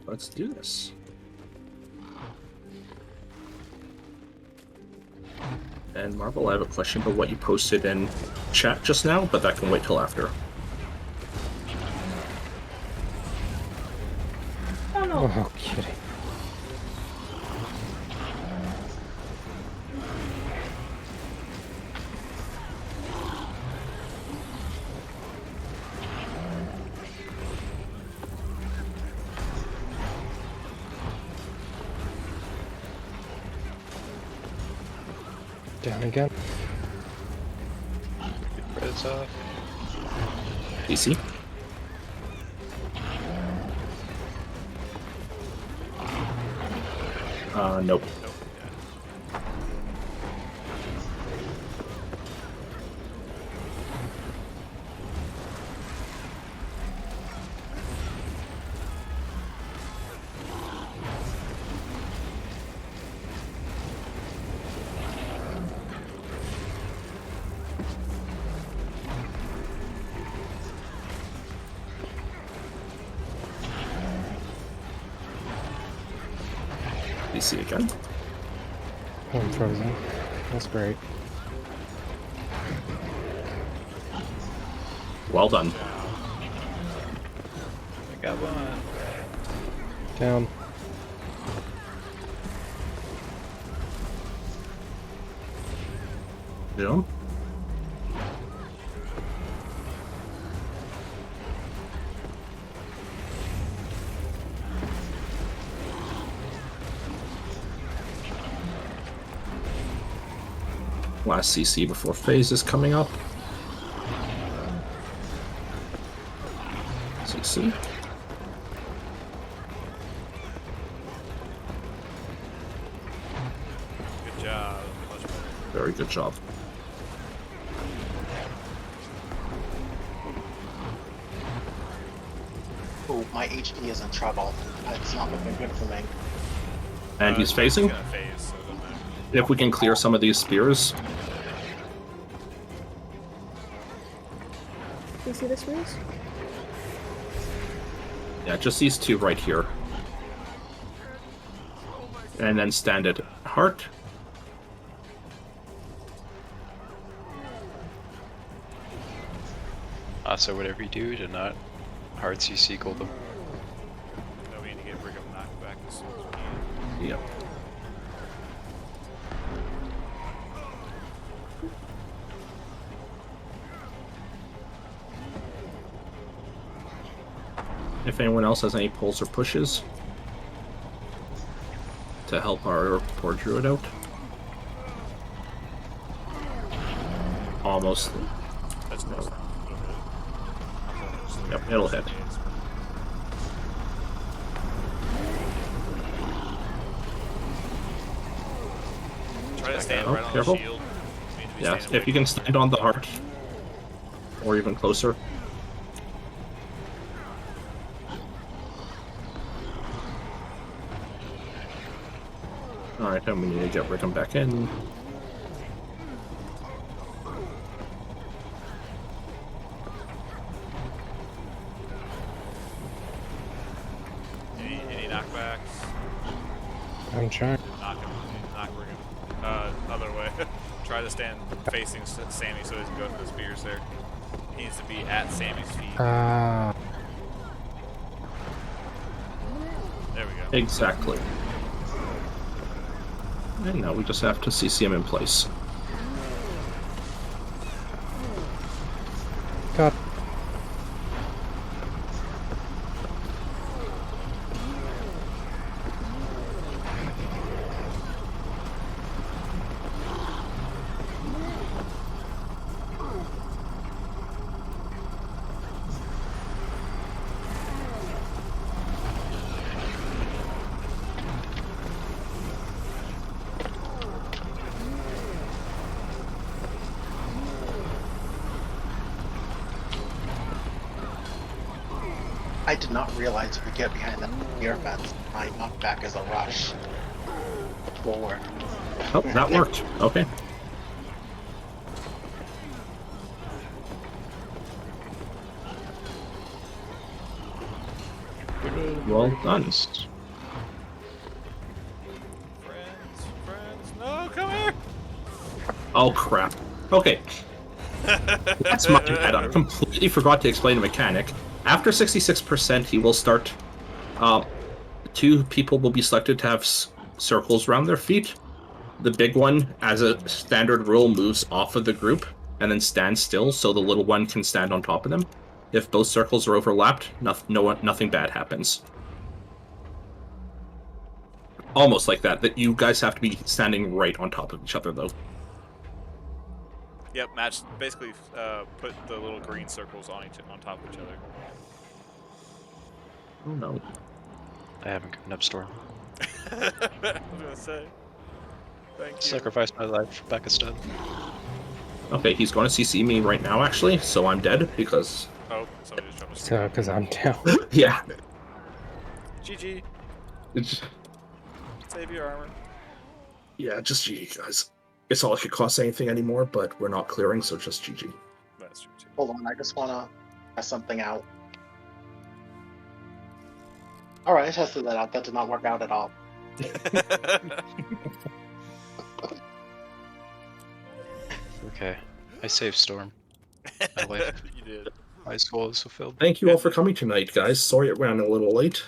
Speaker 3: Let's do this. And Marvel, I have a question about what you posted in chat just now, but that can wait till after.
Speaker 5: Oh no! Oh, kidding. Down again.
Speaker 2: Red's off.
Speaker 3: PC. Nope. PC again.
Speaker 5: Oh, I'm frozen. That's great.
Speaker 3: Well done.
Speaker 2: I got one.
Speaker 5: Down.
Speaker 3: Down. Last CC before phase is coming up. CC.
Speaker 1: Good job. Much better.
Speaker 3: Very good job.
Speaker 10: my HP is in trouble. It's not looking good for me.
Speaker 3: And he's phasing.
Speaker 1: He's gonna phase, so it doesn't matter.
Speaker 3: If we can clear some of these spears.
Speaker 4: Do you see this, Reese?
Speaker 3: Yeah, just these two right here. And then stand at heart.
Speaker 2: So whatever you do, do not hard CC Golden.
Speaker 1: No, we need to get Brigham knocked back as soon as we can.
Speaker 3: Yep. If anyone else has any pulls or pushes to help our poor druid out. Almost.
Speaker 1: That's close.
Speaker 3: Yep, it'll hit.
Speaker 1: Try to stand
Speaker 3: Oh,
Speaker 1: right on
Speaker 3: careful.
Speaker 1: the shield. We need to be
Speaker 3: Yeah,
Speaker 1: standing
Speaker 3: if you can stand on the heart. Or even closer. Alright, then we need to get Rickham back in.
Speaker 1: Any knockbacks?
Speaker 5: I'm trying.
Speaker 1: Knock him. Knock Brigham. Other way. Try to stand facing Sammy so he doesn't go into the spears there. He needs to be at Sammy's feet.
Speaker 5: Ah.
Speaker 1: There we go.
Speaker 3: Exactly. And now we just have to CC him in place.
Speaker 5: God.
Speaker 10: I did not realize if we get behind the air fence, my knockback is a rush forward.
Speaker 3: Oh, that worked. Okay. Well done.
Speaker 1: Friends, no, come here!
Speaker 3: Oh crap. Okay. That's my bad. I completely forgot to explain the mechanic. After 66%, he will start. Two people will be selected to have circles around their feet. The big one, as a standard rule, moves off of the group and then stands still, so the little one can stand on top of them. If both circles are overlapped, nothing bad happens. Almost like that. That you guys have to be standing right on top of each other, though.
Speaker 1: Yep, match. Basically, put the little green circles on top of each other.
Speaker 3: Oh no.
Speaker 2: I haven't given up Storm.
Speaker 1: I was gonna say. Thank you.
Speaker 2: Sacrifice my life for Pakistan.
Speaker 3: Okay, he's going to CC me right now, actually, so I'm dead because.
Speaker 1: Oh, somebody just jumped.
Speaker 5: So, because I'm down.
Speaker 3: Yeah.
Speaker 1: GG.
Speaker 3: It's...
Speaker 1: Save your armor.
Speaker 3: Yeah, just GG, guys. It's not like it costs anything anymore, but we're not clearing, so just GG.
Speaker 1: That's true too.
Speaker 10: Hold on, I just wanna test something out. Alright, I tested that out. That did not work out at all.
Speaker 2: Okay, I saved Storm. My life.
Speaker 1: You did.
Speaker 2: My soul is fulfilled.
Speaker 3: Thank you all for coming tonight, guys. Sorry it ran a little late.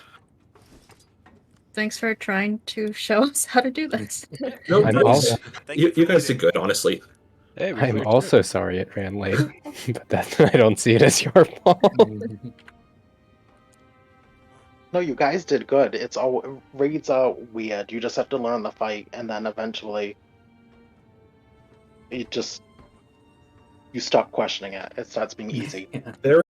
Speaker 14: Thanks for trying to show us how to do this.
Speaker 3: No,
Speaker 5: I'm
Speaker 3: guys,
Speaker 5: also-
Speaker 3: you guys did good, honestly.
Speaker 2: Hey, we
Speaker 5: I'm
Speaker 2: played
Speaker 5: also sorry it ran late, but that I don't see it as your fault.
Speaker 10: No, you guys did good. It's all raids are weird. You just have to learn the fight, and then eventually, you stop questioning it. It starts being easy.
Speaker 3: There